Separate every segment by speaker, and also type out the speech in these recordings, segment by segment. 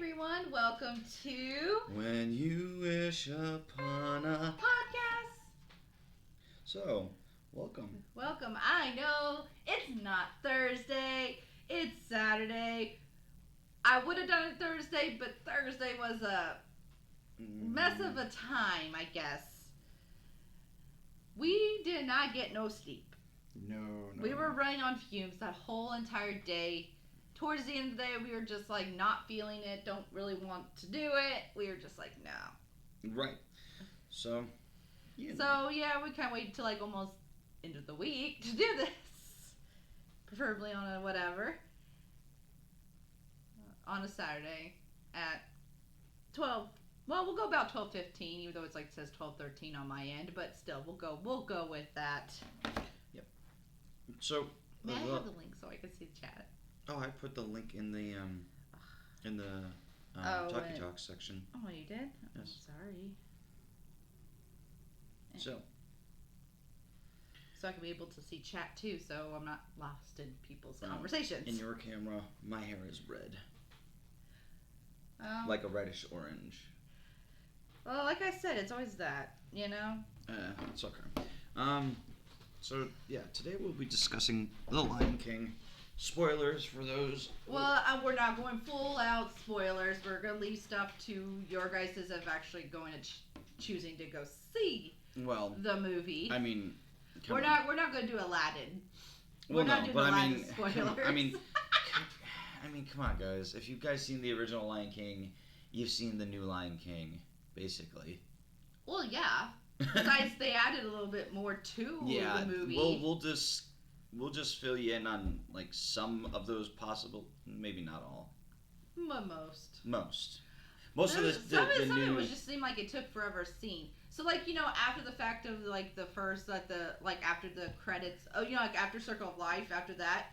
Speaker 1: everyone, welcome to
Speaker 2: When You Wish Upon a
Speaker 1: podcast.
Speaker 2: So, welcome.
Speaker 1: Welcome. I know it's not Thursday, it's Saturday. I would have done it Thursday, but Thursday was a mess of a time, I guess. We did not get no sleep.
Speaker 2: No.
Speaker 1: We were running on fumes that whole entire day. Towards the end of the day, we were just like not feeling it, don't really want to do it. We were just like, no.
Speaker 2: Right. So,
Speaker 1: we can't wait until like almost end of the week to do this. Preferably on a whatever. On a Saturday at 12. Well, we'll go about 12:15, even though it's like it says 12:13 on my end, but still, we'll go with that.
Speaker 2: Yep. So,
Speaker 1: may I have the link so I can see the chat?
Speaker 2: Oh, I put the link in the Talkie Talk section.
Speaker 1: Oh, you did?
Speaker 2: Yes.
Speaker 1: Oh, sorry.
Speaker 2: So
Speaker 1: I can be able to see chat too, so I'm not lost in people's conversations.
Speaker 2: In your camera, my hair is red. Like a reddish orange.
Speaker 1: Well, like I said, it's always that, you know?
Speaker 2: It's okay. So, yeah, today we'll be discussing The Lion King. Spoilers for those.
Speaker 1: Well, we're not going full out spoilers. We're going to leave stuff to your guys' of actually going to choosing to go see the movie.
Speaker 2: I mean,
Speaker 1: we're not going to do Aladdin. We're not doing Aladdin spoilers.
Speaker 2: I mean, come on, guys. If you guys seen the original Lion King, you've seen the new Lion King, basically.
Speaker 1: Well, yeah. Besides, they added a little bit more to the movie.
Speaker 2: We'll just fill you in on like some of those possible, maybe not all.
Speaker 1: Most.
Speaker 2: Most of the
Speaker 1: new. It just seemed like it took forever scene. So like after the fact of like the first after the credits, like after Circle of Life, after that,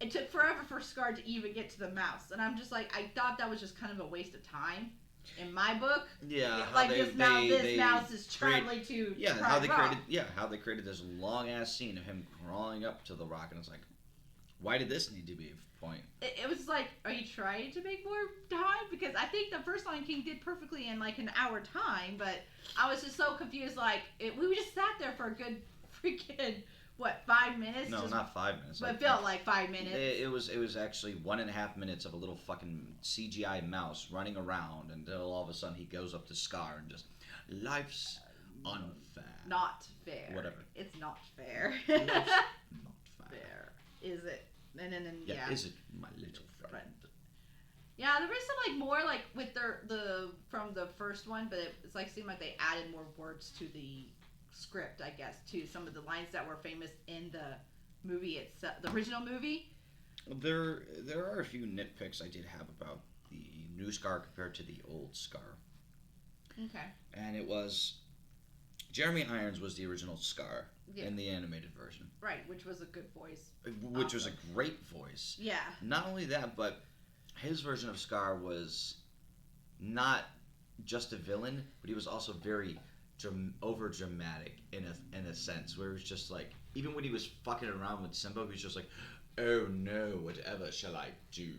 Speaker 1: it took forever for Scar to even get to the mouse, and I'm just like I thought that was just kind of a waste of time. In my book, this mouse is traveling to
Speaker 2: how they created this long ass scene of him crawling up to the rock, and it's like, why did this need to be a point?
Speaker 1: It was like, are you trying to make more time? Because I think the first Lion King did perfectly in like an hour time, but I was just so confused. Like we just sat there for a good freaking 5 minutes?
Speaker 2: No, not 5 minutes.
Speaker 1: But it felt like 5 minutes.
Speaker 2: It was actually 1.5 minutes of a little fucking CGI mouse running around until all of a sudden he goes up to Scar and just, life's unfair.
Speaker 1: Not fair.
Speaker 2: Whatever.
Speaker 1: It's not fair.
Speaker 2: Life's not fair.
Speaker 1: Is it? And then
Speaker 2: is it, my little friend?
Speaker 1: Yeah, there was some like more like with from the first one, but it's like seemed like they added more words to the script, I guess, to some of the lines that were famous in the movie itself, the original movie.
Speaker 2: There are a few nitpicks I did have about the new Scar compared to the old Scar.
Speaker 1: Okay.
Speaker 2: And it was Jeremy Irons was the original Scar in the animated version.
Speaker 1: Right, which was a good voice.
Speaker 2: Which was a great voice.
Speaker 1: Yeah.
Speaker 2: Not only that, but his version of Scar was not just a villain, but he was also very over dramatic in a sense, where it was just like, even when he was fucking around with Simba, he was just like, oh no, whatever shall I do?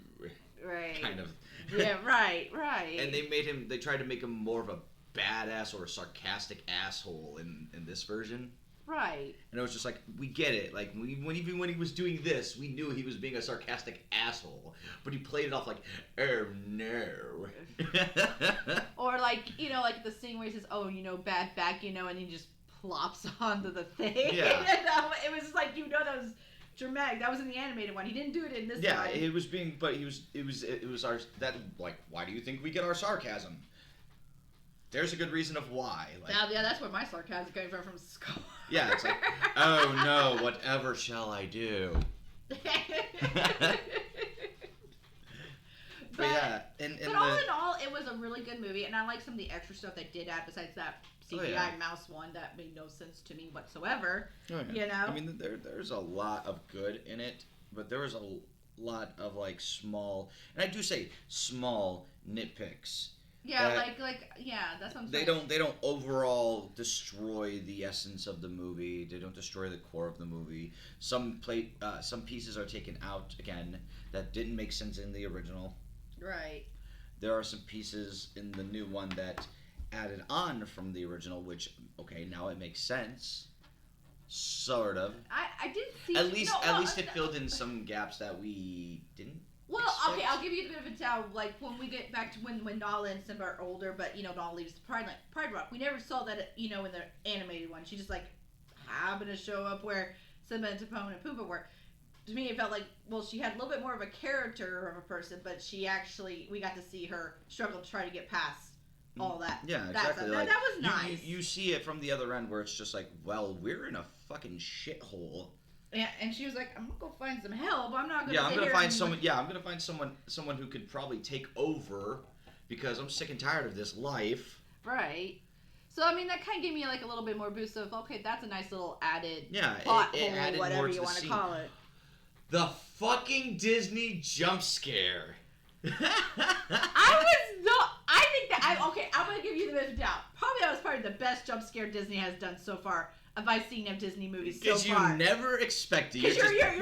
Speaker 1: Right.
Speaker 2: Kind of.
Speaker 1: Yeah, right.
Speaker 2: And they tried to make him more of a badass or a sarcastic asshole in this version.
Speaker 1: Right.
Speaker 2: And it was just like, we get it. Like, even when he was doing this, we knew he was being a sarcastic asshole. But he played it off like, oh no.
Speaker 1: Or like, like the scene where he says, oh, bad back, and he just plops onto the thing.
Speaker 2: Yeah.
Speaker 1: It was like, that was dramatic. That was in the animated one. He didn't do it in this one.
Speaker 2: Yeah, it was our, why do you think we get our sarcasm? There's a good reason of why. Like,
Speaker 1: yeah, that's where my sarcasm came from Scar.
Speaker 2: Yeah, it's like, oh no, whatever shall I do? But yeah,
Speaker 1: but all in all, it was a really good movie, and I like some of the extra stuff they did add besides that CGI mouse one that made no sense to me whatsoever.
Speaker 2: Oh, yeah. I mean, there's a lot of good in it, but there was a lot of like small, and I do say small nitpicks.
Speaker 1: Yeah, that's what I'm saying.
Speaker 2: They don't overall destroy the essence of the movie. They don't destroy the core of the movie. Some pieces are taken out again that didn't make sense in the original.
Speaker 1: Right.
Speaker 2: there are some pieces in the new one that added on from the original, which okay, now it makes sense. Sort of.
Speaker 1: I did see.
Speaker 2: At least it filled in some gaps that we didn't.
Speaker 1: Well,
Speaker 2: expect.
Speaker 1: okay, I'll give you a bit of a tell. Like when we get back to when Nala and Simba are older, but Nala leaves Pride Rock. We never saw that in the animated one. She just like happened to show up where Simba and Timon and Pumbaa were. To me, it felt like she had a little bit more of a character of a person, but we got to see her struggle to try to get past all that.
Speaker 2: Yeah, exactly.
Speaker 1: That was nice.
Speaker 2: You see it from the other end where it's just like, well, we're in a fucking shithole.
Speaker 1: Yeah, and she was like, "I'm gonna go find some help. I'm not gonna."
Speaker 2: Yeah, I'm gonna find someone. Yeah, I'm gonna find someone who could probably take over because I'm sick and tired of this life.
Speaker 1: Right. So I mean, that kind of gave me like a little bit more boost of okay, that's a nice little added
Speaker 2: plot
Speaker 1: hole,
Speaker 2: added
Speaker 1: whatever
Speaker 2: more to
Speaker 1: you want to call it.
Speaker 2: The fucking Disney jump scare.
Speaker 1: I'm gonna give you the benefit of doubt. Probably that was probably the best jump scare Disney has done so far. If I've seen of Disney movies so far.
Speaker 2: Because you never expect it.
Speaker 1: You're well, basically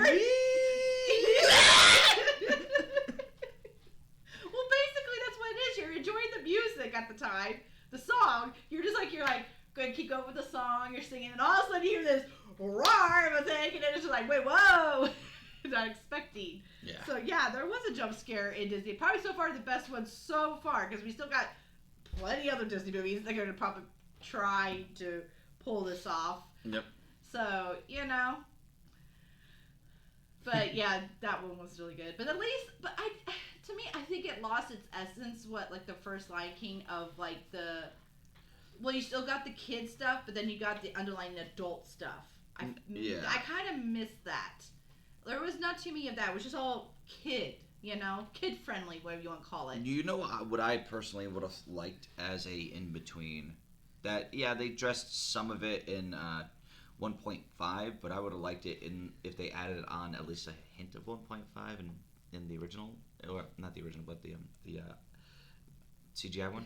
Speaker 1: that's what it is. You're enjoying the music at the time, the song. You're like going to keep going with the song. You're singing, and all of a sudden you hear this roar of a thing, and then it's just like, wait, whoa. Not expecting.
Speaker 2: Yeah.
Speaker 1: So yeah, there was a jump scare in Disney. Probably so far the best one so far, because we still got plenty other Disney movies that are going to probably try to pull this off.
Speaker 2: Yep.
Speaker 1: So but yeah, that one was really good. But to me, I think it lost its essence. Like the first Lion King of like you still got the kid stuff, but then you got the underlying adult stuff. I kind of missed that. There was not too many of that. It was just all kid friendly, whatever you want to call it.
Speaker 2: You know what I personally would have liked as a in between? That they dressed some of it in 1.5, but I would have liked it if they added on at least a hint of 1.5 in the original, or not the original, but the CGI one.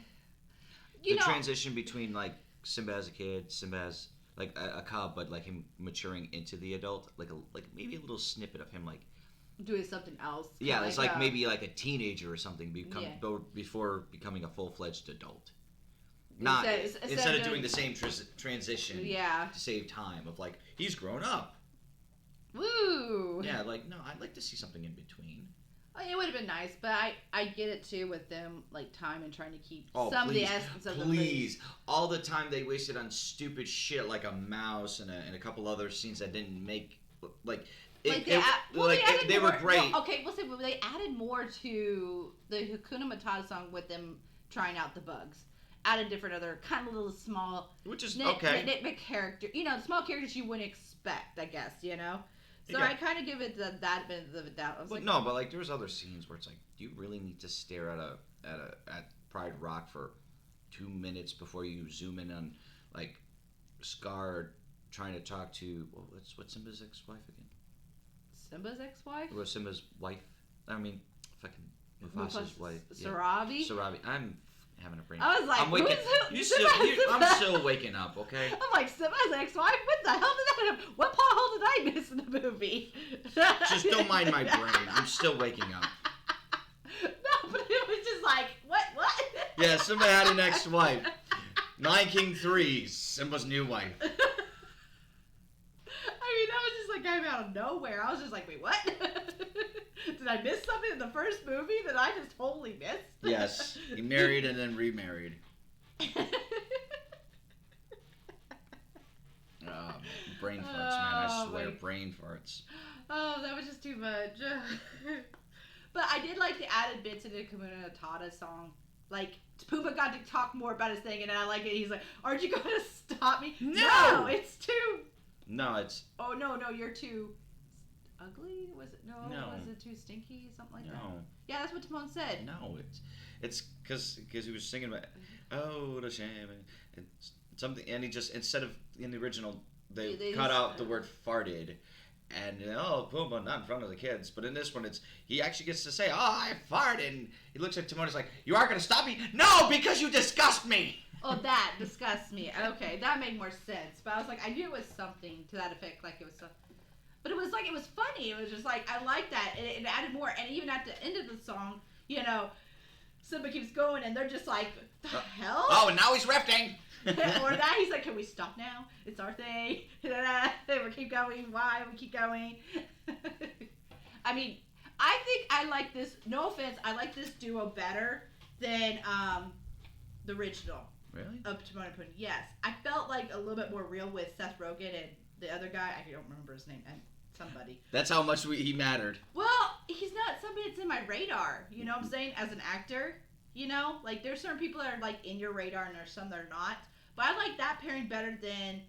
Speaker 2: Transition between like Simba as a kid, Simba as like a cub, but like him maturing into the adult, like maybe a little snippet of him like
Speaker 1: doing something else.
Speaker 2: Yeah, it's like maybe like a teenager or something before becoming a full-fledged adult. Not instead of doing the same transition to save time of like he's grown up.
Speaker 1: Woo!
Speaker 2: Yeah, like no, I'd like to see something in between.
Speaker 1: It would have been nice, but I get it too with them like time and trying to keep some of the essence of the movie.
Speaker 2: Please, all the time they wasted on stupid shit like a mouse and a couple other scenes that didn't make they were great.
Speaker 1: Well, okay, we'll say they added more to the Hakuna Matata song with them trying out the bugs. Added different other kind of little small,
Speaker 2: which is okay.
Speaker 1: Nitpick character, small characters you wouldn't expect, I guess, So I kind of give it that bit of the doubt.
Speaker 2: But like there was other scenes where it's like, do you really need to stare at Pride Rock for 2 minutes before you zoom in on like Scar trying to talk to what's Simba's ex-wife again?
Speaker 1: Simba's ex-wife?
Speaker 2: Or Simba's wife? I mean, fucking Mufasa's wife.
Speaker 1: Sarabi?
Speaker 2: Sarabi. I'm having a brain.
Speaker 1: I was like,
Speaker 2: I'm still waking up, okay?
Speaker 1: I'm like, Simba's ex-wife? What the hell did that happen? What plot hole did I miss in the movie?
Speaker 2: Just don't mind my brain. I'm still waking up.
Speaker 1: No, but it was just like, what?
Speaker 2: Yeah, Simba had an ex-wife. Lion King 3, Simba's new wife.
Speaker 1: I mean, that was just like came out of nowhere. I was just like, wait, what? Did I miss something in the first movie that I just totally missed?
Speaker 2: Yes. He married and then remarried. Brain farts, man. I swear, brain farts.
Speaker 1: Oh, that was just too much. But I did like the added bits in the Hakuna Matata song. Like, Pumbaa got to talk more about his thing, and I like it. He's like, aren't you going to stop me? No, it's too...
Speaker 2: No, it's...
Speaker 1: Oh, no, you're too... ugly? Was it? No. Was it too stinky? Something like that? Yeah, that's what Timon said.
Speaker 2: No, it's because he was singing about, oh, what a shame. And something, and he just, instead of, in the original, they cut out the word farted. And, Pumbaa, not in front of the kids. But in this one, he actually gets to say, oh, I farted. And he looks at Timon and is like, you aren't going to stop me? No, because you disgust me.
Speaker 1: Oh, that disgusts me. Okay, that made more sense. But I was like, I knew it was something to that effect. Like, it was something. But it was like, it was funny. It was just like, I like that. It added more. And even at the end of the song, Simba keeps going, and they're just like, the hell?
Speaker 2: Oh, and now he's rafting.
Speaker 1: Or that he's like, can we stop now? It's our thing. We keep going. Why we keep going? I mean, I think I like this. No offense, I like this duo better than the original.
Speaker 2: Really?
Speaker 1: Of Timon and Pumbaa. Yes, I felt like a little bit more real with Seth Rogen and the other guy. I don't remember his name. And somebody.
Speaker 2: That's how much he mattered.
Speaker 1: Well, he's not somebody that's in my radar. You know what I'm saying? As an actor, you know, like there's certain people that are like in your radar, and there's some that are not. But I like that pairing better than,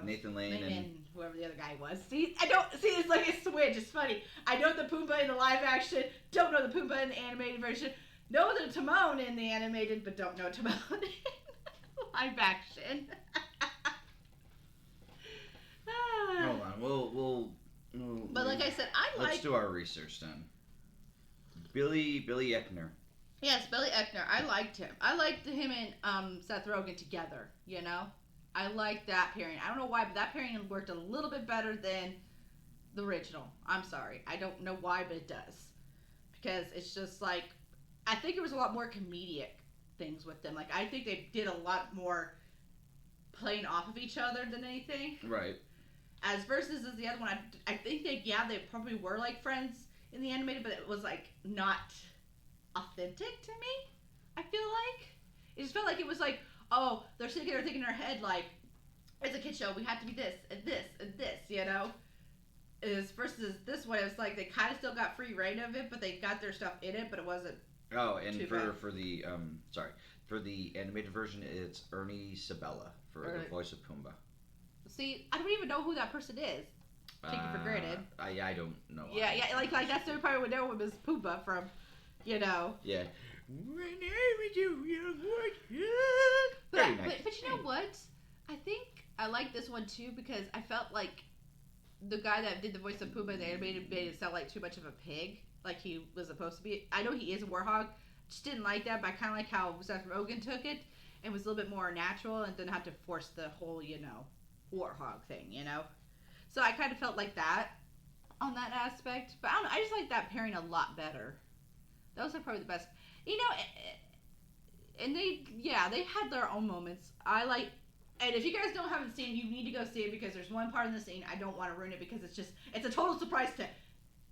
Speaker 2: Nathan Lane
Speaker 1: and whoever the other guy was. See, I don't see. It's like a switch. It's funny. I know the Pumbaa in the live action. Don't know the Pumbaa in the animated version. Know the Timon in the animated, but don't know Timon in live action.
Speaker 2: Hold on, we'll
Speaker 1: But like I said,
Speaker 2: let's do our research then. Billy Eichner.
Speaker 1: Yes, Billy Eichner. I liked him. I liked him and Seth Rogen together. You know, I liked that pairing. I don't know why, but that pairing worked a little bit better than the original. I'm sorry, I don't know why, but it does, because it's just like I think there was a lot more comedic things with them. Like I think they did a lot more playing off of each other than anything.
Speaker 2: Right.
Speaker 1: As versus as the other one, I think they probably were like friends in the animated, but it was like not authentic to me. I feel like it just felt like it was like, oh, they're sitting there thinking in their head like, it's a kid show, we have to be this and this and this, you know. Is versus this one, it's like they kind of still got free reign of it, but they got their stuff in it, but it wasn't.
Speaker 2: Oh, and
Speaker 1: too
Speaker 2: for the animated version, it's Ernie Sabella for the voice of Pumbaa.
Speaker 1: See, I don't even know who that person is. Take it for granted.
Speaker 2: I don't know.
Speaker 1: Yeah, like that's the only part I would know him as Pumbaa from, you know.
Speaker 2: Yeah. When I was a young
Speaker 1: But
Speaker 2: nice.
Speaker 1: you know what? I think I like this one too because I felt like the guy that did the voice of Pumbaa in the animated made it sound like too much of a pig, like he was supposed to be. I know he is a warthog. Just didn't like that, but I kind of like how Seth Rogen took it and was a little bit more natural and didn't have to force the whole, you know, warthog thing, you know. So I kind of felt like that on that aspect, but I don't know. I just like that pairing a lot better. Those are probably the best, you know. And they had their own moments. I like, and if you guys haven't seen it, you need to go see it because there's one part in the scene I don't want to ruin it because it's a total surprise to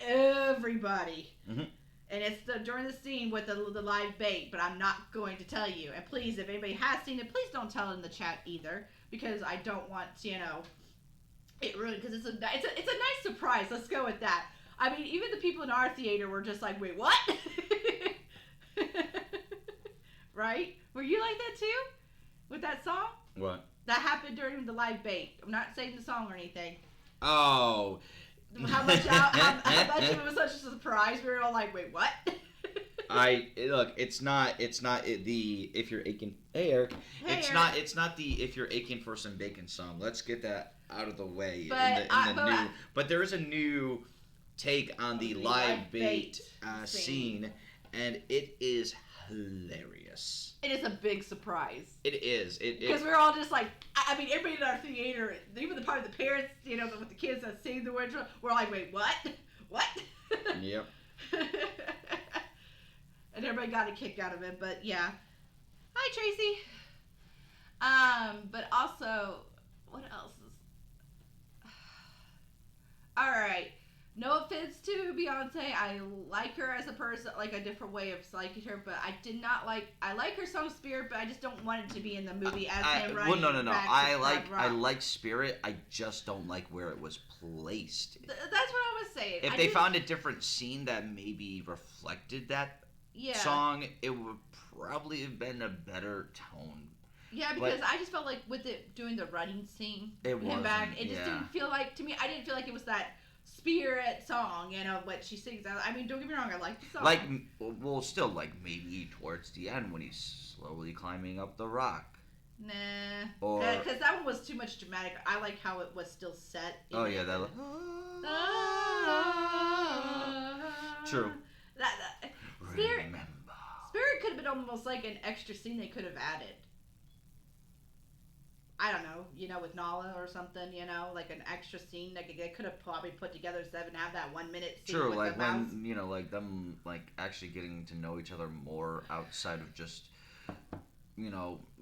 Speaker 1: everybody.
Speaker 2: Mm-hmm.
Speaker 1: And it's during the scene with the live bait, but I'm not going to tell you. And please, if anybody has seen it, please don't tell it in the chat either, because I don't want, you know, it really, because it's a nice surprise. Let's go with that. I mean, even the people in our theater were just like, wait, what? Right? Were you like that too? With that song?
Speaker 2: What?
Speaker 1: That happened during the live bait. I'm not saying the song or anything.
Speaker 2: Oh.
Speaker 1: How much it was such a surprise. We were all like, wait, what?
Speaker 2: Look, it's not the if you're aching. Hey Eric. It's not the if you're aching for some bacon song. Let's get that out of the way. But there is a new take on the live bait scene, and it is hilarious.
Speaker 1: It is a big surprise.
Speaker 2: It is.
Speaker 1: Because we're all just like, I mean, everybody in our theater, even the part of the parents, you know, with the kids that sing the words, we're like, wait, what? What?
Speaker 2: Yep.
Speaker 1: And everybody got a kick out of it, but yeah. Hi, Tracy. But also, what else is... All right. No offense to Beyonce. I like her as a person, like a different way of liking her, but I did not like... I like her song Spirit, but I just don't want it to be in the movie as him writing.
Speaker 2: Well, no. I like Spirit. I just don't like where it was placed.
Speaker 1: That's what I was saying.
Speaker 2: If they found a different scene that maybe reflected that song, it would probably have been a better tone.
Speaker 1: Yeah, because I just felt like with it doing the running scene, it just didn't feel like, to me, I didn't feel like it was that Spirit song, you know, what she sings. I mean, don't get me wrong, I like the song.
Speaker 2: Like, well, still, like, maybe towards the end when he's slowly climbing up the rock.
Speaker 1: Nah.
Speaker 2: Or...
Speaker 1: Because that one was too much dramatic. I like how it was still set.
Speaker 2: That... True.
Speaker 1: Spirit could have been almost like an extra scene they could have added. I don't know, with Nala or something, like an extra scene. Like they could have probably put together stuff and have that 1 minute scene
Speaker 2: True,
Speaker 1: with
Speaker 2: like
Speaker 1: the mouse.
Speaker 2: when like them like actually getting to know each other more outside of just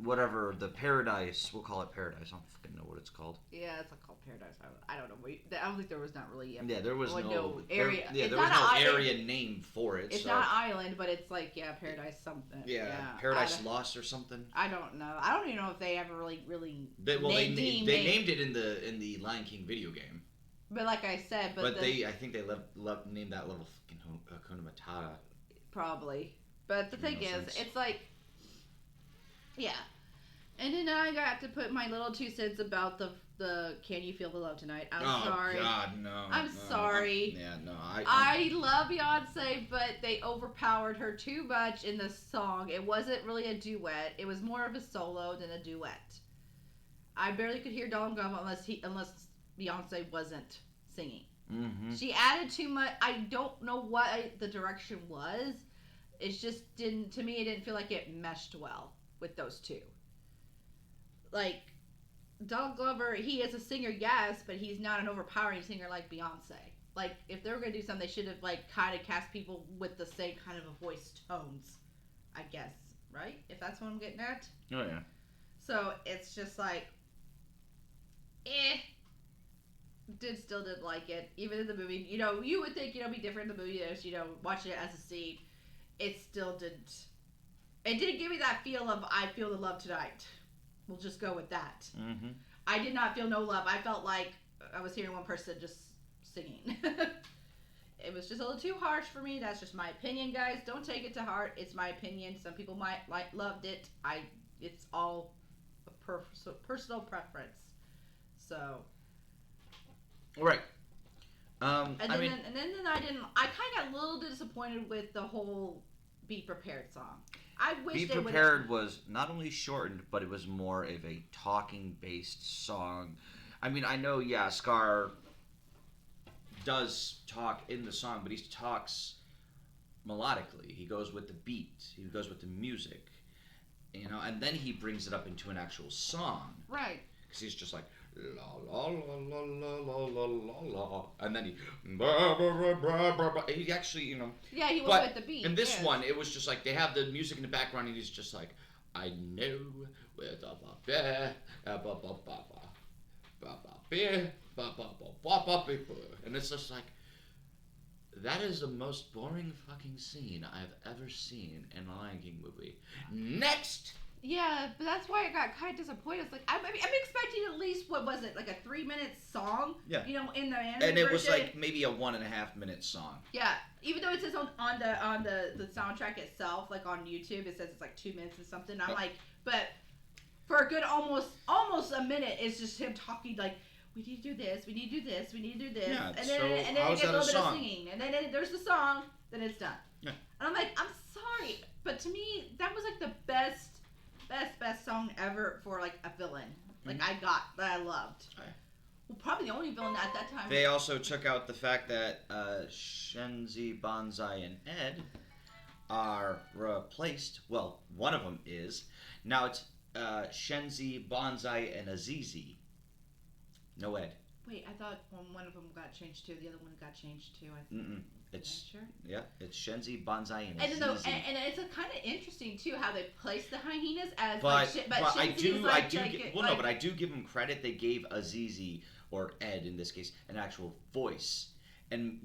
Speaker 2: whatever the paradise. We'll call it paradise. I don't fucking know what it's called.
Speaker 1: Yeah, it's called Paradise. I don't know. I don't think there was not really.
Speaker 2: Yeah, there was no
Speaker 1: area.
Speaker 2: There was no area name for it.
Speaker 1: It's
Speaker 2: so.
Speaker 1: not an island, but it's like Paradise something.
Speaker 2: Yeah, Paradise Lost or something.
Speaker 1: I don't know. I don't even know if they ever really.
Speaker 2: They named it in the Lion King video game.
Speaker 1: But like I said,
Speaker 2: I think they named that level fucking Hakuna Matata.
Speaker 1: Probably, but the thing is, it's like. Yeah. And then I got to put my little 2 cents about the Can You Feel the Love Tonight. I'm sorry.
Speaker 2: Oh, God, no.
Speaker 1: I'm sorry. I love Beyonce, but they overpowered her too much in the song. It wasn't really a duet. It was more of a solo than a duet. I barely could hear Donald Glover unless Beyonce wasn't singing.
Speaker 2: Mm-hmm.
Speaker 1: She added too much. I don't know what the direction was. It just didn't, to me, it didn't feel like it meshed well with those two. Like, Donald Glover, he is a singer, yes, but he's not an overpowering singer like Beyonce. Like, if they were going to do something, they should have, like, kind of cast people with the same kind of a voice tones, I guess, right? If that's what I'm getting at.
Speaker 2: Oh, yeah.
Speaker 1: So, it's just like, still didn't like it. Even in the movie, you would think, be different in the movie, watching it as a scene. It still didn't. It didn't give me that feel of, I feel the love tonight. We'll just go with that.
Speaker 2: Mm-hmm.
Speaker 1: I did not feel no love. I felt like I was hearing one person just singing. It was just a little too harsh for me. That's just my opinion, guys. Don't take it to heart. It's my opinion. Some people might loved it. It's all a personal preference. So.
Speaker 2: Right.
Speaker 1: And then I didn't. I kind of got a little disappointed with the whole "Be Prepared" song. I wish
Speaker 2: Be Prepared was not only shortened, but it was more of a talking-based song. I mean, I know, Scar does talk in the song, but he talks melodically. He goes with the beat. He goes with the music. And then he brings it up into an actual song.
Speaker 1: Right.
Speaker 2: Because he's just like, la la la la la la la la, and then he blah, blah, blah, blah, blah, blah. He actually,
Speaker 1: Yeah, he was with the beat.
Speaker 2: In this one, it was just like they have the music in the background, and he's just like, I know where and it's just like, that is the most boring fucking scene I've ever seen in a Lion King movie. Next.
Speaker 1: Yeah, but that's why I got kind of disappointed. It's like I'm expecting at least, what was it, like a 3-minute song?
Speaker 2: Yeah.
Speaker 1: In the animated
Speaker 2: and it
Speaker 1: version.
Speaker 2: Was like maybe a 1.5-minute song.
Speaker 1: Yeah, even though it says on the soundtrack itself, like on YouTube, it says it's like 2 minutes or something. I'm like, but for a good almost a minute, it's just him talking like, we need to do this, we need to do this, we need to do this,
Speaker 2: Yeah,
Speaker 1: and then it gets a little bit of singing, and then there's the song, then it's done.
Speaker 2: Yeah.
Speaker 1: And I'm like, I'm sorry, but to me that was like the best song ever for like a villain. Like that I loved.
Speaker 2: Right.
Speaker 1: Well, probably the only villain at that time.
Speaker 2: They also took out the fact that Shenzi, Banzai, and Ed are replaced. Well, one of them is. Now it's Shenzi, Banzai, and Azizi. No Ed.
Speaker 1: Wait, I thought one of them got changed too. The other one got changed too.
Speaker 2: It's
Speaker 1: sure.
Speaker 2: Yeah, it's Shenzi, Banzai, and
Speaker 1: Azizi. And it's a kind of interesting too how they place the hyenas as but
Speaker 2: I do give them credit. They gave Azizi, or Ed in this case, an actual voice.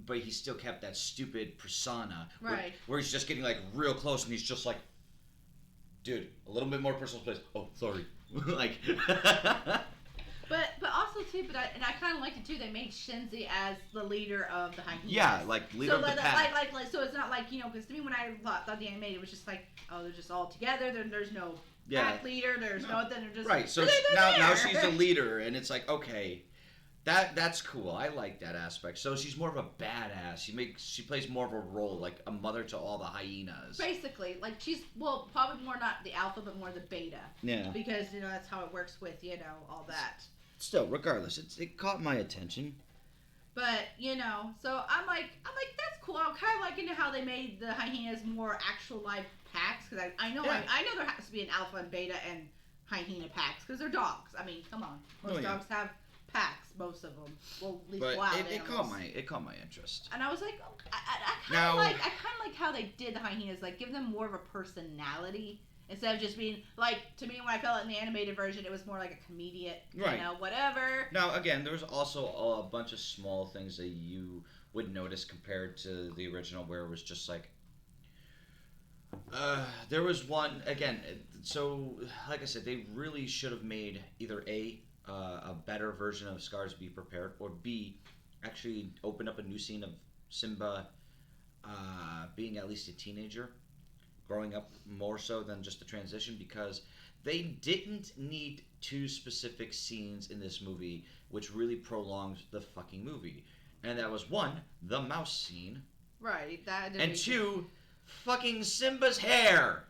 Speaker 2: But he still kept that stupid persona,
Speaker 1: right?
Speaker 2: Where he's just getting like real close, and he's just like, "Dude, a little bit more personal space." Oh, sorry, like.
Speaker 1: But also too, I kind of liked it too. They made Shenzi as the leader of the hyenas.
Speaker 2: Yeah, like leader of the pack.
Speaker 1: So it's not like because to me when I thought the animated, it was just like, oh, they're just all together. There's no pack leader. There's nothing. They're just
Speaker 2: right. So now she's the leader, and it's like, okay, that's cool. I like that aspect. So she's more of a badass. She plays more of a role, like a mother to all the hyenas.
Speaker 1: Basically, like she's probably more not the alpha, but more the beta.
Speaker 2: Yeah.
Speaker 1: Because that's how it works with all that.
Speaker 2: Still, regardless, it caught my attention.
Speaker 1: But so I'm like that's cool. I'm kind of liking how they made the hyenas more actual live packs because I know there has to be an alpha and beta and hyena packs because they're dogs. I mean, come on, most dogs have packs. Most of them, well, at least wild animals.
Speaker 2: It caught my interest.
Speaker 1: And I was like, oh, I kind of like how they did the hyenas, like give them more of a personality. Instead of just being, like, to me, when I felt it in the animated version, it was more like a comedian, whatever.
Speaker 2: Now, again, there's also a bunch of small things that you would notice compared to the original, where it was just like, there was one, again, so, like I said, they really should have made either a better version of Scar's Be Prepared, or B, actually open up a new scene of Simba being at least a teenager, growing up more so than just the transition, because they didn't need two specific scenes in this movie which really prolonged the fucking movie. And that was one, the mouse scene.
Speaker 1: Right.
Speaker 2: And two, fucking Simba's hair.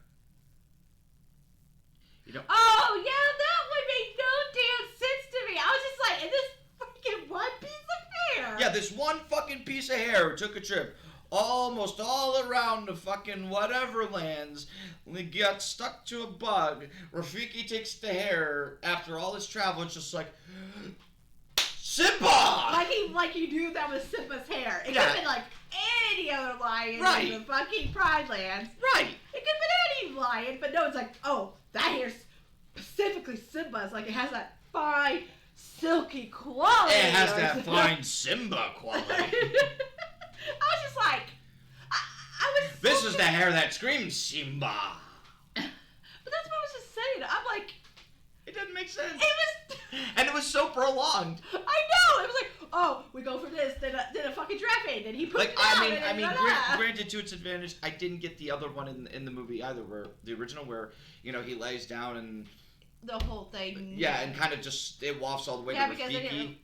Speaker 2: You know.
Speaker 1: Oh yeah, that one made no damn sense to me. I was just like, and this fucking one piece of hair.
Speaker 2: Yeah, this one fucking piece of hair took a trip almost all around the fucking whatever lands. They got stuck to a bug. Rafiki takes the hair after all his travel. It's just like, Simba!
Speaker 1: Like he knew that was Simba's hair. It could have been like any other lion in the fucking Pride Lands.
Speaker 2: Right.
Speaker 1: It could have been any lion, but no, it's like, oh, that hair's specifically Simba's. Like, it has that fine, silky quality.
Speaker 2: It has that fine Simba quality.
Speaker 1: I was just like, I was.
Speaker 2: This is the hair that screams Simba.
Speaker 1: But that's what I was just saying. I'm like,
Speaker 2: it doesn't make sense.
Speaker 1: It was,
Speaker 2: and it was so prolonged.
Speaker 1: I know. It was like, oh, we go for this, then a fucking giraffe ate, and he put it down.
Speaker 2: I mean, granted to its advantage, I didn't get the other one in the movie either, where the original, where he lays down and
Speaker 1: the whole thing.
Speaker 2: Yeah, and kind of just it wafts all the way to Rafiki.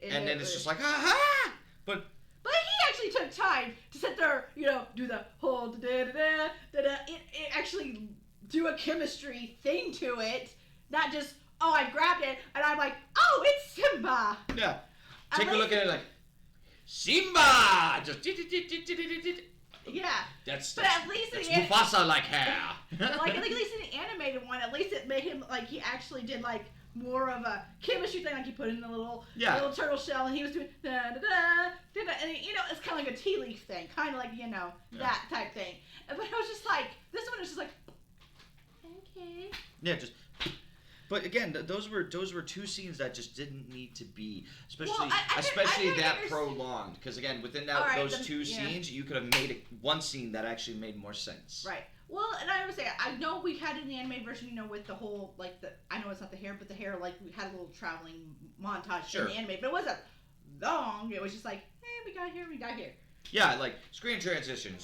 Speaker 1: And
Speaker 2: then it's just like, ha! But
Speaker 1: he actually took time to sit there, do the whole da-da-da-da. It actually do a chemistry thing to it. Not just, oh, I grabbed it, and I'm like, oh, it's Simba.
Speaker 2: Yeah. Take a look at it like, Simba! Just
Speaker 1: yeah.
Speaker 2: That's
Speaker 1: at least
Speaker 2: Mufasa-like hair.
Speaker 1: Like, at least in the animated one, at least it made him, like, he actually did, like, more of a chemistry thing, like he put in the little turtle shell, and he was doing da-da-da, and it's kind of like a tea leaf thing, kind of like, that type thing. But I was just like, this one was just like, okay.
Speaker 2: Yeah, just. But again, those were two scenes that just didn't need to be, especially that prolonged. Because again, within those two scenes, you could have made one scene that actually made more sense.
Speaker 1: Right. Well, and I would say, I know we had it in the anime version, with the whole, like, I know it's not the hair, but the hair, like, we had a little traveling montage in the anime, but it wasn't long. It was just like, hey, we got here.
Speaker 2: Yeah, like, screen transition.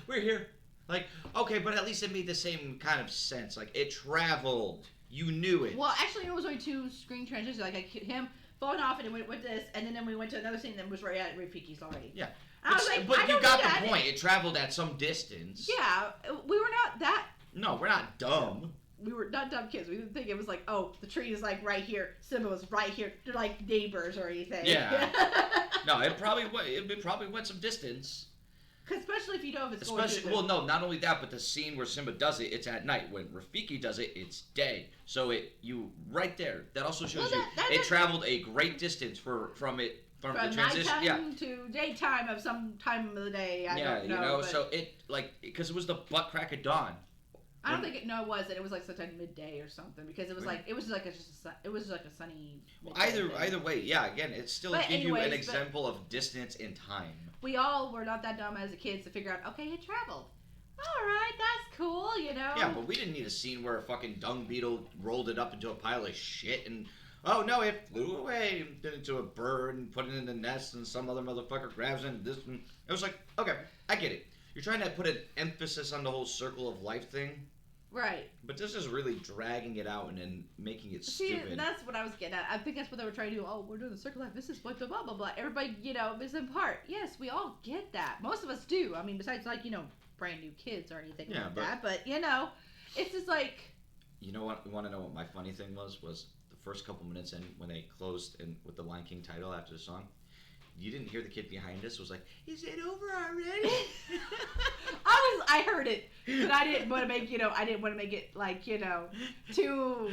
Speaker 2: We're here. Like, okay, but at least it made the same kind of sense. Like, it traveled. You knew it.
Speaker 1: Well, actually, it was only two screen transitions. Like him falling off, and it went with this, and then we went to another scene that was right at Rafiki's already.
Speaker 2: Yeah.
Speaker 1: But
Speaker 2: you got the point. It traveled at some distance.
Speaker 1: Yeah, we were not that.
Speaker 2: No, we're not dumb.
Speaker 1: We were not dumb kids. We didn't think it was like, oh, the tree is like right here. Simba was right here. They're like neighbors or anything.
Speaker 2: Yeah. No, it probably went some distance.
Speaker 1: Especially if you know if it's
Speaker 2: well, no, not only that, but the scene where Simba does it, it's at night. When Rafiki does it, it's day. So right there. That also shows it traveled a great distance from the transition.
Speaker 1: Nighttime to daytime of some time of the day. I don't know.
Speaker 2: So because it was the butt crack of dawn.
Speaker 1: I don't think it was that it was like sometime midday or something, because it was like it was like a sunny.
Speaker 2: Well, either way, yeah. Again, it still gives you an example of distance in time.
Speaker 1: We all were not that dumb as kids to figure out. Okay, it traveled. All right, that's cool,
Speaker 2: Yeah, but we didn't need a scene where a fucking dung beetle rolled it up into a pile of shit and. Oh no! It flew away and turned into a bird and put it in the nest, and some other motherfucker grabs it. And this, and it was like, okay, I get it. You're trying to put an emphasis on the whole circle of life thing,
Speaker 1: right?
Speaker 2: But this is really dragging it out and then making it stupid.
Speaker 1: That's what I was getting at. I think that's what they were trying to do. Oh, we're doing the circle of life. This is blah blah blah blah. Everybody, is in part. Yes, we all get that. Most of us do. I mean, besides like brand new kids or anything like that. But it's just like.
Speaker 2: You know what? You want to know what my funny thing was first couple minutes in when they closed in with the Lion King title after the song, you didn't hear the kid behind us was like, "Is it over already?"
Speaker 1: I I heard it, but I didn't want to make it like too.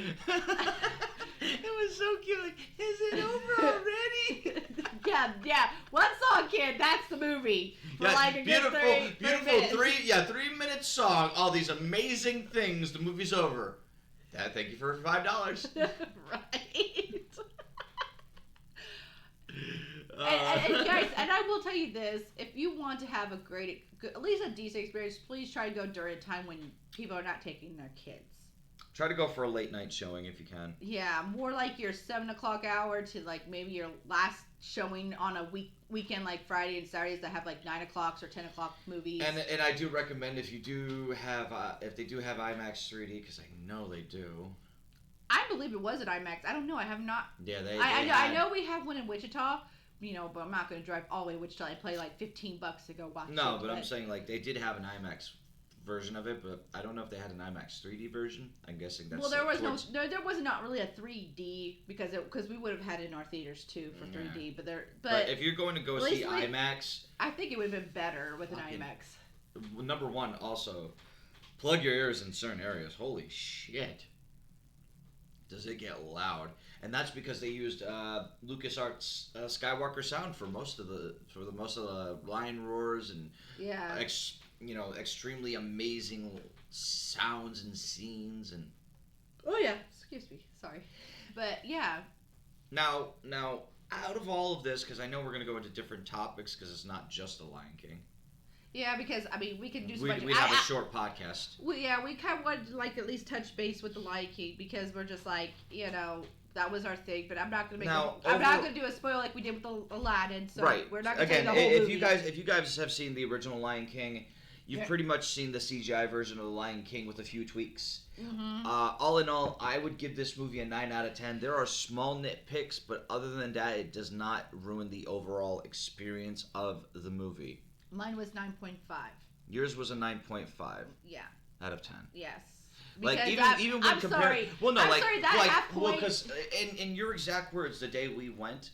Speaker 2: It was so cute. Like, is it over already?
Speaker 1: yeah. One song, kid. That's the movie. For like a
Speaker 2: beautiful,
Speaker 1: good
Speaker 2: 3-minute song. All these amazing things. The movie's over. Dad, thank you for $5.
Speaker 1: Right. And guys, and I will tell you this: if you want to have at least a decent experience, please try to go during a time when people are not taking their kids.
Speaker 2: Try to go for a late night showing if you can.
Speaker 1: Yeah, more like your 7:00 hour to like maybe your last showing on a weekend like Friday and Saturdays that have like 9 o'clocks or 10 o'clock movies.
Speaker 2: And I do recommend if they do have IMAX 3D, because I know they do.
Speaker 1: I believe it was at IMAX. I don't know. I have not.
Speaker 2: Yeah,
Speaker 1: I know we have one in Wichita. But I'm not going to drive all the way to Wichita. I pay like $15 to go watch it.
Speaker 2: No, but I'm saying like they did have an IMAX version of it, but I don't know if they had an IMAX 3D version. I'm guessing that's.
Speaker 1: Well, there was not really a 3D because we would have had it in our theaters too for 3D. But
Speaker 2: if you're going to go see IMAX,
Speaker 1: I think it would have been better with an IMAX.
Speaker 2: Number one, also, plug your ears in certain areas. Holy shit, does it get loud? And that's because they used LucasArts Skywalker sound for most of the lion roars and extremely amazing sounds and scenes and.
Speaker 1: Oh yeah, excuse me, sorry, but yeah.
Speaker 2: Now, out of all of this, because I know we're gonna go into different topics, because it's not just the Lion King.
Speaker 1: Yeah, because we could do.
Speaker 2: We have a short podcast.
Speaker 1: We kind of wanted to like at least touch base with the Lion King because we're just like that was our thing, but I'm not gonna I'm not gonna do a spoil like we did with Aladdin. So we're not gonna tell the whole movie.
Speaker 2: If you guys have seen the original Lion King, you've pretty much seen the CGI version of the Lion King with a few tweaks.
Speaker 1: Mm-hmm.
Speaker 2: All in all, I would give this movie a 9 out of 10. There are small nitpicks, but other than that, it does not ruin the overall experience of the movie.
Speaker 1: Mine was 9.5.
Speaker 2: Yours was a 9.5.
Speaker 1: Yeah.
Speaker 2: Out of 10.
Speaker 1: Yes.
Speaker 2: Like
Speaker 1: because
Speaker 2: even when compared,
Speaker 1: sorry.
Speaker 2: Well, no,
Speaker 1: I'm
Speaker 2: like
Speaker 1: sorry, that
Speaker 2: like
Speaker 1: half point.
Speaker 2: well, because in your exact words, the day we went,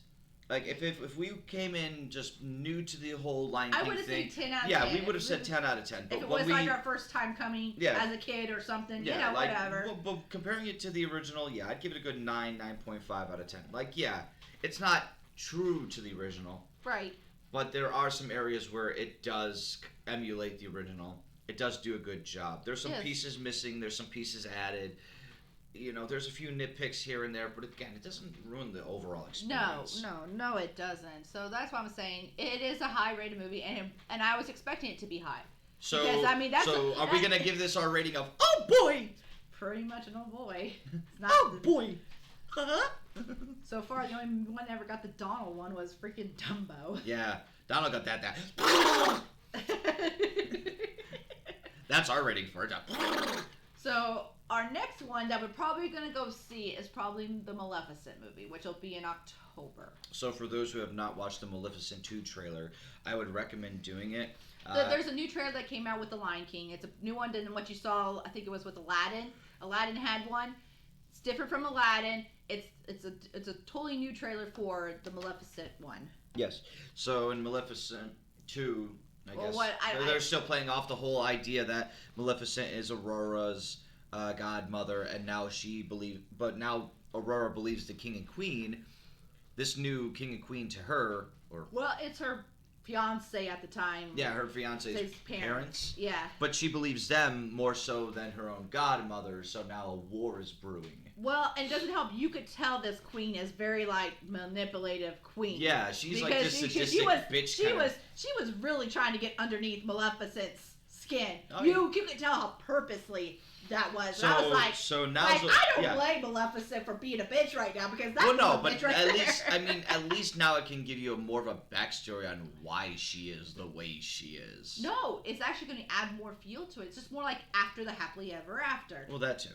Speaker 2: like if we came in just new to the whole Lion King
Speaker 1: I would have
Speaker 2: thing,
Speaker 1: said 10 out of 10.
Speaker 2: we would have said 10 out of 10. But
Speaker 1: if it was like our first time coming as a kid or something, whatever.
Speaker 2: But comparing it to the original, I'd give it a good 9.5 out of 10. Like, it's not true to the original,
Speaker 1: right?
Speaker 2: But there are some areas where it does emulate the original. It does do a good job. There's some pieces missing. There's some pieces added. There's a few nitpicks here and there, but again, it doesn't ruin the overall experience.
Speaker 1: No, it doesn't. So that's why I'm saying it is a high-rated movie, and I was expecting it to be high.
Speaker 2: So,
Speaker 1: because,
Speaker 2: are we gonna give this our rating of oh boy?
Speaker 1: Pretty much an oh boy.
Speaker 2: Oh boy.
Speaker 1: So far, the only one that ever got the Donald one was freaking Dumbo.
Speaker 2: Yeah, Donald got that. That's our rating for it.
Speaker 1: So our next one that we're probably going to go see is probably the Maleficent movie, which will be in October.
Speaker 2: So for those who have not watched the Maleficent 2 trailer, I would recommend doing it.
Speaker 1: There's a new trailer that came out with The Lion King. It's a new one than what you saw, I think it was with Aladdin. Aladdin had one. It's different from Aladdin. It's a totally new trailer for the Maleficent one.
Speaker 2: Yes. So in Maleficent 2... I guess they're still playing off the whole idea that Maleficent is Aurora's godmother, and now now Aurora believes the king and queen. This new king and queen to her,
Speaker 1: it's her fiance at the time.
Speaker 2: Yeah, her fiance's parents.
Speaker 1: Yeah.
Speaker 2: But she believes them more so than her own godmother, so now a war is brewing.
Speaker 1: Well, and it doesn't help. You could tell this queen is very manipulative queen.
Speaker 2: Yeah, she's like this sadistic bitch.
Speaker 1: She was really trying to get underneath Maleficent's skin.
Speaker 2: Oh,
Speaker 1: you could tell how purposely that was. So, I was like, I don't blame Maleficent for being a bitch right now because that's bitch right there.
Speaker 2: At least now it can give you more of a backstory on why she is the way she is.
Speaker 1: No, it's actually going to add more feel to it. It's just more like after the happily ever after.
Speaker 2: Well, that too.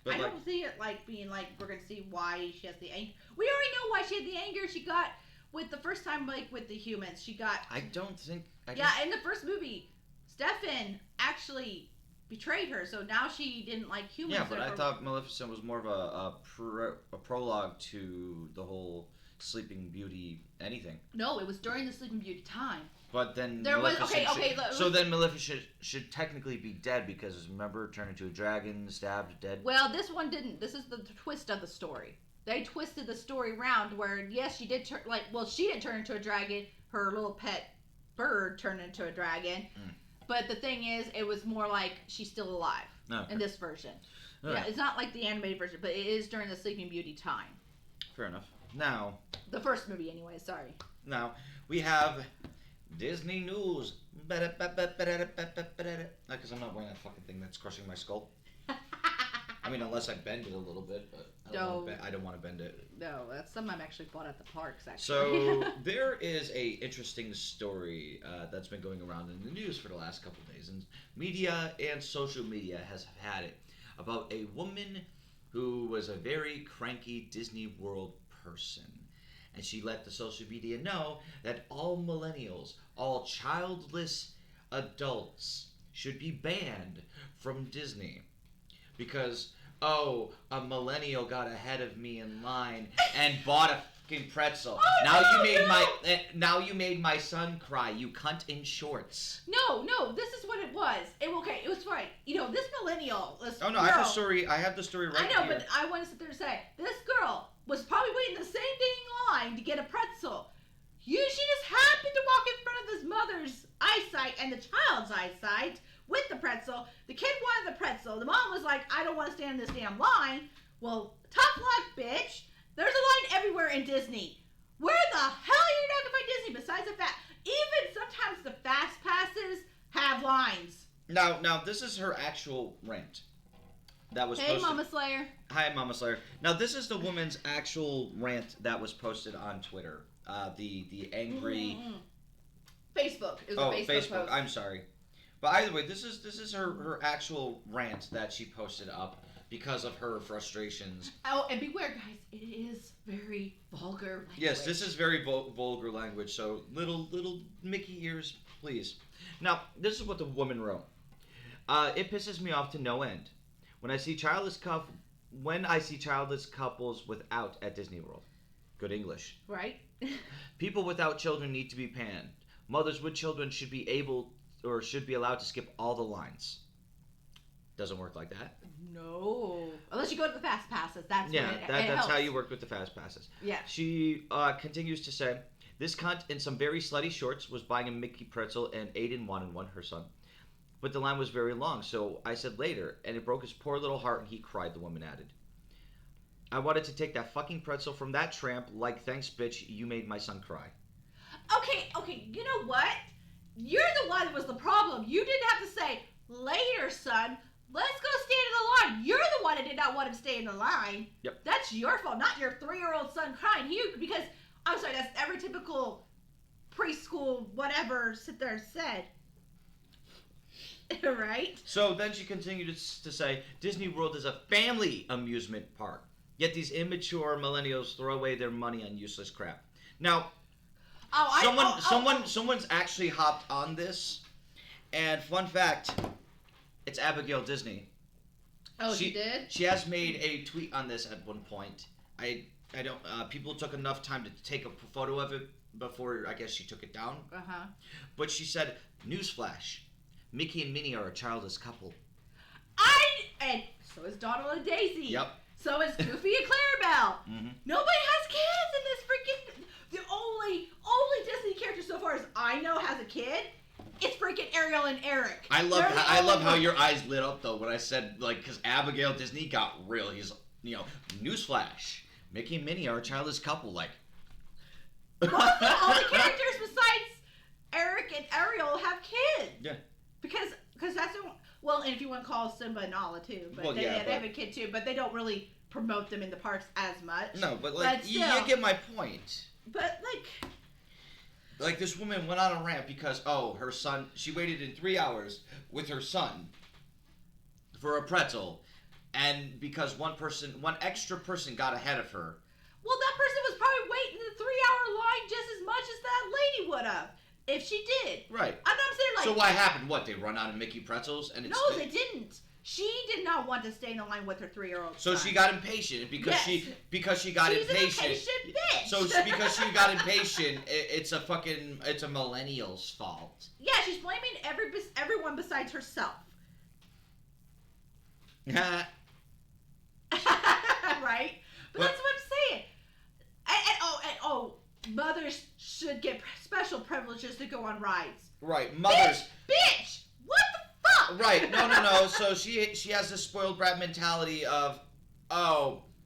Speaker 1: But I don't see it like being like we're gonna see why she has the anger. We already know why she had the anger she got with the first time, like with the humans. She got. In the first movie, Stefan actually betrayed her, so now she didn't like humans.
Speaker 2: Yeah, but I thought Maleficent was more of a prologue to the whole Sleeping Beauty anything.
Speaker 1: No, it was during the Sleeping Beauty time.
Speaker 2: But then
Speaker 1: There was
Speaker 2: then Maleficent should technically be dead because remember, turned into a dragon, stabbed, dead.
Speaker 1: Well, this one didn't. This is the twist of the story. They twisted the story around where yes, she did turn she didn't turn into a dragon. Her little pet bird turned into a dragon. But the thing is, it was more like she's still alive in this version. All right. It's not like the animated version, but it is during the Sleeping Beauty time.
Speaker 2: Fair enough. Now,
Speaker 1: the first movie, anyway. Sorry.
Speaker 2: Now we have Disney news. Because I'm not wearing that fucking thing that's crushing my skull. I mean, unless I bend it a little bit, but I don't want to bend it.
Speaker 1: No, that's something I've actually bought at the parks, actually.
Speaker 2: So there is a interesting story that's been going around in the news for the last couple of days, and media and social media has had it about a woman who was a very cranky Disney World person. And she let the social media know that all millennials, all childless adults should be banned from Disney. Because, a millennial got ahead of me in line and bought a fucking pretzel. Now you made my son cry, you cunt in shorts.
Speaker 1: No, this is what it was. It was right. This millennial,
Speaker 2: girl, I have the story right here.
Speaker 1: I know, but I want to sit there and say, this girl was probably waiting the same dang line to get a pretzel. She just happened to walk in front of this mother's eyesight and the child's eyesight with the pretzel. The kid wanted the pretzel. The mom was like, I don't want to stand in this damn line. Well, tough luck, bitch. There's a line everywhere in Disney. Where the hell are you not going to find Disney besides the fact? Even sometimes the fast passes have lines.
Speaker 2: Now, this is her actual rant. That was posted.
Speaker 1: Mama Slayer.
Speaker 2: Hi, Mama Slayer. Now, this is the woman's actual rant that was posted on Twitter. The angry...
Speaker 1: Facebook. It was a Facebook post.
Speaker 2: I'm sorry. But either way, this is her actual rant that she posted up because of her frustrations.
Speaker 1: Oh, and beware, guys. It is very vulgar language.
Speaker 2: Yes, this is very vulgar language, so little Mickey ears, please. Now, this is what the woman wrote. It pisses me off to no end. When I see childless couples without at Disney World. Good English.
Speaker 1: Right.
Speaker 2: People without children need to be banned. Mothers with children should be allowed to skip all the lines. Doesn't work like that.
Speaker 1: No. Unless you go to the fast passes. That's
Speaker 2: how you work with the fast passes.
Speaker 1: Yeah.
Speaker 2: She continues to say, this cunt in some very slutty shorts was buying a Mickey pretzel and Aiden wanted one, her son. But the line was very long, so I said later, and it broke his poor little heart and he cried, the woman added. I wanted to take that fucking pretzel from that tramp like, thanks, bitch, you made my son cry.
Speaker 1: Okay, you know what? You're the one that was the problem. You didn't have to say, later, son, let's go stand in the line. You're the one that did not want him to stay in the line.
Speaker 2: Yep.
Speaker 1: That's your fault, not your 3-year-old son crying. Because, I'm sorry, that's every typical preschool whatever sit there and said. Right?
Speaker 2: So then she continued to say, Disney World is a family amusement park. Yet these immature millennials throw away their money on useless crap. Now, someone's actually hopped on this, and fun fact, it's Abigail Disney.
Speaker 1: Oh, she did?
Speaker 2: She has made a tweet on this at one point. I don't. People took enough time to take a photo of it before I guess she took it down. But she said, "Newsflash: Mickey and Minnie are a childless couple."
Speaker 1: And so is Donald and Daisy.
Speaker 2: Yep.
Speaker 1: So is Goofy and Clarabelle.
Speaker 2: Mm-hmm.
Speaker 1: Nobody has kids in this freaking. The only Disney character so far as I know has a kid. It's freaking Ariel and Eric.
Speaker 2: I love how your eyes lit up though when I said because Abigail Disney got real. He's newsflash: Mickey and Minnie are a childless couple. Like
Speaker 1: all the characters besides Eric and Ariel have kids.
Speaker 2: Yeah.
Speaker 1: Because that's well, and if you want to call Simba and Nala too, but they have a kid too, but they don't really promote them in the parks as much.
Speaker 2: No, but you get my point.
Speaker 1: But
Speaker 2: like this woman went on a rant because her son, she waited in 3 hours with her son for a pretzel, and because one extra person got ahead of her.
Speaker 1: Well, that person was probably waiting in the 3-hour line just as much as that lady would have. If she did.
Speaker 2: Right.
Speaker 1: I'm not saying
Speaker 2: So what happened? What, they run out of Mickey pretzels?
Speaker 1: No, they didn't. She did not want to stay in the line with her 3-year-old
Speaker 2: So
Speaker 1: son.
Speaker 2: she got impatient because she got
Speaker 1: She's
Speaker 2: impatient.
Speaker 1: An impatient bitch.
Speaker 2: So because she got impatient, it's a millennial's fault.
Speaker 1: Yeah, she's blaming everyone besides herself. Right? But that's what I'm saying. And mothers should get special privileges to go on rides.
Speaker 2: Right, mothers.
Speaker 1: Bitch! What the fuck?
Speaker 2: Right, no. So she has this spoiled brat mentality of,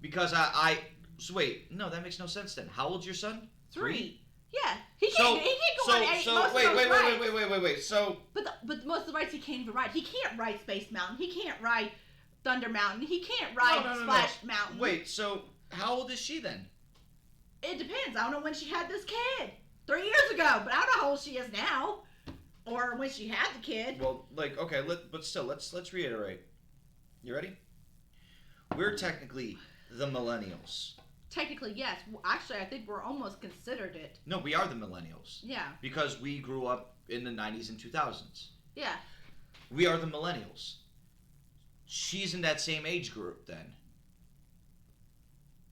Speaker 2: because I. So wait, no, that makes no sense then. How old's your son?
Speaker 1: 3. Yeah, he can't go on any.
Speaker 2: Wait. So.
Speaker 1: But most of the rides he can't even ride. He can't ride Space Mountain. He can't ride Thunder Mountain. He can't ride Splash Mountain.
Speaker 2: Wait, so how old is she then?
Speaker 1: It depends. I don't know when she had this kid. 3 years ago, but I don't know how old she is now, or when she had the kid.
Speaker 2: Well, okay, but still, let's reiterate. You ready? We're technically the millennials.
Speaker 1: Technically, yes. Actually, I think we're almost considered it.
Speaker 2: No, we are the millennials.
Speaker 1: Yeah.
Speaker 2: Because we grew up in the 90s and 2000s.
Speaker 1: Yeah.
Speaker 2: We are the millennials. She's in that same age group then.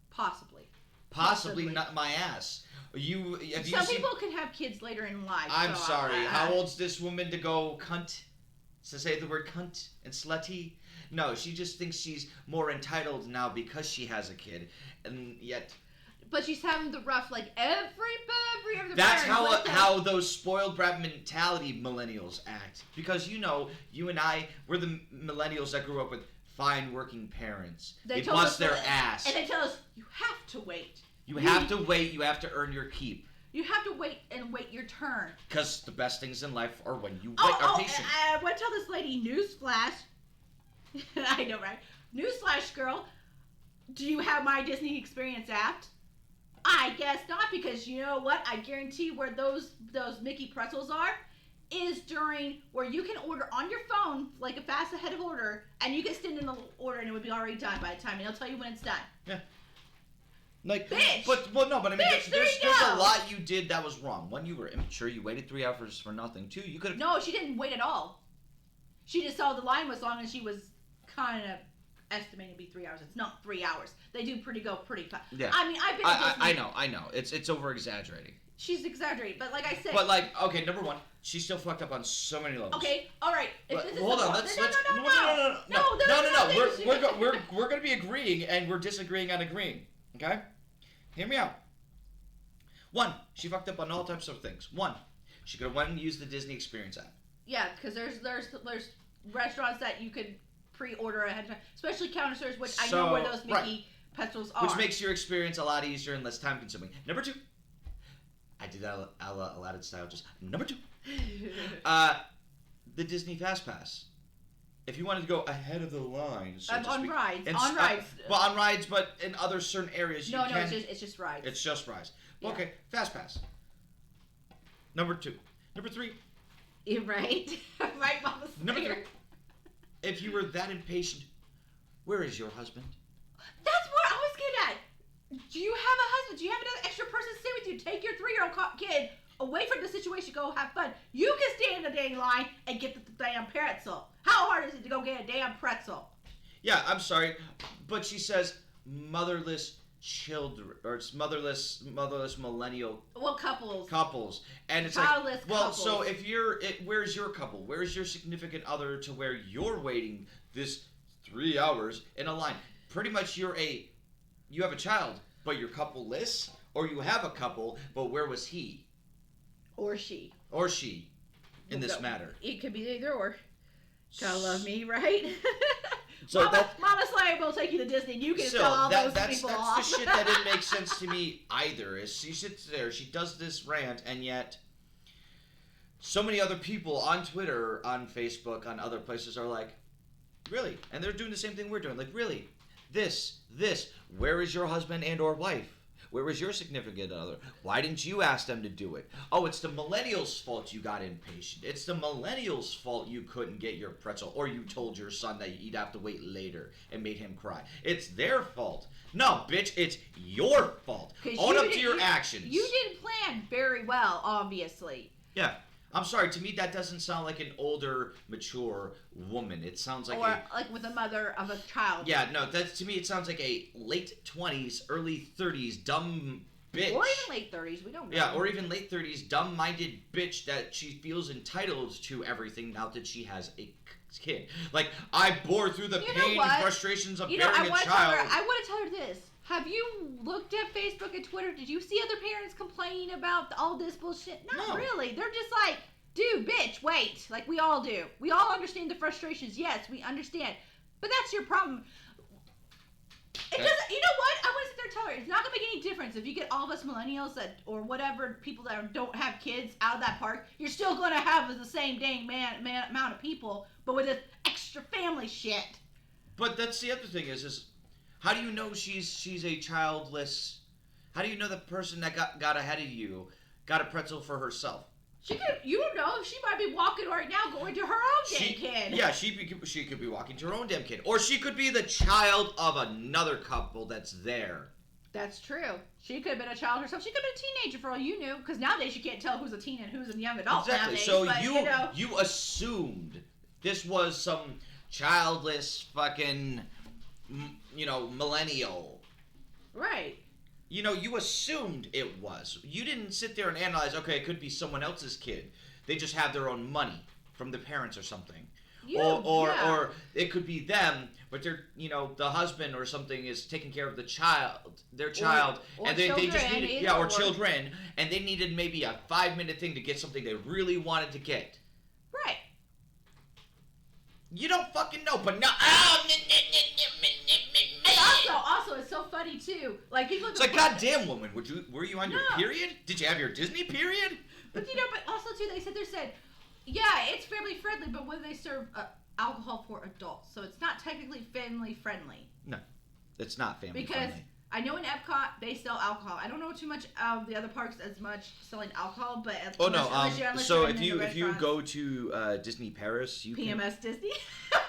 Speaker 2: Possibly not my ass.
Speaker 1: Some people can have kids later in life.
Speaker 2: I'm sorry. How old's this woman to go cunt? To say the word cunt and slutty? No, she just thinks she's more entitled now because she has a kid, and yet.
Speaker 1: But she's having the rough, like every other.
Speaker 2: That's how those spoiled brat mentality millennials act. Because you and I, we're the millennials that grew up with fine working parents. They bust their ass.
Speaker 1: And they tell us, you have to wait.
Speaker 2: You have to wait. You have to earn your keep.
Speaker 1: You have to wait your turn.
Speaker 2: Because the best things in life are when you are patient.
Speaker 1: I want to tell this lady, newsflash. I know, right? Newsflash, girl. Do you have My Disney Experience app? I guess not, because you know what? I guarantee where those Mickey pretzels are is during where you can order on your phone, like a fast ahead of order, and you can stand in the order and it would be already done by the time, and it'll tell you when it's done.
Speaker 2: Yeah. Like,
Speaker 1: bitch!
Speaker 2: But I mean,
Speaker 1: bitch,
Speaker 2: there's a lot you did that was wrong. One, you were immature. You waited 3 hours for nothing. 2, you could have.
Speaker 1: No, she didn't wait at all. She just saw the line was long, and she was kind of estimating to be 3 hours. It's not 3 hours. They do pretty fast.
Speaker 2: Yeah.
Speaker 1: I mean, I've been.
Speaker 2: I know. It's over exaggerating.
Speaker 1: She's exaggerating, but like I said.
Speaker 2: But okay, number one, she's still fucked up on so many levels.
Speaker 1: Okay, all right.
Speaker 2: Hold on, let's no. We're gonna be agreeing and we're disagreeing on agreeing. Okay, hear me out. 1, she fucked up on all types of things. 1, she could have went and used the Disney Experience app.
Speaker 1: Yeah, because there's restaurants that you could pre-order ahead of time, especially counter service, which I know where those Mickey pretzels are.
Speaker 2: Which makes your experience a lot easier and less time consuming. Number 2. I did that a la Aladdin style. Just number 2. The Disney Fast Pass. If you wanted to go ahead of the line, so to
Speaker 1: on
Speaker 2: speak,
Speaker 1: rides,
Speaker 2: on rides, but in other certain areas, you can.
Speaker 1: No, it's just rides.
Speaker 2: It's just rides.
Speaker 1: Yeah.
Speaker 2: Okay, Fast Pass. Number 2. Number 3.
Speaker 1: You're right. Right, Mama.
Speaker 2: Number 3. If you were that impatient, where is your husband?
Speaker 1: That's what I was getting at. Do you have a husband? Do you have another extra person to stay with you? Take your 3-year-old kid away from the situation. Go have fun. You can stand in the dang line and get the damn pretzel. How hard is it to go get a damn pretzel?
Speaker 2: Yeah, I'm sorry, but she says motherless children, or it's motherless millennial.
Speaker 1: Well, couples.
Speaker 2: And it's
Speaker 1: childless
Speaker 2: like, well,
Speaker 1: couples.
Speaker 2: so if where's your couple? Where's your significant other to where you're waiting this 3 hours in a line? Pretty much you have a child, but you're coupleless, or you have a couple, but where was he?
Speaker 1: Or she.
Speaker 2: In this matter.
Speaker 1: It could be either or. Gotta love me, right?
Speaker 2: So
Speaker 1: Mama Slayer will take you to Disney. You can tell all those people off.
Speaker 2: That's the shit that didn't make sense to me either. Is she sits there, she does this rant, and yet so many other people on Twitter, on Facebook, on other places are like, really? And they're doing the same thing we're doing. Like, really? This. Where is your husband and or wife? Where was your significant other? Why didn't you ask them to do it? Oh, it's the millennials' fault you got impatient. It's the millennials' fault you couldn't get your pretzel, or you told your son that you'd have to wait later and made him cry. It's their fault. No, bitch, it's your fault. Own up to your actions.
Speaker 1: You didn't plan very well, obviously.
Speaker 2: Yeah. I'm sorry. To me, that doesn't sound like an older, mature woman. It sounds like
Speaker 1: like with a mother of a child.
Speaker 2: Yeah, no. That to me, it sounds like a late 20s, early 30s dumb bitch.
Speaker 1: Or even late 30s. We don't know.
Speaker 2: Yeah, or even late 30s dumb-minded bitch that she feels entitled to everything now that she has a kid. Like, I bore through the pain and frustrations of bearing a child.
Speaker 1: I want to tell her this. Have you looked at Facebook and Twitter? Did you see other parents complaining about all this bullshit? Not really. They're just like, dude, bitch, wait. Like, we all do. We all understand the frustrations. Yes, we understand. But that's your problem. It doesn't. You know what? I want to sit there and tell her it's not gonna make any difference if you get all of us millennials or whatever people that don't have kids out of that park. You're still gonna have the same dang amount of people, but with this extra family shit.
Speaker 2: But that's the other thing is how do you know she's a childless? How do you know the person that got ahead of you got a pretzel for herself?
Speaker 1: She could. You don't know. She might be walking right now, going to her own damn kid.
Speaker 2: Yeah, she could be walking to her own damn kid, or she could be the child of another couple that's there.
Speaker 1: That's true. She could have been a child herself. She could have been a teenager for all you knew, because nowadays you can't tell who's a teen and who's a young adult.
Speaker 2: Exactly.
Speaker 1: Nowadays,
Speaker 2: So
Speaker 1: but,
Speaker 2: you assumed this was some childless fucking millennial.
Speaker 1: Right.
Speaker 2: You assumed it was. You didn't sit there and analyze, okay, it could be someone else's kid. They just have their own money from the parents or something. Or it could be them, but they're, the husband or something is taking care of their child,
Speaker 1: or
Speaker 2: and they just needed, or children, and they needed maybe a 5-minute thing to get something they really wanted to get.
Speaker 1: Right.
Speaker 2: You don't fucking know, but no.
Speaker 1: And also, it's so funny too. Like people.
Speaker 2: It's like, goddamn, woman, were you on your period? Did you have your Disney period?
Speaker 1: But but also too, they said, yeah, it's family friendly, but when they serve alcohol for adults, so it's not technically family friendly.
Speaker 2: No, it's not family friendly.
Speaker 1: Because I know in Epcot they sell alcohol. I don't know too much of the other parks as much selling alcohol, but
Speaker 2: so if you go to Disney Paris, you
Speaker 1: PMS
Speaker 2: can...
Speaker 1: Disney,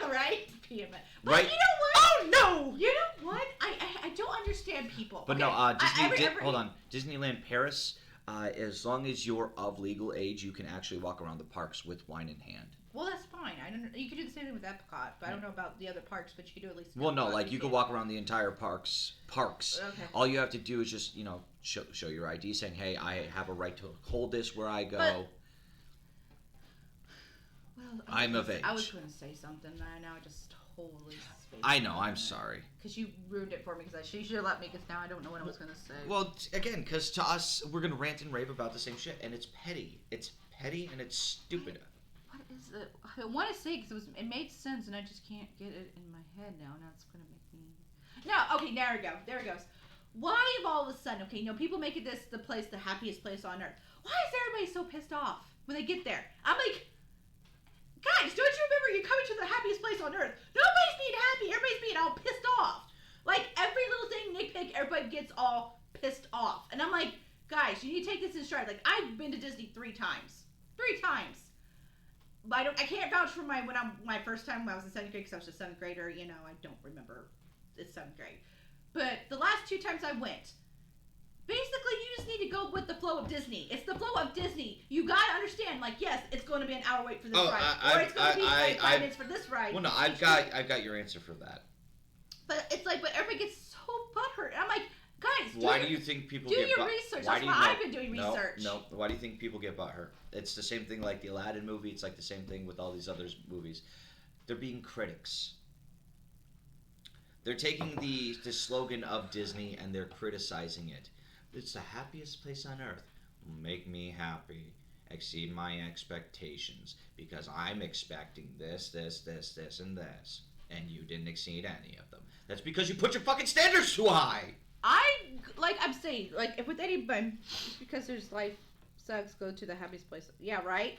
Speaker 1: right? PMS. But
Speaker 2: right?
Speaker 1: You know what?
Speaker 2: Oh no!
Speaker 1: You know what? I don't understand people.
Speaker 2: But
Speaker 1: okay?
Speaker 2: Hold on. Disneyland Paris. As long as you're of legal age, you can actually walk around the parks with wine in hand.
Speaker 1: Well, that's fine. You could do the same thing with Epcot, but I don't know about the other parks. But you could do at least.
Speaker 2: Well, no, like you could walk around the entire parks.
Speaker 1: Okay.
Speaker 2: All you have to do is just show your ID, saying, "Hey, I have a right to hold this where I go." I'm of age.
Speaker 1: I was going to say something, and now I just totally.
Speaker 2: I know. I'm sorry.
Speaker 1: Because you ruined it for me. Because she should have let me. Because now I don't know what I was going to say.
Speaker 2: Well, again, because to us, we're going to rant and rave about the same shit, and it's petty. It's petty and it's stupid.
Speaker 1: What is it? I want to say because it made sense, and I just can't get it in my head now. Now it's going to make me. No. Okay. There we go. There it goes. Why have all of a sudden? Okay, people make it the happiest place on earth. Why is everybody so pissed off when they get there? I'm like. Guys, don't you remember you're coming to the happiest place on earth? Nobody's being happy. Everybody's being all pissed off. Like, every little thing nitpick, everybody gets all pissed off. And I'm like, guys, you need to take this in stride. Like, I've been to Disney 3 times. 3 times. But I can't vouch for my first time when I was in 7th grade because I was a 7th grader. I don't remember. It's 7th grade. But the last 2 times I went, basically, you just need to go with the flow of Disney. It's the flow of Disney. You gotta understand, like, yes, it's going to be an hour wait for this ride, or it's going to be 5 minutes for this ride.
Speaker 2: Well, no, I've got your answer for that.
Speaker 1: But it's like, but everybody gets so butthurt. And I'm like, guys,
Speaker 2: why do you think people
Speaker 1: do your research? That's why I've been doing research.
Speaker 2: No, why do you think people get butthurt? It's the same thing like the Aladdin movie. It's like the same thing with all these other movies. They're being critics. They're taking the slogan of Disney and they're criticizing it. It's the happiest place on earth. Make me happy. Exceed my expectations. Because I'm expecting this, and this. And you didn't exceed any of them. That's because you put your fucking standards too high.
Speaker 1: I'm saying, if with anybody, just because there's life sucks, go to the happiest place. Yeah, right?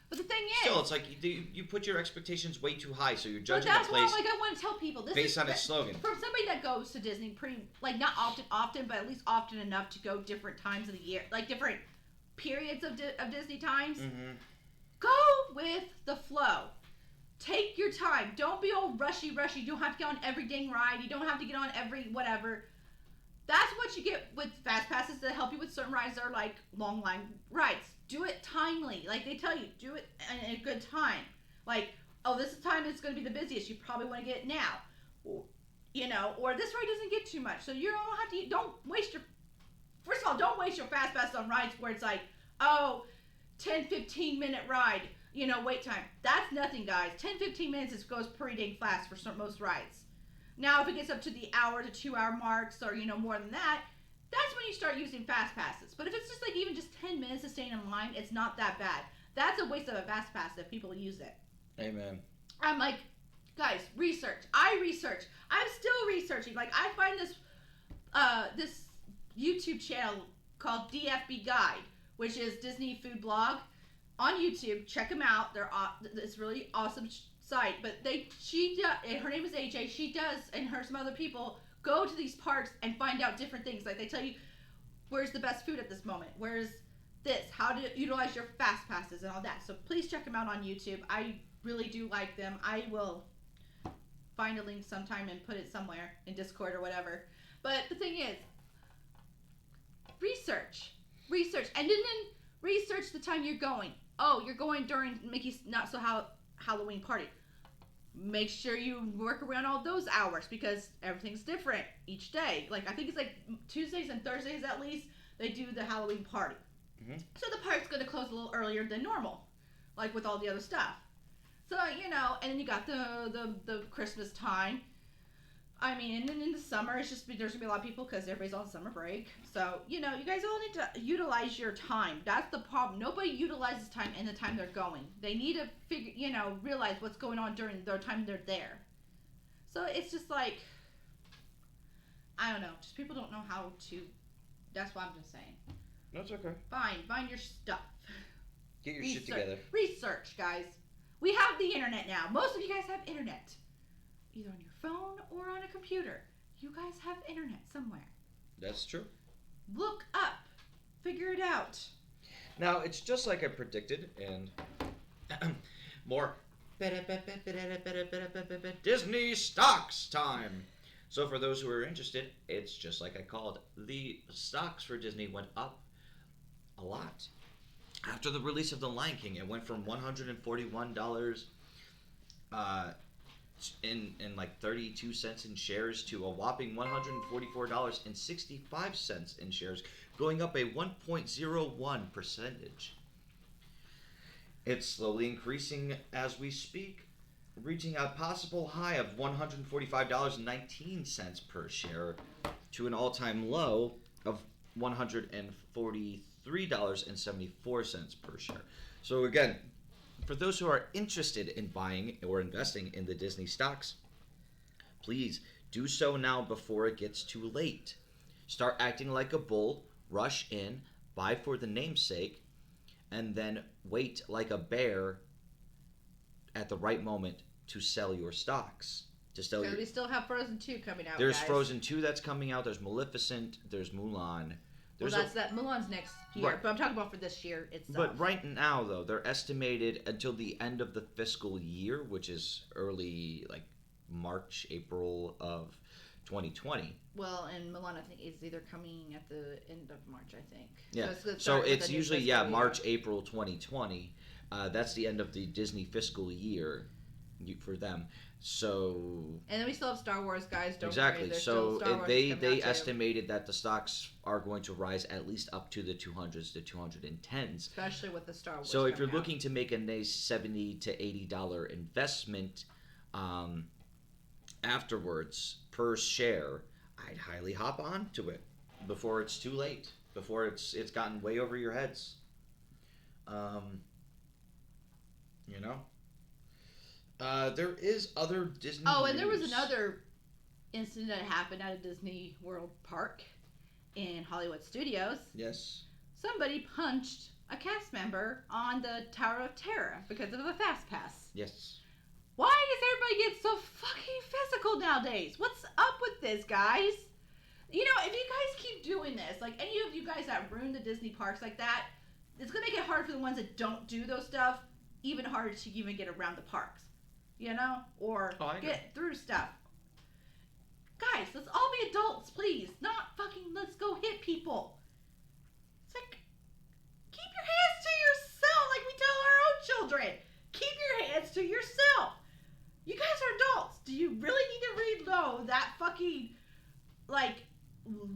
Speaker 1: But the thing is...
Speaker 2: Still, it's like you put your expectations way too high, so you're judging
Speaker 1: the place...
Speaker 2: But that's
Speaker 1: why, I want to tell people... This
Speaker 2: based on its slogan.
Speaker 1: From somebody that goes to Disney not often, but at least often enough to go different times of the year, like different periods of Disney times, go with the flow. Take your time. Don't be all rushy. You don't have to get on every dang ride. You don't have to get on every whatever. That's what you get with fast passes that help you with certain rides that are like long line rides. do it timely. Like they tell you, do it in a good time. Like, oh, this time is going to be the busiest. You probably want to get it now. Or this ride doesn't get too much. So you don't have to, don't waste your, first of all, don't waste your fast pass on rides where it's like, oh, 10-15 minute ride, wait time. That's nothing, guys. 10-15 minutes goes pretty dang fast for most rides. Now, if it gets up to the hour to 2 hour marks or, more than that, that's when you start using fast passes. But if it's just like even just 10 minutes of staying in line, it's not that bad. That's a waste of a fast pass if people use it.
Speaker 2: Amen.
Speaker 1: I'm like, guys, research. I research. I'm still researching. Like, I find this YouTube channel called DFB Guide, which is Disney Food Blog on YouTube. Check them out. It's really awesome site. But her name is AJ. She does, and some other people go to these parks and find out different things. Like they tell you, where's the best food at this moment? Where's this? How to utilize your fast passes and all that. So please check them out on YouTube. I really do like them. I will find a link sometime and put it somewhere in Discord or whatever. But the thing is, research, and then research the time you're going. Oh, you're going during Mickey's Not So Halloween party. Make sure you work around all those hours because everything's different each day. Like I think it's like Tuesdays and Thursdays at least they do the Halloween party. Mm-hmm. So the park's going to close a little earlier than normal, like with all the other stuff. So and then you got the Christmas time. I mean, and then in the summer, it's just there's gonna be a lot of people because everybody's on summer break. So you guys all need to utilize your time. That's the problem. Nobody utilizes time in the time they're going. They need to realize what's going on during their time they're there. So it's just like, I don't know. Just people don't know how to. That's what I'm just saying.
Speaker 2: That's okay.
Speaker 1: Find your stuff.
Speaker 2: Get your shit together.
Speaker 1: Research, guys. We have the internet now. Most of you guys have internet. Either on your phone or on a computer. You guys have internet somewhere.
Speaker 2: That's true.
Speaker 1: Look up. Figure it out.
Speaker 2: Now, it's just like I predicted, and more Disney stocks time. So for those who are interested, it's just like I called. The stocks for Disney went up a lot. After the release of The Lion King, it went from $141 in like 32 cents in shares to a whopping $144.65 in shares, going up a 1.01%. It's slowly increasing as we speak, reaching a possible high of $145.19 per share to an all-time low of $143.74 per share. So again, for those who are interested in buying or investing in the Disney stocks, please do so now before it gets too late. Start acting like a bull, rush in, buy for the namesake, and then wait like a bear at the right moment to sell your stocks. We
Speaker 1: still have Frozen 2 coming out,
Speaker 2: There's
Speaker 1: guys.
Speaker 2: Frozen 2 that's coming out. There's Maleficent. There's Mulan.
Speaker 1: Mulan's next year,
Speaker 2: right.
Speaker 1: But I'm talking about for this year itself.
Speaker 2: But right now, though, they're estimated until the end of the fiscal year, which is early, like March, April of 2020.
Speaker 1: Well, and Mulan, I think, is either coming at the end of March, I think.
Speaker 2: Yeah. So it's usually, March, April 2020. That's the end of the Disney fiscal year for them. So
Speaker 1: and then we still have Star Wars, guys. Don't
Speaker 2: exactly.
Speaker 1: Worry,
Speaker 2: so they estimated that the stocks are going to rise at least up to the 200s to 210s,
Speaker 1: especially with the Star Wars.
Speaker 2: So if you're looking to make a nice $70 to $80 investment afterwards per share, I'd highly hop on to it before it's too late, before it's gotten way over your heads. There is other Disney
Speaker 1: and
Speaker 2: news.
Speaker 1: there was another incident that happened at a Disney World park in Hollywood Studios.
Speaker 2: Yes.
Speaker 1: Somebody punched a cast member on the Tower of Terror because of a fast pass.
Speaker 2: Yes.
Speaker 1: Why does everybody get so fucking physical nowadays? What's up with this, guys? If you guys keep doing this, like any of you guys that ruin the Disney parks like that, it's going to make it hard for the ones that don't do those stuff, even harder to even get around the parks. Or get through stuff. Guys, let's all be adults, please. Not fucking let's go hit people. It's like, keep your hands to children. Keep your hands to yourself. You guys are adults. Do you really need to read that fucking, like,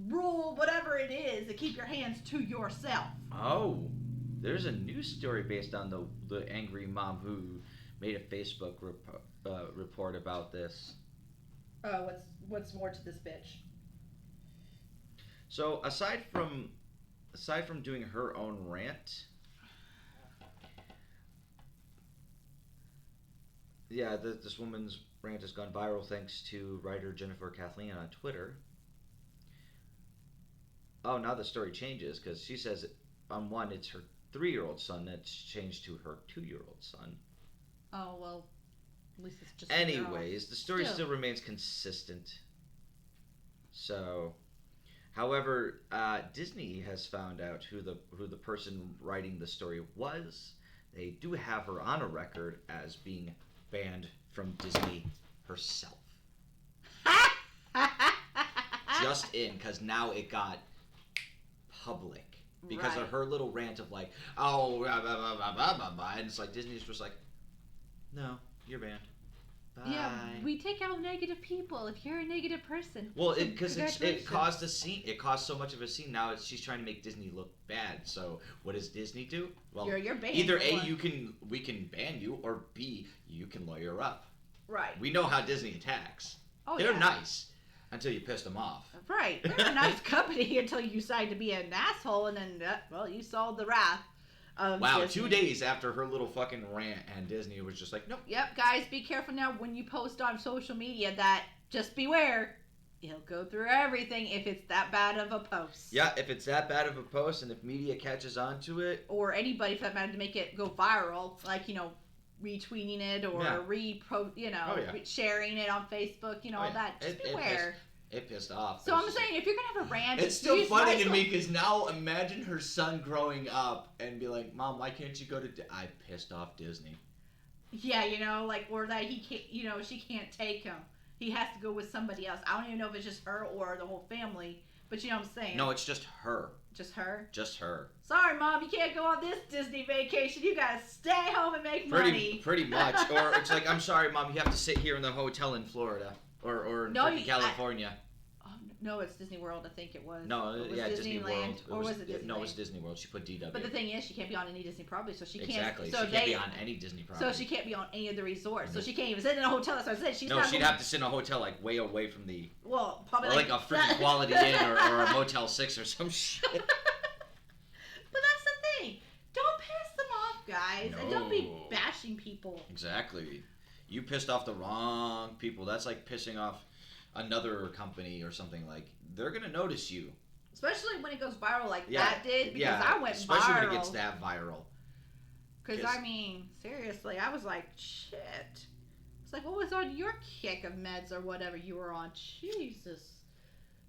Speaker 1: rule, whatever it is, to keep your hands to yourself?
Speaker 2: Oh, there's a news story based on the angry mom who made a Facebook report about this.
Speaker 1: What's more to this bitch?
Speaker 2: So aside from doing her own rant, yeah, this woman's rant has gone viral thanks to writer Jennifer Kathleen on Twitter. Oh, now the story changes because she says on one it's her 3-year-old son that's changed to her 2-year-old son.
Speaker 1: Oh, well, at least it's just...
Speaker 2: Anyways, the story still remains consistent. So, however, Disney has found out who the person writing the story was. They do have her on a record as being banned from Disney herself. Just in, because now it got public. Because of her little rant of like, oh, blah, blah, blah, blah, blah, blah, blah. And it's like, Disney's just like, no, you're banned. Bye.
Speaker 1: Yeah, we take out negative people if you're a negative person.
Speaker 2: Well, because it caused a scene. It caused so much of a scene. Now she's trying to make Disney look bad. So what does Disney do? Well,
Speaker 1: you're banned.
Speaker 2: Either A, we can ban you, or B, you can lawyer up.
Speaker 1: Right.
Speaker 2: We know how Disney attacks.
Speaker 1: Oh,
Speaker 2: They're nice until you piss them off.
Speaker 1: Right. They're a nice company until you decide to be an asshole, and then you saw the wrath.
Speaker 2: Wow,
Speaker 1: Disney.
Speaker 2: 2 days after her little fucking rant, and Disney was just like, nope.
Speaker 1: Yep, guys, be careful now when you post on social media that, just beware, it'll go through everything if it's that bad of a post.
Speaker 2: Yeah, if it's that bad of a post, and if media catches on to it.
Speaker 1: Or anybody, for that matter, to make it go viral, like, retweeting it or sharing it on Facebook, all that. Just beware.
Speaker 2: It pissed off.
Speaker 1: So I'm saying, if you're going to have a rant...
Speaker 2: It's still funny to me, because now imagine her son growing up and be like, Mom, why can't you go to... I pissed off Disney.
Speaker 1: Yeah, or that he can't, she can't take him. He has to go with somebody else. I don't even know if it's just her or the whole family, but you know what I'm saying.
Speaker 2: No, it's just her.
Speaker 1: Just her?
Speaker 2: Just her.
Speaker 1: Sorry, Mom, you can't go on this Disney vacation. You gotta stay home and make money.
Speaker 2: Pretty much. Or it's like, I'm sorry, Mom, you have to sit here in the hotel in Florida. Or in California.
Speaker 1: No, it's Disney World, I think it was.
Speaker 2: No, Disney World.
Speaker 1: Or was it Disney?
Speaker 2: No, it was Disney World. She put DW.
Speaker 1: But the thing is, she can't be on any Disney property, so she can't.
Speaker 2: Exactly.
Speaker 1: So
Speaker 2: she can't be on any Disney property.
Speaker 1: So she can't be on any of the resorts. Mm-hmm. So she can't even sit in a hotel. That's what I said. She'd
Speaker 2: have to sit in a hotel like way away from the.
Speaker 1: Well, probably
Speaker 2: like a freaking Quality Inn or a Motel 6 or some shit.
Speaker 1: But that's the thing. Don't piss them off, guys, and don't be bashing people.
Speaker 2: Exactly. You pissed off the wrong people. That's like pissing off another company or something. Like, they're gonna notice you,
Speaker 1: especially when it goes viral like that did, because I went
Speaker 2: especially
Speaker 1: viral.
Speaker 2: When it gets that viral,
Speaker 1: because I mean, seriously, I was like, shit, it's like, what was on your kick of meds or whatever you were on? Jesus,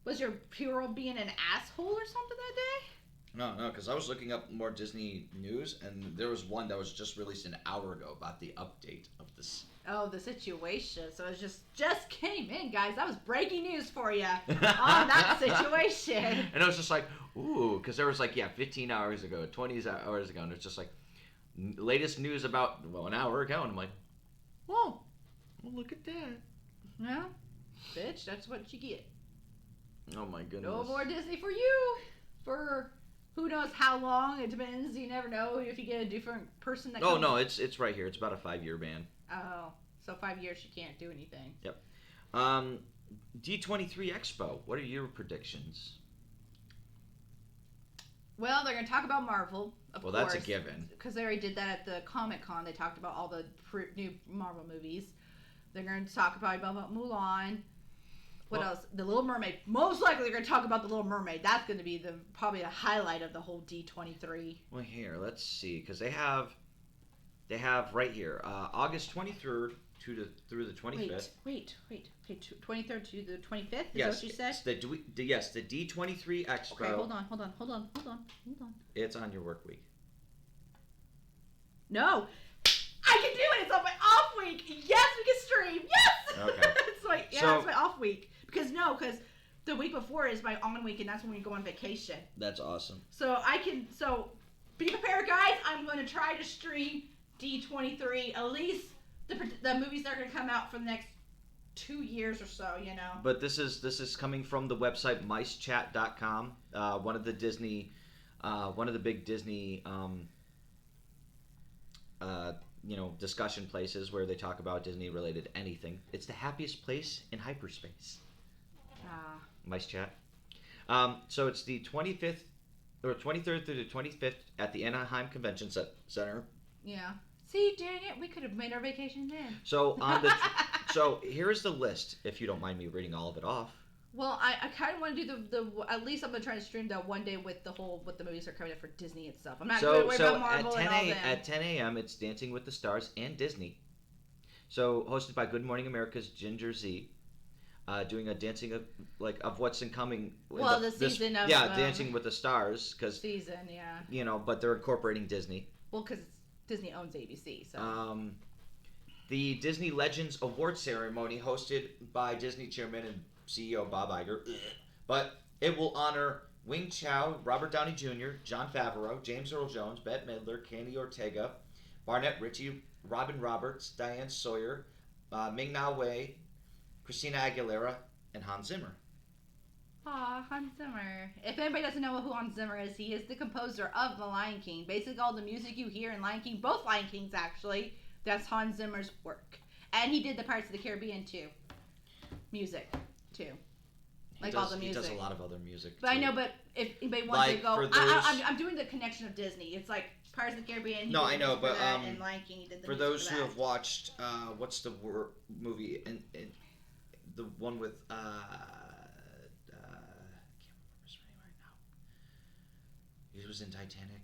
Speaker 1: was your Puro being an asshole or something that day?
Speaker 2: No, because I was looking up more Disney news, and there was one that was just released an hour ago about the update of this.
Speaker 1: Oh, the situation. So it just came in, guys. That was breaking news for you on that situation.
Speaker 2: And it was just like, ooh, because there was like, 15 hours ago, 20 hours ago, and it's just like, latest news about, an hour ago, and I'm like, whoa, well, look at that.
Speaker 1: Yeah, bitch, that's what you get.
Speaker 2: Oh, my goodness.
Speaker 1: No more Disney for you. For... who knows how long? It depends. You never know if you get a different person that comes.
Speaker 2: Oh, no, it's right here. It's about a 5-year ban.
Speaker 1: Oh, so 5 years you can't do anything.
Speaker 2: Yep. D23 Expo. What are your predictions?
Speaker 1: Well, they're going to talk about Marvel, of course.
Speaker 2: Well, that's a given.
Speaker 1: Because they already did that at the Comic-Con. They talked about all the new Marvel movies. They're going to talk about Mulan. What else? The Little Mermaid. Most likely they're going to talk about The Little Mermaid. That's going to be probably the highlight of the whole D23.
Speaker 2: Well, here, let's see. Because they have right here, August 23rd through the 25th.
Speaker 1: Wait. 23rd to the 25th? Is
Speaker 2: yes,
Speaker 1: that what you said?
Speaker 2: The D23 Expo.
Speaker 1: Okay, hold on.
Speaker 2: It's on your work week.
Speaker 1: No. I can do it. It's on my off week. Yes, we can stream. Yes.
Speaker 2: Okay.
Speaker 1: It's my off week. Because the week before is my on week, and that's when we go on vacation.
Speaker 2: That's awesome.
Speaker 1: So be prepared, guys. I'm going to try to stream D23, at least the movies that are going to come out for the next 2 years or so, you know.
Speaker 2: But this is coming from the website micechat.com, one of the big Disney discussion places where they talk about Disney related anything. It's the happiest place in hyperspace. Mice Chat. So it's the 23rd through the 25th at the Anaheim Convention Center.
Speaker 1: Yeah. See, dang it, we could have made our vacation then.
Speaker 2: So so here's the list, if you don't mind me reading all of it off.
Speaker 1: Well, I kind of want to do the at least I'm gonna try to stream that one day with what the movies are coming up for Disney and stuff. I'm not going to worry about Marvel and all that.
Speaker 2: At 10 a.m. it's Dancing with the Stars and Disney. So hosted by Good Morning America's Ginger Z, doing a dancing of what's incoming.
Speaker 1: Well, the season of
Speaker 2: Dancing with the Stars
Speaker 1: season, yeah.
Speaker 2: You know, but they're incorporating Disney.
Speaker 1: Well, because Disney owns ABC, so.
Speaker 2: The Disney Legends Award ceremony hosted by Disney Chairman and CEO Bob Iger, but it will honor Wing Chao, Robert Downey Jr., Jon Favreau, James Earl Jones, Bette Midler, Kenny Ortega, Barnett Ritchie, Robin Roberts, Diane Sawyer, Ming-Na Wen, Christina Aguilera, and Hans Zimmer.
Speaker 1: Aw, Hans Zimmer. If anybody doesn't know who Hans Zimmer is, he is the composer of The Lion King. Basically, all the music you hear in Lion King, both Lion Kings actually, that's Hans Zimmer's work. And he did the Pirates of the Caribbean too. Music. Too. All the music.
Speaker 2: He does a lot of other music.
Speaker 1: But too. I know, but if anybody wants to go, I'm doing the connection of Disney. It's like Pirates of the Caribbean.
Speaker 2: No, I know, but
Speaker 1: and Lion King, he did the
Speaker 2: for those who have watched, what's the movie and the one with I can't remember his name right now. He was in Titanic.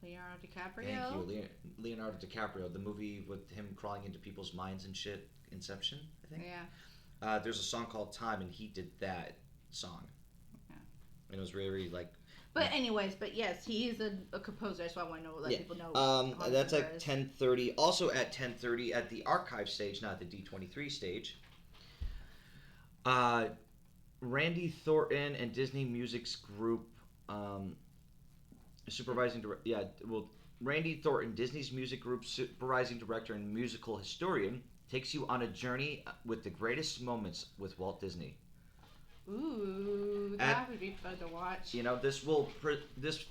Speaker 1: Leonardo DiCaprio.
Speaker 2: Thank you, Leonardo DiCaprio. The movie with him crawling into people's minds and shit. Inception, I think.
Speaker 1: Yeah.
Speaker 2: There's a song called Time, and he did that song. Yeah. And it was really like.
Speaker 1: But anyways, yes, he is a composer, so I want to let people know.
Speaker 2: That's at 10:30. Also at 10:30 at the Archive stage, not the D23 stage. Randy Thornton and Disney Music's group, supervising director. Yeah, well, Randy Thornton, Disney's music group supervising director and musical historian, takes you on a journey with the greatest moments with Walt Disney.
Speaker 1: Ooh, that would be fun to watch.
Speaker 2: You know, this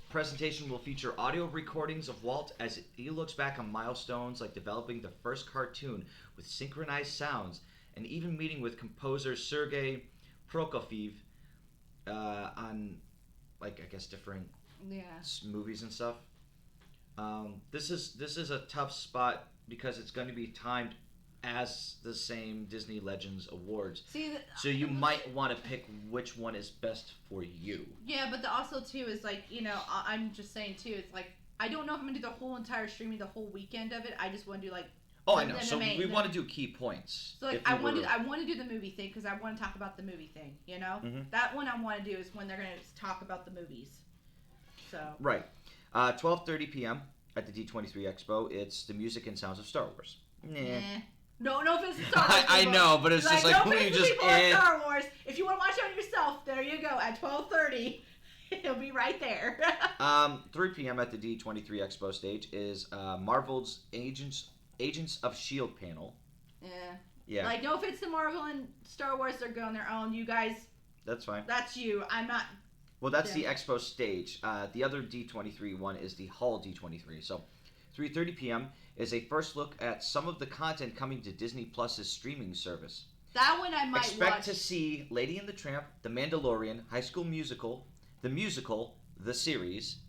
Speaker 2: presentation will feature audio recordings of Walt as he looks back on milestones like developing the first cartoon with synchronized sounds, and even meeting with composer Sergei Prokofiev on, like, I guess different movies and stuff. This is a tough spot because it's going to be timed as the same Disney Legends Awards. So you might want to pick which one is best for you.
Speaker 1: Yeah, but also too is like, you know, I'm just saying too, it's like, I don't know if I'm going to do the whole entire streaming, the whole weekend of it. I just want to do like...
Speaker 2: Oh, I know. So we want to do key points.
Speaker 1: So like, I want to do the movie thing because I want to talk about the movie thing, you know? Mm-hmm. That one I want to do is when they're going to talk about the movies. So... Right.
Speaker 2: 12:30 p.m. at the D23 Expo, it's the music and sounds of Star Wars.
Speaker 1: No offense to Star Wars.
Speaker 2: I know, but it's just like
Speaker 1: no offense to people at Star Wars. If you want to watch it on yourself, there you go. At 12:30, it'll be right there.
Speaker 2: 3 p.m. at the D23 Expo stage is Marvel's Agents of S.H.I.E.L.D. panel. Yeah. Like, no offense to Marvel and Star Wars, they're going their own. You guys. That's fine.
Speaker 1: That's you. I'm not.
Speaker 2: Well, that's the Expo stage. The other D23 one is the Hall D23. So, 3:30 p.m. is a first look at some of the content coming to Disney Plus's streaming service.
Speaker 1: That one I might
Speaker 2: Expect to see Lady and the Tramp, The Mandalorian, High School Musical, the series.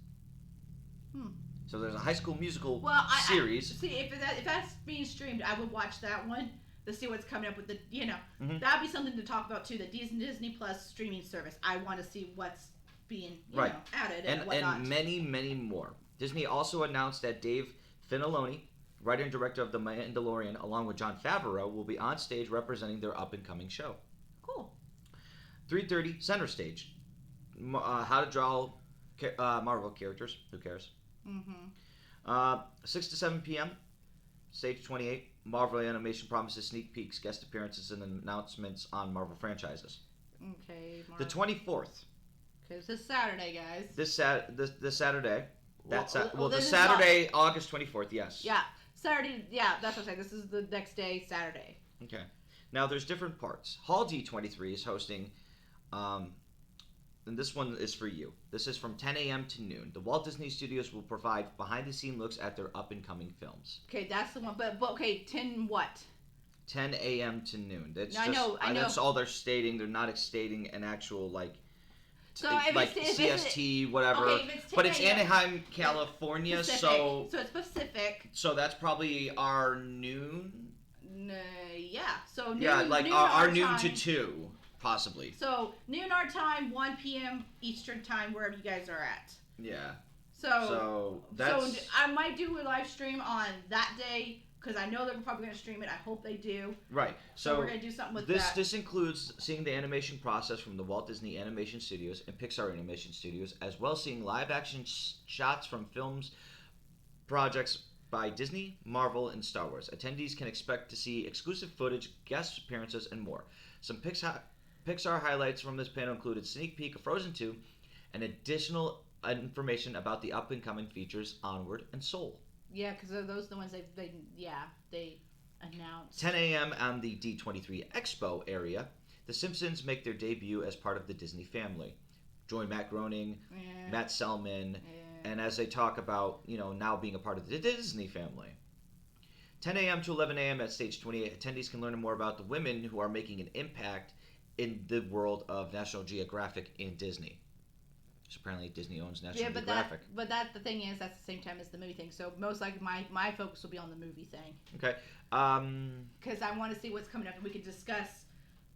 Speaker 2: So there's a High School Musical series.
Speaker 1: See, if that's being streamed, I would watch that one to see what's coming up with the, you know, that'd be something to talk about too. The Disney Plus streaming service. I want to see what's being added and whatnot.
Speaker 2: And many, many more. Disney also announced that Dave Filoni, writer and director of The Mandalorian, along with Jon Favreau, will be on stage representing their up-and-coming show.
Speaker 1: Cool.
Speaker 2: 3:30 center stage. How to draw Marvel characters. Who cares? 6 to 7 p.m. Stage 28. Marvel Animation promises sneak peeks, guest appearances, and announcements on Marvel franchises.
Speaker 1: Okay.
Speaker 2: The 24th.
Speaker 1: Okay, it's this Saturday, guys.
Speaker 2: This Saturday. The Saturday, August 24th. Yes.
Speaker 1: Yeah. Saturday. Yeah, that's what I'm saying. This is the next day, Saturday.
Speaker 2: Okay. Now there's different parts. Hall D23 is hosting, and this one is for you. This is from 10 a.m. to noon. The Walt Disney Studios will provide behind-the-scene looks at their up-and-coming films.
Speaker 1: Okay, that's the one. But okay, 10 what?
Speaker 2: 10 a.m. to noon. That's
Speaker 1: No,
Speaker 2: just,
Speaker 1: I know.
Speaker 2: That's all they're stating. They're not stating an actual
Speaker 1: So
Speaker 2: like CST, whatever.
Speaker 1: Okay, if it's 10
Speaker 2: but it's
Speaker 1: a.m.
Speaker 2: Anaheim, California,
Speaker 1: Pacific.
Speaker 2: so
Speaker 1: it's Pacific.
Speaker 2: So that's probably our noon.
Speaker 1: Yeah. So noon,
Speaker 2: yeah, like
Speaker 1: noon
Speaker 2: our noon
Speaker 1: time.
Speaker 2: to 2, possibly.
Speaker 1: So noon our time, 1 p.m. Eastern time, wherever you guys are at.
Speaker 2: Yeah.
Speaker 1: So
Speaker 2: that's.
Speaker 1: So I might do a live stream on that day. Because I know they're probably going to stream it. I hope they do.
Speaker 2: Right. So
Speaker 1: we're going to do something with that.
Speaker 2: This includes seeing the animation process from the Walt Disney Animation Studios and Pixar Animation Studios, as well as seeing live-action shots from films projects by Disney, Marvel, and Star Wars. Attendees can expect to see exclusive footage, guest appearances, and more. Some Pixar highlights from this panel included sneak peek of Frozen 2 and additional information about the up-and-coming features Onward and Soul.
Speaker 1: Yeah, because those are the ones they announced.
Speaker 2: 10 a.m. on the D23 Expo area, The Simpsons make their debut as part of the Disney family. Join Matt Groening, Matt Selman, and as they talk about, now being a part of the Disney family. 10 a.m. to 11 a.m. at Stage 28, attendees can learn more about the women who are making an impact in the world of National Geographic and Disney. So apparently Disney owns National Geographic.
Speaker 1: But the thing is, that's the same time as the movie thing. So most likely my focus will be on the movie thing.
Speaker 2: Okay.
Speaker 1: Because I want to see what's coming up, and we can discuss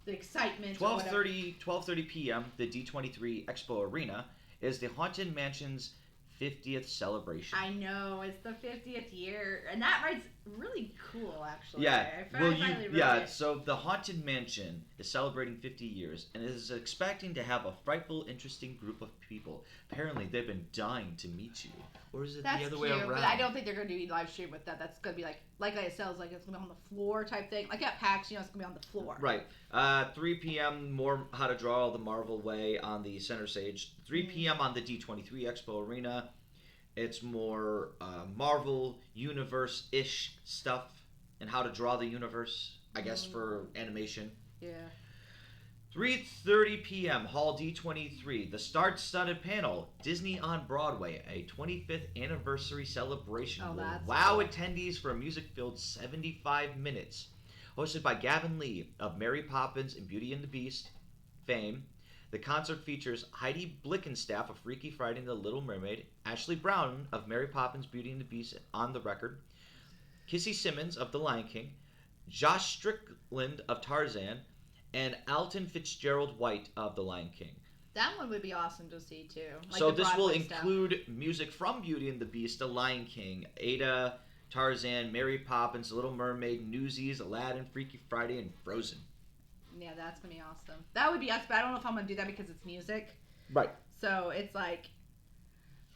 Speaker 1: the excitement.
Speaker 2: 12:30 p.m. The D23 Expo Arena is the Haunted Mansion's 50th celebration.
Speaker 1: I know, it's the 50th year, and that ride's really cool, actually.
Speaker 2: Yeah.
Speaker 1: It.
Speaker 2: So the Haunted Mansion is celebrating 50 years and is expecting to have a frightful, interesting group of people. Apparently, they've been dying to meet you. Or is it the other way around?
Speaker 1: But I don't think they're going to do live stream with that. That's going to be like I said, it's going to be on the floor type thing. Like at PAX, it's going to be on the floor.
Speaker 2: Right. 3 p.m. more How to Draw the Marvel Way on the center stage. 3 p.m. on the D23 Expo Arena. It's more Marvel Universe-ish stuff and how to draw the universe, I guess, for animation.
Speaker 1: Yeah.
Speaker 2: 3:30 p.m. Hall D23, the star-studded panel, Disney on Broadway, a 25th anniversary celebration will wow attendees for a music-filled 75 minutes. Hosted by Gavin Lee of Mary Poppins and Beauty and the Beast fame, the concert features Heidi Blickenstaff of Freaky Friday and the Little Mermaid, Ashley Brown of Mary Poppins, Beauty and the Beast on the record, Kissy Simmons of The Lion King, Josh Strickland of Tarzan, and Alton Fitzgerald White of The Lion King.
Speaker 1: That one would be awesome to see too.
Speaker 2: So this will include music from Beauty and the Beast, The Lion King, Ada, Tarzan, Mary Poppins, The Little Mermaid, Newsies, Aladdin, Freaky Friday, and Frozen.
Speaker 1: Yeah, that's going to be awesome. That would be awesome, but I don't know if I'm going to do that because it's music.
Speaker 2: Right.
Speaker 1: So it's like,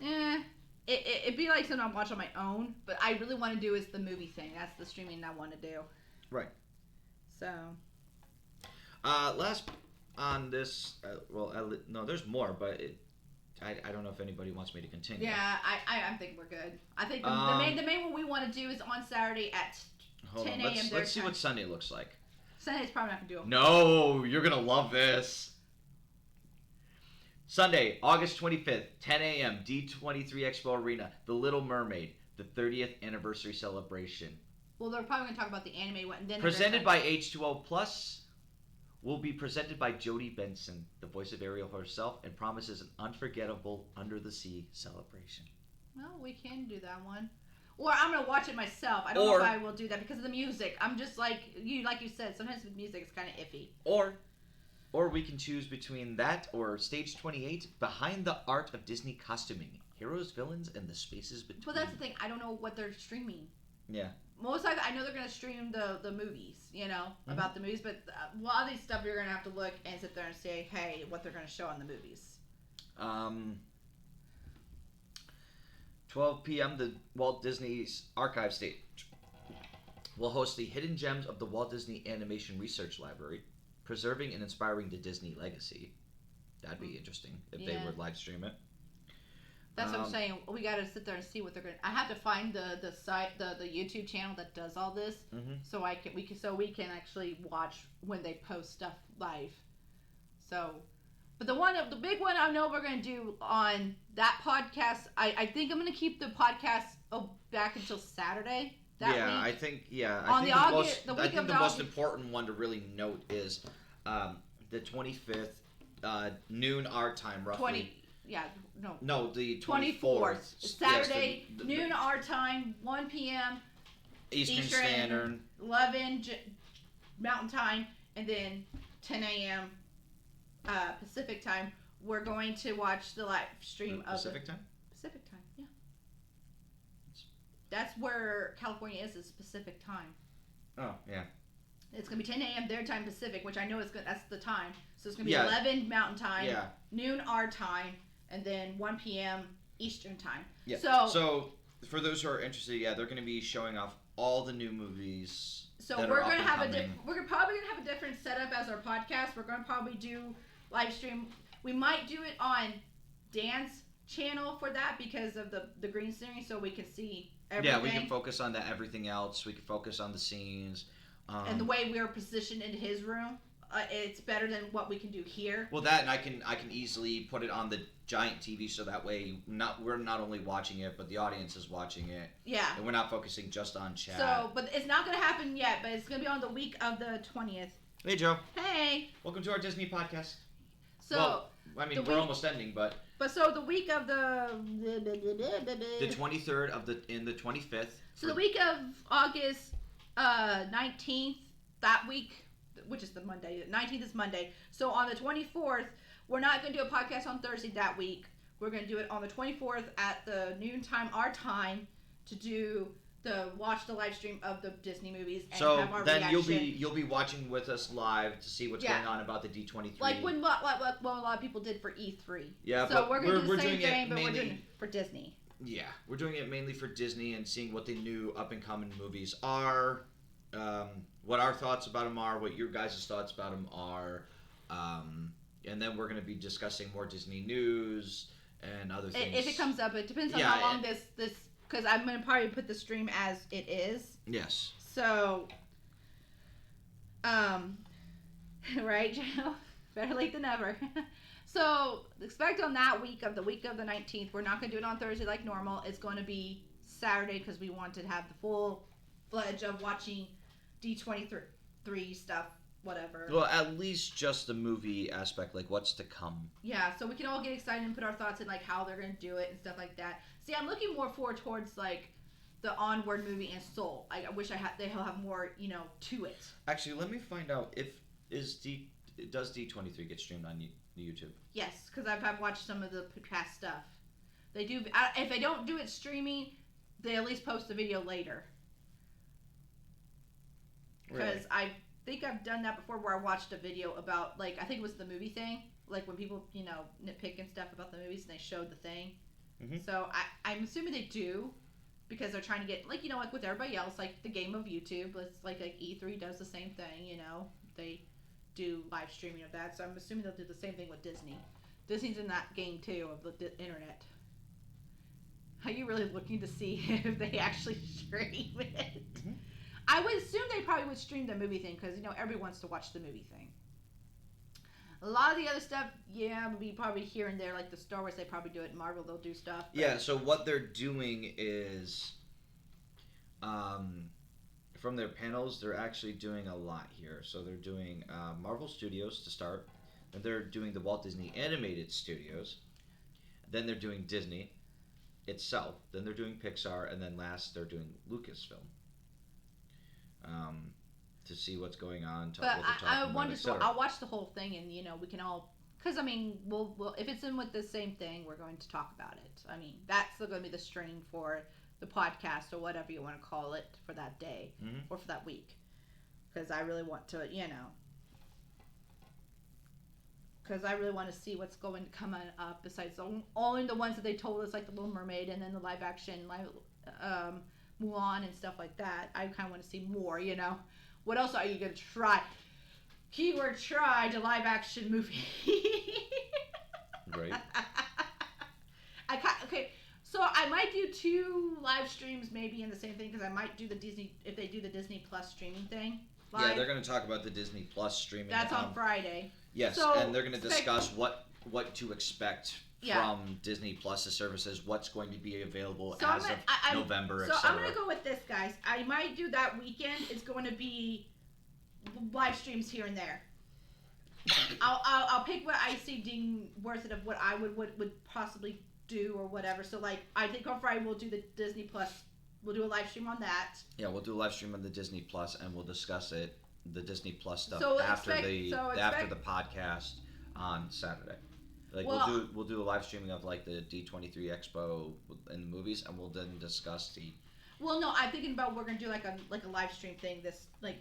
Speaker 1: it'd be like something I'll watch on my own, but I really want to do is the movie thing. That's the streaming I want to do.
Speaker 2: Right.
Speaker 1: So.
Speaker 2: Last on this, no, there's more, but I don't know if anybody wants me to continue.
Speaker 1: Yeah, I think we're good. I think the main one we want to do is on Saturday at 10 a.m.
Speaker 2: Let's see what Sunday looks like.
Speaker 1: Sunday's probably not going to do it.
Speaker 2: No, you're going to love this. Sunday, August 25th, 10 a.m., D23 Expo Arena, The Little Mermaid, the 30th anniversary celebration.
Speaker 1: Well, they're probably going to talk about the anime one. And then
Speaker 2: presented by H2O Plus, will be presented by Jodie Benson, the voice of Ariel herself, and promises an unforgettable under-the-sea celebration.
Speaker 1: Well, we can do that one. Or I'm going to watch it myself. I don't know if I will do that because of the music. I'm just like you said, sometimes with music it's kind of iffy.
Speaker 2: Or we can choose between that or Stage 28, Behind the Art of Disney Costuming, Heroes, Villains, and the Spaces Between.
Speaker 1: Well, that's the thing. I don't know what they're streaming.
Speaker 2: Yeah.
Speaker 1: Most likely, I know they're going to stream the movies, about the movies, but a lot of these stuff you're going to have to look and sit there and say, hey, what they're going to show on the movies.
Speaker 2: 12 p.m., the Walt Disney's Archive Stage will host the Hidden Gems of the Walt Disney Animation Research Library, preserving and inspiring the Disney legacy. That'd be interesting if they would live stream it.
Speaker 1: That's what I'm saying. We got to sit there and see what they're going to... I have to find the site, the YouTube channel that does all this, so we can actually watch when they post stuff live. So, but the big one I know we're going to do on that podcast, I think I'm going to keep the podcast back until Saturday that week.
Speaker 2: I think the most important one to really note is the 25th, noon our time, roughly. No, the 24th.
Speaker 1: Saturday, noon our time, 1 p.m.
Speaker 2: Eastern Standard.
Speaker 1: 11 Mountain Time, and then 10 a.m. Pacific Time. We're going to watch the live stream of
Speaker 2: Pacific Time?
Speaker 1: Pacific Time, yeah. That's where California is Pacific Time.
Speaker 2: Oh, yeah.
Speaker 1: It's going to be 10 a.m. their time Pacific, which I know that's the time. So it's going to be 11 Mountain Time, noon our time, and then 1 p.m. Eastern Time.
Speaker 2: Yeah. So for those who are interested, they're going to be showing off all the new movies.
Speaker 1: So we're going to have we're probably going to have a different setup as our podcast. We're going to probably do live stream. We might do it on Dan's channel for that because of the green screen, so we can see everything.
Speaker 2: Yeah, we can focus on everything else. We can focus on the scenes.
Speaker 1: And the way we're positioned in his room. It's better than what we can do here.
Speaker 2: Well, that and I can easily put it on the giant TV so that way we're not only watching it, but the audience is watching it.
Speaker 1: Yeah.
Speaker 2: And we're not focusing just on chat.
Speaker 1: So, but it's not going to happen yet, but it's going to be on the week of the 20th.
Speaker 2: Hey, Joe.
Speaker 1: Hey.
Speaker 2: Welcome to our Disney podcast.
Speaker 1: So,
Speaker 2: we're almost ending, but...
Speaker 1: But so the week of the
Speaker 2: 23rd in the 25th.
Speaker 1: So the week of August 19th, that week... which is the Monday. 19th is Monday. So on the 24th, we're not going to do a podcast on Thursday that week. We're going to do it on the 24th at the noon time, our time, to watch the live stream of the Disney movies and have our reaction.
Speaker 2: So then you'll be watching with us live to see what's going on about the D23.
Speaker 1: Like what a lot of people did for E3.
Speaker 2: Yeah,
Speaker 1: so we're going to do the same thing, but we're doing it for Disney.
Speaker 2: Yeah, we're doing it mainly for Disney and seeing what the new up-and-coming movies are. What our thoughts about them are, what your guys' thoughts about them are, and then we're going to be discussing more Disney news and other things.
Speaker 1: If it comes up, it depends on how long this because I'm going to probably put the stream as it is.
Speaker 2: Yes.
Speaker 1: So, right, Joe? Better late than never. So, expect on that week of the 19th, we're not going to do it on Thursday like normal. It's going to be Saturday because we want to have the full fledged of watching D23 stuff, whatever.
Speaker 2: Well, at least just the movie aspect, like what's to come.
Speaker 1: Yeah, so we can all get excited and put our thoughts in like how they're going to do it and stuff like that. See, I'm looking more forward towards like the Onward movie and Soul. I wish they'll have more, to it.
Speaker 2: Actually, let me find out does D23 get streamed on YouTube?
Speaker 1: Yes, because I've watched some of the past stuff. They do. If they don't do it streaming, they at least post the video later. Because I think I've done that before where I watched a video about, like, I think it was the movie thing. Like, when people, nitpick and stuff about the movies and they showed the thing. Mm-hmm. So, I'm assuming they do because they're trying to get, like, like with everybody else, like the game of YouTube. It's like E3 does the same thing, They do live streaming of that. So, I'm assuming they'll do the same thing with Disney. Disney's in that game, too, of the internet. Are you really looking to see if they actually stream it? Mm-hmm. I would assume they probably would stream the movie thing because, everyone wants to watch the movie thing. A lot of the other stuff, would be probably here and there, like the Star Wars, they probably do it. Marvel, they'll do stuff.
Speaker 2: Yeah, so what they're doing is, from their panels, they're actually doing a lot here. So they're doing Marvel Studios to start, then they're doing the Walt Disney Animated Studios, then they're doing Disney itself, then they're doing Pixar, and then last they're doing Lucasfilm. To see what's going on, what they're talking about, etc.
Speaker 1: I'll watch the whole thing, and we can all, because we'll if it's in with the same thing, we're going to talk about it. That's going to be the stream for the podcast or whatever you want to call it for that day or for that week, because I really want to, because I really want to see what's going to come up besides only the ones that they told us, like the Little Mermaid and then the live action, Mulan and stuff like that. I kind of want to see more, What else are you going to try? Keyword try to live action movie.
Speaker 2: Right.
Speaker 1: Okay, So I might do 2 live streams maybe in the same thing because I might do the Disney if they do the Disney Plus streaming thing. Live.
Speaker 2: Yeah, they're going to talk about the Disney Plus streaming.
Speaker 1: That's on Friday.
Speaker 2: Yes,
Speaker 1: so,
Speaker 2: and they're going to discuss what to expect from Disney Plus's services, what's going to be available as of November,
Speaker 1: So
Speaker 2: etc.
Speaker 1: I'm going to go with this, guys. I might do that weekend. It's going to be live streams here and there. I'll pick what I see being worth it of what I would possibly do or whatever. So like I think on Friday we'll do the Disney Plus. We'll do a live stream on that. Yeah,
Speaker 2: we'll do a live stream on the Disney Plus, and we'll discuss the Disney Plus stuff after the podcast on Saturday. Like we'll do a live streaming of like the D23 Expo and the movies, and we'll then discuss the.
Speaker 1: Well, no, I'm thinking about we're gonna do like a live stream thing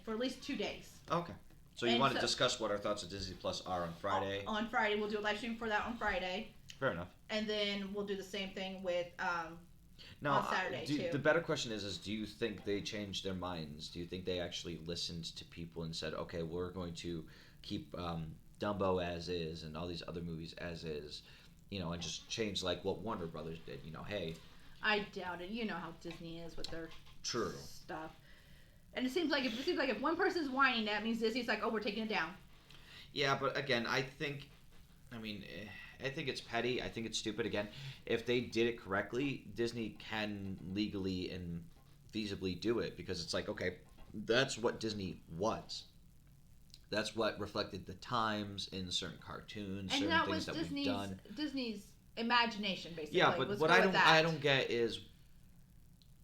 Speaker 1: for at least 2 days.
Speaker 2: Okay. So you want to discuss what our thoughts of Disney Plus are on Friday?
Speaker 1: On Friday, we'll do a live stream for that on Friday.
Speaker 2: Fair enough.
Speaker 1: And then we'll do the same thing with on Saturday too.
Speaker 2: The better question is do you think they changed their minds? Do you think they actually listened to people and said, okay, we're going to keep Dumbo as is and all these other movies as is, and just change like what Warner Brothers did, hey.
Speaker 1: I doubt it. You know how Disney is with their stuff. And it seems like if one person's whining, that means Disney's like, oh, we're taking it down.
Speaker 2: Yeah, but again, I think it's petty. I think it's stupid. Again, if they did it correctly, Disney can legally and feasibly do it because it's like, okay, that's what Disney was. That's what reflected the times in certain cartoons,
Speaker 1: and
Speaker 2: certain things that we've done.
Speaker 1: Disney's imagination, basically.
Speaker 2: Yeah, but what I don't get is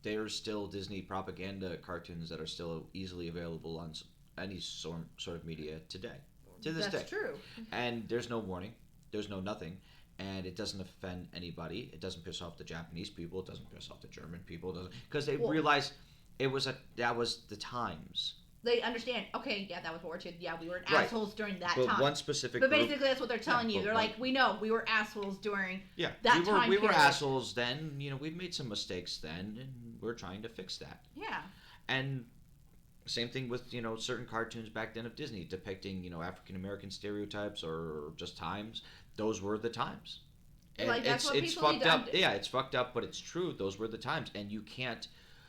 Speaker 2: there's still Disney propaganda cartoons that are still easily available on any sort of media today. To this day.
Speaker 1: That's true.
Speaker 2: And there's no warning. There's no nothing. And it doesn't offend anybody. It doesn't piss off the Japanese people. It doesn't piss off the German people. Because they realize that was the times.
Speaker 1: They understand, okay, yeah, that was World War II. Yeah, we were assholes during that time.
Speaker 2: One specific
Speaker 1: But basically that's what they're telling you. They're like, we know, we were assholes during that time
Speaker 2: we were assholes then. We've made some mistakes then, and we're trying to fix that.
Speaker 1: Yeah.
Speaker 2: And same thing with, certain cartoons back then of Disney depicting, African-American stereotypes or just times. Those were the times. And
Speaker 1: like, that's what
Speaker 2: it's fucked up. Yeah, it's fucked up, but it's true. Those were the times. And you can't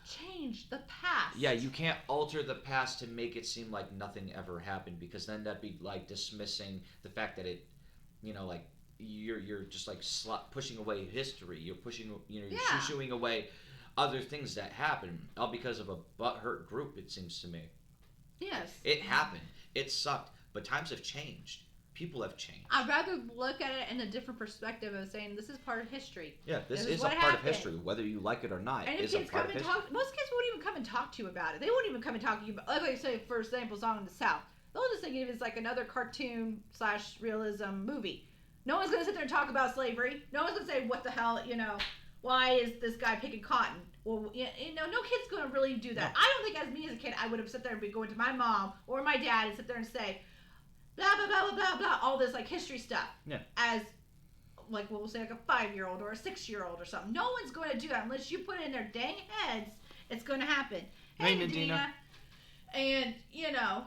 Speaker 1: change the past.
Speaker 2: Yeah, you can't alter the past to make it seem like nothing ever happened because then that'd be like dismissing the fact that it, like you're just like pushing away history. You're pushing, you're shooing away other things that happen all because of a butthurt group. It seems to me.
Speaker 1: Yes.
Speaker 2: It happened. It sucked, but times have changed. People have changed.
Speaker 1: I'd rather look at it in a different perspective of saying this is part of history.
Speaker 2: Yeah, this is a part of history, whether you like it or not.
Speaker 1: And if kids come and talk, most kids won't even come and talk to you about it. They won't even come and talk to you about, like I say, for example, Song in the South. They'll just think of it as like another cartoon/realism movie. No one's gonna sit there and talk about slavery. No one's gonna say, what the hell, why is this guy picking cotton? Well, no kid's gonna really do that. No. I don't think as me as a kid, I would have sit there and be going to my mom or my dad and sit there and say, blah, blah, blah, blah, blah, blah, all this, like, history stuff.
Speaker 2: Yeah.
Speaker 1: As, like, we'll say, like, a 5-year-old or a 6-year-old or something. No one's going to do that unless you put it in their dang heads. It's going to happen. Hey, Nadina. And,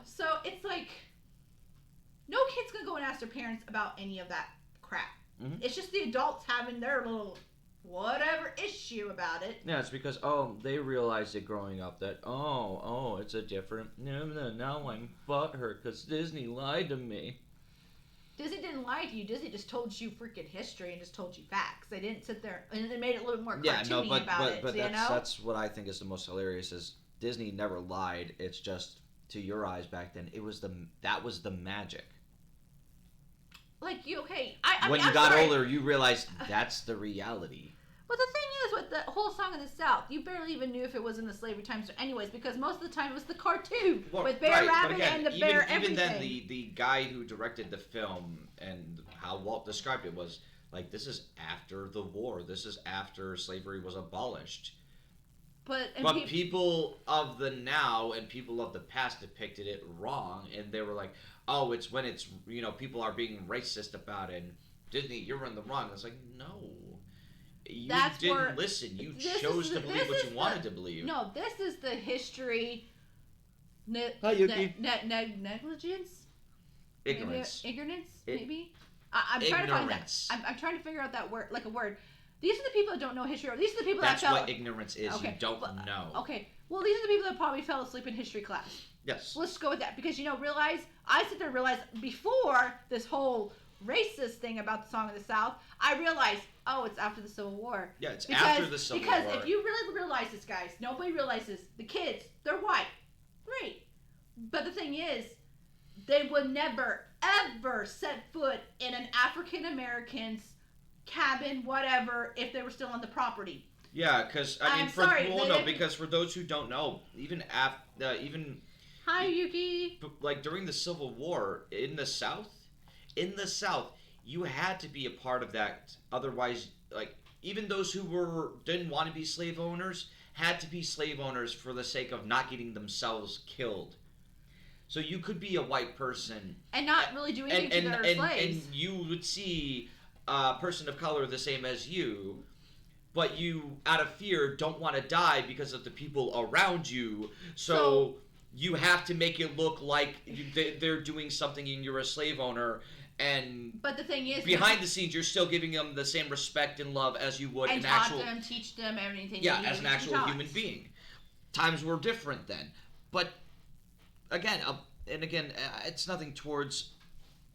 Speaker 1: so it's like, no kid's going to go and ask their parents about any of that crap. Mm-hmm. It's just the adults having their little whatever issue about it.
Speaker 2: Yeah, it's because, they realized it growing up that, it's a different, now I'm butthurt because Disney lied to me.
Speaker 1: Disney didn't lie to you. Disney just told you freaking history and just told you facts. They didn't sit there, and they made it a little more cartoony about it.
Speaker 2: But that's what I think is the most hilarious is Disney never lied. It's just, to your eyes back then, that was the magic.
Speaker 1: Like,
Speaker 2: when you got older, you realized that's the reality.
Speaker 1: But the thing is, with the whole Song in the South, you barely even knew if it was in the slavery times anyways, because most of the time it was the cartoon with Bear Rabbit and the bear everything.
Speaker 2: Even then, the guy who directed the film and how Walt described it was, like, this is after the war. This is after slavery was abolished. But people of the now and people of the past depicted it wrong, and they were like, oh, it's when it's, people are being racist about it, and Disney, you're in the wrong. It's like, no. You didn't listen. You chose to believe what you wanted to believe.
Speaker 1: No, this is the history.
Speaker 2: Yuki.
Speaker 1: Negligence?
Speaker 2: Ignorance.
Speaker 1: Ignorance, maybe? I'm trying to find that. I'm trying to figure out that word, like a word. These are the people that don't know history. These are the people
Speaker 2: That's
Speaker 1: that fell.
Speaker 2: what ignorance is. Okay, you don't know.
Speaker 1: Okay. Well, these are the people that probably fell asleep in history class.
Speaker 2: Yes.
Speaker 1: Let's just go with that because I sit there and realize before this whole racist thing about the Song of the South, I realized, oh, it's after the Civil War.
Speaker 2: Yeah, it's after the Civil War.
Speaker 1: Because if you really realize this, guys, nobody realizes the kids, they're white. Great. But the thing is, they would never, ever set foot in an African American's cabin, whatever, if they were still on the property.
Speaker 2: Yeah, because because for those who don't know, even
Speaker 1: Hi, Yuki.
Speaker 2: Like during the Civil War in the South, you had to be a part of that. Otherwise, like even those who didn't want to be slave owners had to be slave owners for the sake of not getting themselves killed. So you could be a white person
Speaker 1: and not really do anything to their slaves.
Speaker 2: And you would see a person of color the same as you, but you, out of fear, don't want to die because of the people around you. So you have to make it look like they're doing something and you're a slave owner.
Speaker 1: But the thing is,
Speaker 2: behind the scenes, you're still giving them the same respect and love as you would
Speaker 1: and teach them everything.
Speaker 2: Yeah, as an actual human being. Times were different then, but again, it's nothing towards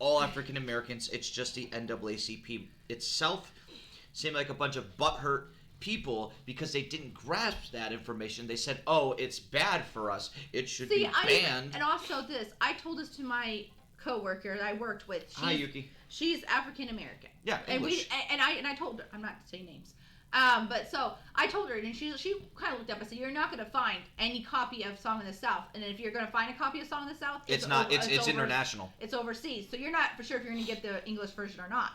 Speaker 2: all African Americans. It's just the NAACP itself seemed like a bunch of butthurt people because they didn't grasp that information. They said, "Oh, it's bad for us. It should be banned."
Speaker 1: And also I told this to my coworker that I worked with.
Speaker 2: Hi, Yuki.
Speaker 1: She's African American.
Speaker 2: Yeah, English.
Speaker 1: And I told her, I'm not saying names. But so I told her, and she kind of looked up and said, "You're not going to find any copy of Song of the South, and if you're going to find a copy of Song of the South,
Speaker 2: it's international.
Speaker 1: It's overseas, so you're not for sure if you're going to get the English version or not,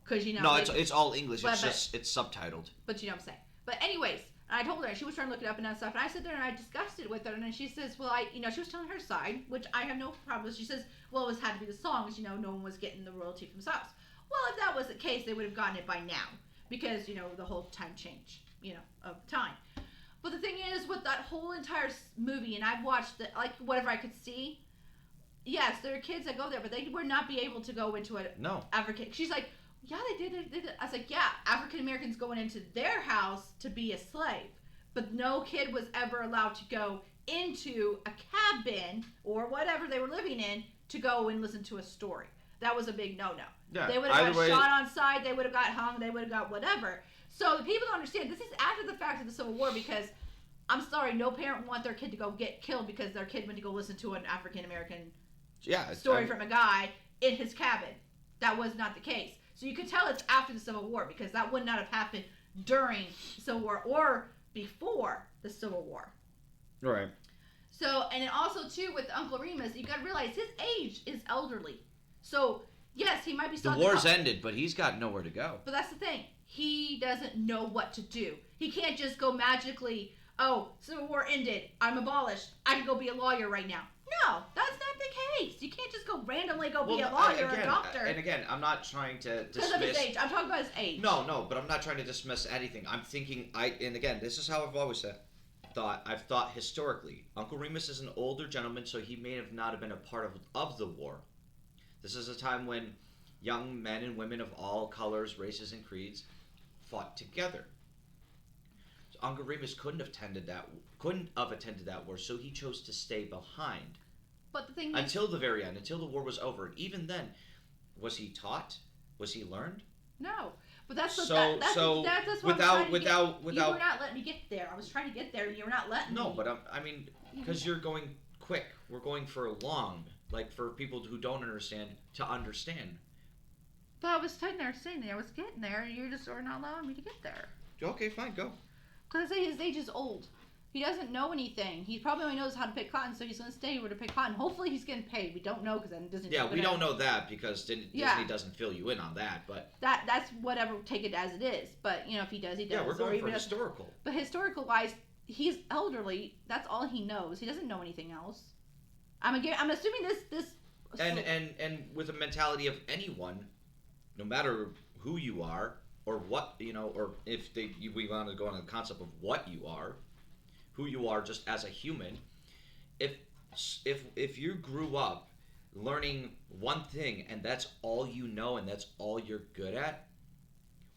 Speaker 1: because
Speaker 2: No, it's all English. It's subtitled.
Speaker 1: But you know what I'm saying. But anyways, I told her, and she was trying to look it up and that stuff, and I sat there and I discussed it with her, and then she says, well, she was telling her side, which I have no problem with. She says, well, it had to be the songs, no one was getting the royalty from songs. Well, if that was the case, they would have gotten it by now, because, the whole time change, of time. But the thing is, with that whole entire movie, and I've watched whatever I could see, yes, there are kids that go there, but they would not be able to go into African. She's like, yeah, they did. I was like, yeah, African Americans going into their house to be a slave, but no kid was ever allowed to go into a cabin or whatever they were living in to go and listen to a story. That was a big no-no.
Speaker 2: Yeah,
Speaker 1: they would have got shot on sight. They would have got hung. They would have got whatever. So the people don't understand. This is after the fact of the Civil War because, I'm sorry, no parent would want their kid to go get killed because their kid went to go listen to an African American story from a guy in his cabin. That was not the case. So you could tell it's after the Civil War because that would not have happened during the Civil War or before the Civil War.
Speaker 2: Right.
Speaker 1: So, and then also too with Uncle Remus, you got to realize his age is elderly. So, yes, he might be still.
Speaker 2: The war's ended, but he's got nowhere to go.
Speaker 1: But that's the thing. He doesn't know what to do. He can't just go magically, oh, Civil War ended. I'm abolished. I can go be a lawyer right now. No, that's not the case. You can't just go randomly be a lawyer or a doctor.
Speaker 2: And again, I'm not trying to dismiss...
Speaker 1: Because of his age. I'm talking about his age.
Speaker 2: No, but I'm not trying to dismiss anything. I'm thinking, and again, this is how I've always thought. I've thought historically. Uncle Remus is an older gentleman, so he may have not have been a part of the war. This is a time when young men and women of all colors, races, and creeds fought together. So Uncle Remus couldn't have attended that war, so he chose to stay behind.
Speaker 1: But the thing
Speaker 2: until the very end, until the war was over. And even then, was he taught? Was he learned?
Speaker 1: No. But that's what
Speaker 2: that's
Speaker 1: what you were not letting me get there. I was trying to get there, and you were not letting me.
Speaker 2: No, but I mean, because you're going quick. We're going for long. Like, for people who don't understand, to understand.
Speaker 1: But I was sitting there saying that I was getting there, and you just were not allowing me to get there.
Speaker 2: Okay, fine, go.
Speaker 1: Because his age is old. He doesn't know anything. He probably only knows how to pick cotton, so he's going to stay where to pick cotton. Hopefully he's getting paid. We don't know because then Disney.
Speaker 2: Yeah, we don't know that because Disney doesn't fill you in on that. But
Speaker 1: that's whatever. Take it as it is. But if he does, he does.
Speaker 2: Yeah, we're going for historical.
Speaker 1: But historical wise, he's elderly. That's all he knows. He doesn't know anything else. I'm assuming this.
Speaker 2: And with a mentality of anyone, no matter who you are or what or if we want to go on the concept of what you are. Who you are just as a human, if you grew up learning one thing and that's all you know and that's all you're good at,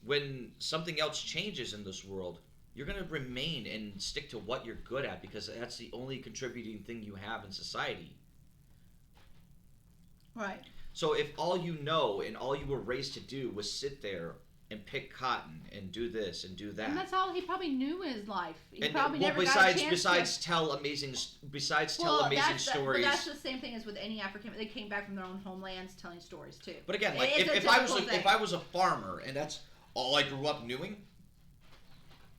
Speaker 2: when something else changes in this world, you're going to remain and stick to what you're good at because that's the only contributing thing you have in society.
Speaker 1: Right.
Speaker 2: So if all you know and all you were raised to do was sit there and pick cotton and do this and do that,
Speaker 1: and that's all he probably knew in his life. He
Speaker 2: and
Speaker 1: probably never
Speaker 2: besides
Speaker 1: got a chance
Speaker 2: besides
Speaker 1: to...
Speaker 2: tell amazing stories.
Speaker 1: But that's the same thing as with any African. They came back from their own homelands telling stories too.
Speaker 2: But again, like if I was a farmer and that's all I grew up knowing,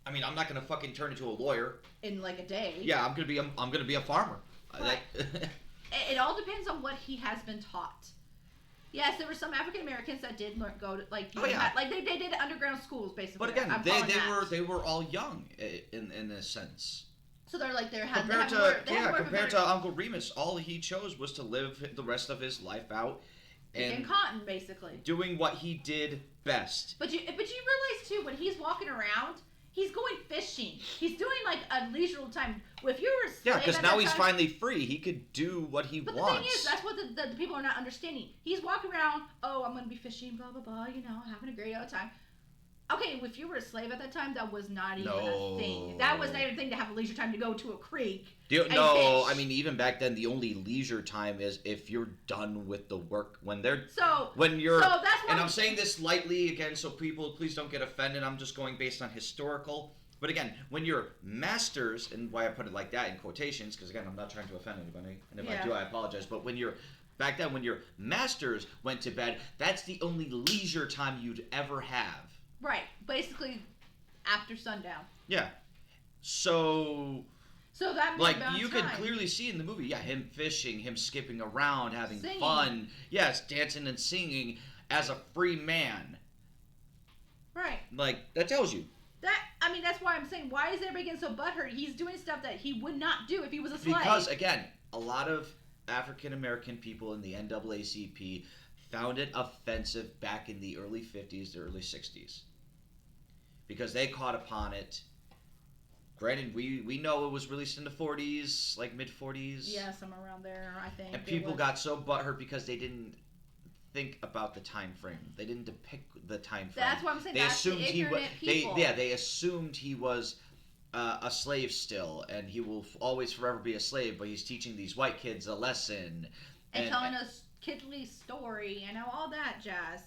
Speaker 2: I mean, I'm not gonna fucking turn into a lawyer
Speaker 1: in like a day.
Speaker 2: Yeah, I'm gonna be a farmer.
Speaker 1: Right. It all depends on what he has been taught. Yes, there were some African Americans that did go to like they did underground schools basically.
Speaker 2: But again, they were all young in a sense.
Speaker 1: So they're like
Speaker 2: compared to Uncle Remus, all he chose was to live the rest of his life out
Speaker 1: and cotton basically,
Speaker 2: doing what he did best.
Speaker 1: But you realize too when he's walking around. He's going fishing. He's doing like a leisurely time. If you were a slave
Speaker 2: because now he's finally free. He could do what he wants.
Speaker 1: But the thing is, that's what the people are not understanding. He's walking around. Oh, I'm going to be fishing. Blah blah blah. Having a great old time. Okay, if you were a slave at that time, that was not even a thing. That was not even a thing to have a leisure time to go to a creek.
Speaker 2: Fish. I mean, even back then, the only leisure time is if you're done with the work
Speaker 1: So that's why
Speaker 2: and I'm saying this lightly again, so people please don't get offended. I'm just going based on historical. But again, when your masters, and why I put it like that in quotations, because again, I'm not trying to offend anybody, and if I do, I apologize. But back then, when your masters went to bed, that's the only leisure time you'd ever have.
Speaker 1: Right, basically after sundown.
Speaker 2: Yeah. So
Speaker 1: that
Speaker 2: like you could clearly see in the movie, him fishing, him skipping around, having fun, dancing and singing as a free man.
Speaker 1: Right.
Speaker 2: Like that tells you.
Speaker 1: That's why I'm saying, why is everybody getting so butthurt? He's doing stuff that he would not do if he was a slave.
Speaker 2: Because again, a lot of African American people in the NAACP found it offensive back in the early 50s, the early 60s. Because they caught upon it. Granted, we know it was released in the 40s, like mid-40s.
Speaker 1: Yeah, somewhere around there, I think.
Speaker 2: And people got so butthurt because they didn't think about the time frame. They didn't depict the time frame.
Speaker 1: That's what I'm saying. They assumed people.
Speaker 2: They assumed he was a slave still, and he will always forever be a slave. But he's teaching these white kids a lesson
Speaker 1: and telling us kidly story and all that jazz.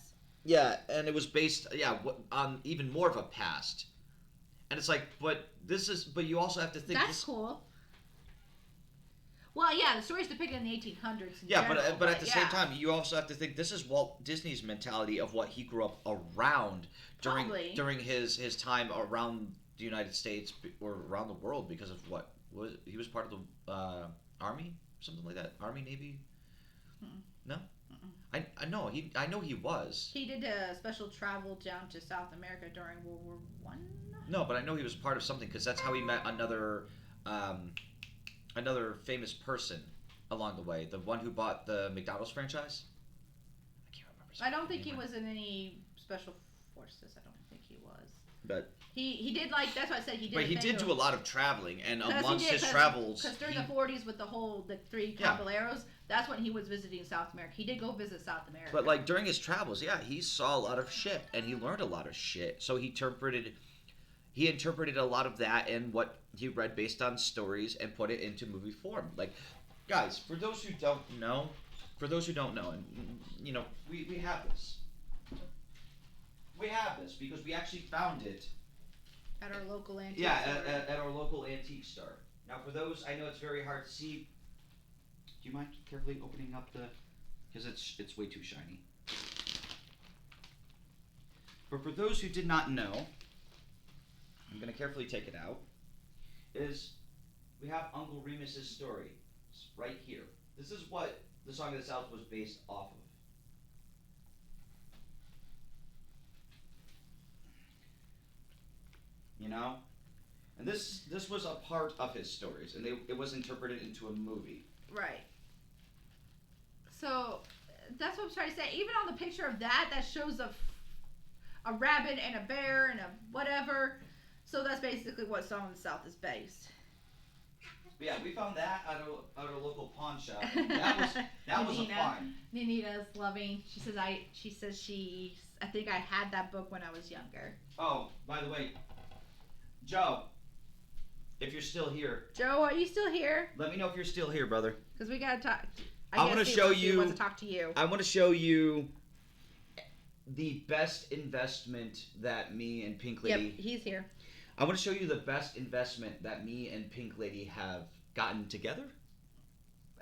Speaker 2: Yeah, and it was based, on even more of a past. And it's like, but you also have to think...
Speaker 1: That's cool. Well, the story's depicted in the 1800s.
Speaker 2: But at the same time, you also have to think this is Walt Disney's mentality of what he grew up around during his time around the United States or around the world because of he was part of the Army, something like that, Army, Navy?
Speaker 1: Mm-mm.
Speaker 2: No? I know he was.
Speaker 1: He did a special travel down to South America during World War I.
Speaker 2: No, but I know he was part of something because that's how he met another famous person along the way. The one who bought the McDonald's franchise. I can't remember.
Speaker 1: I don't think he was in any special forces. I don't think he was.
Speaker 2: But
Speaker 1: he did that's why I said he did.
Speaker 2: But he did do a lot of traveling, and amongst his travels,
Speaker 1: because during the 40s with the three caballeros, that's when he was visiting South America. He did go visit South America.
Speaker 2: But during his travels, he saw a lot of shit, and he learned a lot of shit. So he interpreted a lot of that and what he read based on stories and put it into movie form. Like, guys, for those who don't know, and we have this. We have this because we actually found it
Speaker 1: at our local antique store.
Speaker 2: At our local antique store. Now, for those, I know it's very hard to see. Do you mind carefully opening up because it's way too shiny. But for those who did not know, I'm going to carefully take it out. We have Uncle Remus's story. It's right here. This is what the Song of the South was based off of. And this was a part of his stories, and it was interpreted into a movie.
Speaker 1: Right. So that's what I'm trying to say. Even on the picture of that shows a rabbit and a bear and a whatever. So that's basically what Song of the South is based.
Speaker 2: But we found that at a local pawn shop. That was a find.
Speaker 1: Ninita's loving. She says she I think I had that book when I was younger.
Speaker 2: Oh, by the way, Joe, if you're still here.
Speaker 1: Joe, are you still here?
Speaker 2: Let me know if you're still here, brother.
Speaker 1: Because we gotta talk.
Speaker 2: I want to show you.
Speaker 1: He wants to talk to you.
Speaker 2: I want to show you the best investment that me and Pink Lady.
Speaker 1: Yep, he's here.
Speaker 2: I want to show you the best investment that me and Pink Lady have gotten together.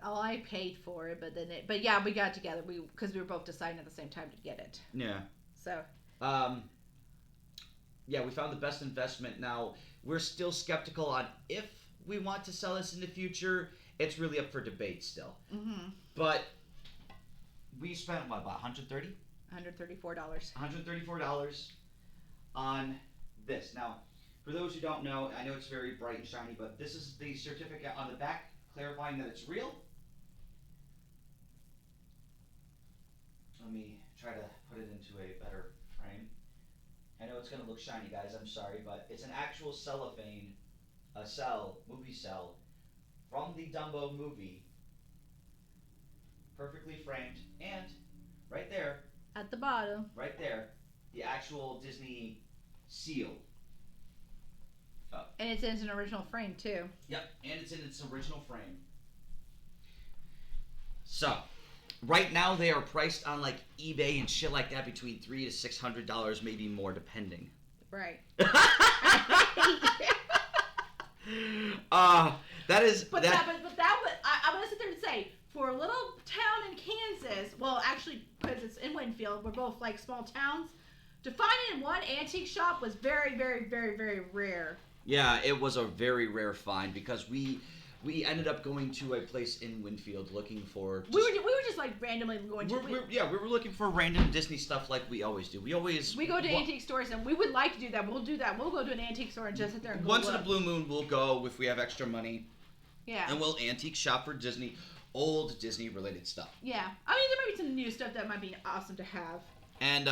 Speaker 1: Oh, I paid for it, but yeah, we got together. Because we were both deciding at the same time to get it.
Speaker 2: Yeah.
Speaker 1: So.
Speaker 2: Yeah, we found the best investment. Now we're still skeptical on if we want to sell this in the future. It's really up for debate still.
Speaker 1: Mm-hmm.
Speaker 2: But we spent what, about $134? $134 on this. Now, for those who don't know, I know it's very bright and shiny, but this is the certificate on the back clarifying that it's real. Let me try to put it into a better frame. I know it's going to look shiny, guys. I'm sorry, but it's an actual cellophane, movie cell, from the Dumbo movie. Perfectly framed. And right there.
Speaker 1: At the bottom.
Speaker 2: Right there. The actual Disney seal.
Speaker 1: And it's in its original frame, too.
Speaker 2: Yep, and it's in its original frame. So, right now they are priced on like eBay and shit like that between $300 to $600, maybe more, depending.
Speaker 1: Right.
Speaker 2: That is.
Speaker 1: But that was. I'm gonna sit there and say, for a little town in Kansas, well, actually, because it's in Winfield, we're both like small towns. To find it in one antique shop was very, very, very, very rare.
Speaker 2: Yeah, it was a very rare find because we ended up going to a place in Winfield looking for.
Speaker 1: We were just like randomly going to.
Speaker 2: We were looking for random Disney stuff like we always do. We go to
Speaker 1: antique stores and we would like to do that. We'll do that. We'll go to an antique store and just sit there and go
Speaker 2: once in a blue moon. We'll go if we have extra money.
Speaker 1: Yeah.
Speaker 2: And we'll antique shop for Disney, old Disney related stuff.
Speaker 1: Yeah, I mean there might be some new stuff that might be awesome to have.
Speaker 2: And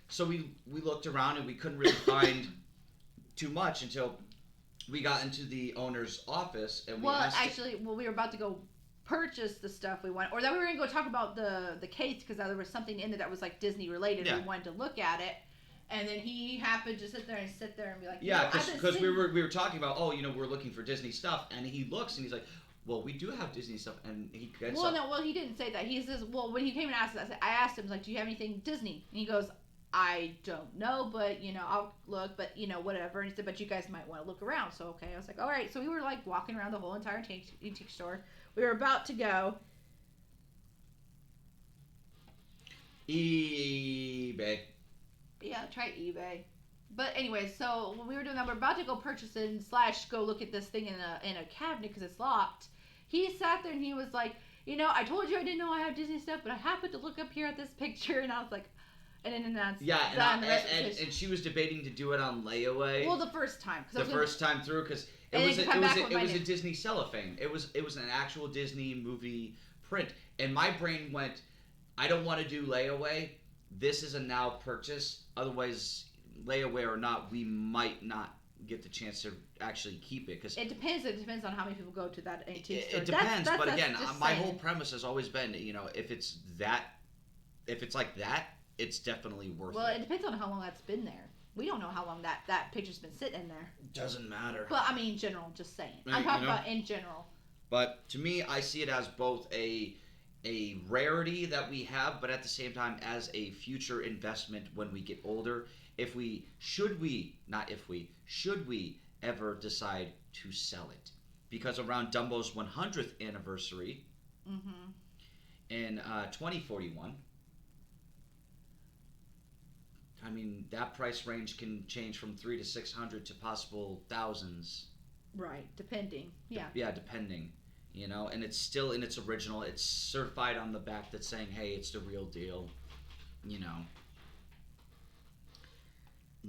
Speaker 2: so we looked around and we couldn't really find too much until we got into the owner's office and we asked.
Speaker 1: We were about to go purchase the stuff we want, or that we were going to go talk about the case because there was something in it that was like Disney related. Yeah. We wanted to look at it, and then he happened to sit there and be like,
Speaker 2: yeah, because we were talking about we're looking for Disney stuff, and he looks and he's like, well, we do have Disney stuff, and he gets
Speaker 1: he didn't say that. He says, well, when he came and asked us, I asked him like, do you have anything Disney? And he goes, I don't know, but I'll look, but whatever. And he said, but you guys might want to look around. So okay, I was like, all right. So we were like walking around the whole entire antique store. We were about to go.
Speaker 2: eBay.
Speaker 1: Yeah, try eBay. But anyway, so when we were doing that, we're about to go purchase it / go look at this thing in a cabinet because it's locked. He sat there and he was like, I told you I didn't know I have Disney stuff, but I happened to look up here at this picture, and I was like. And then that's
Speaker 2: and she was debating to do it on layaway.
Speaker 1: Well, the first time.
Speaker 2: First time through, because it was a Disney cellophane. It was an actual Disney movie print, and my brain went, I don't want to do layaway. This is a now purchase. Otherwise, layaway or not, we might not get the chance to actually keep it. Cause
Speaker 1: it depends. It depends on how many people go to that antique store.
Speaker 2: It depends, but again, my whole premise has always been, if it's like that. It's definitely worth it.
Speaker 1: Well, it depends on how long that's been there. We don't know how long that picture's been sitting in there.
Speaker 2: Doesn't matter.
Speaker 1: But I mean, in general, just saying. I'm talking about in general.
Speaker 2: But to me, I see it as both a rarity that we have, but at the same time as a future investment when we get older. Should we ever decide to sell it? Because around Dumbo's 100th anniversary in 2041. I mean, that price range can change from $300 to $600 to possible thousands.
Speaker 1: Right, depending. Yeah.
Speaker 2: Yeah, depending. And it's still in its original. It's certified on the back that's saying, hey, it's the real deal.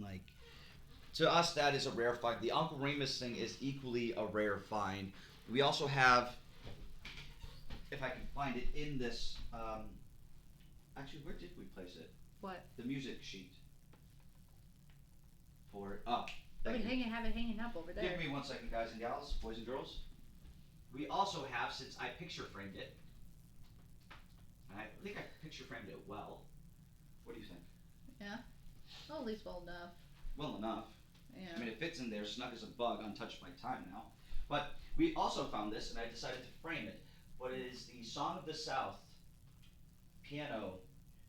Speaker 2: Like, to us, that is a rare find. The Uncle Remus thing is equally a rare find. We also have, if I can find it in this, actually, where did we place it?
Speaker 1: What?
Speaker 2: The music sheet. For it. Oh,
Speaker 1: have it hanging up over there.
Speaker 2: Give me 1 second, guys and gals, boys and girls. We also have, since I picture framed it, and I think I picture framed it well. What do you think?
Speaker 1: Yeah, Oh, at least well enough.
Speaker 2: Well enough.
Speaker 1: Yeah.
Speaker 2: I mean, it fits in there, snug as a bug, untouched by time now. But we also found this, and I decided to frame it. But it is the Song of the South piano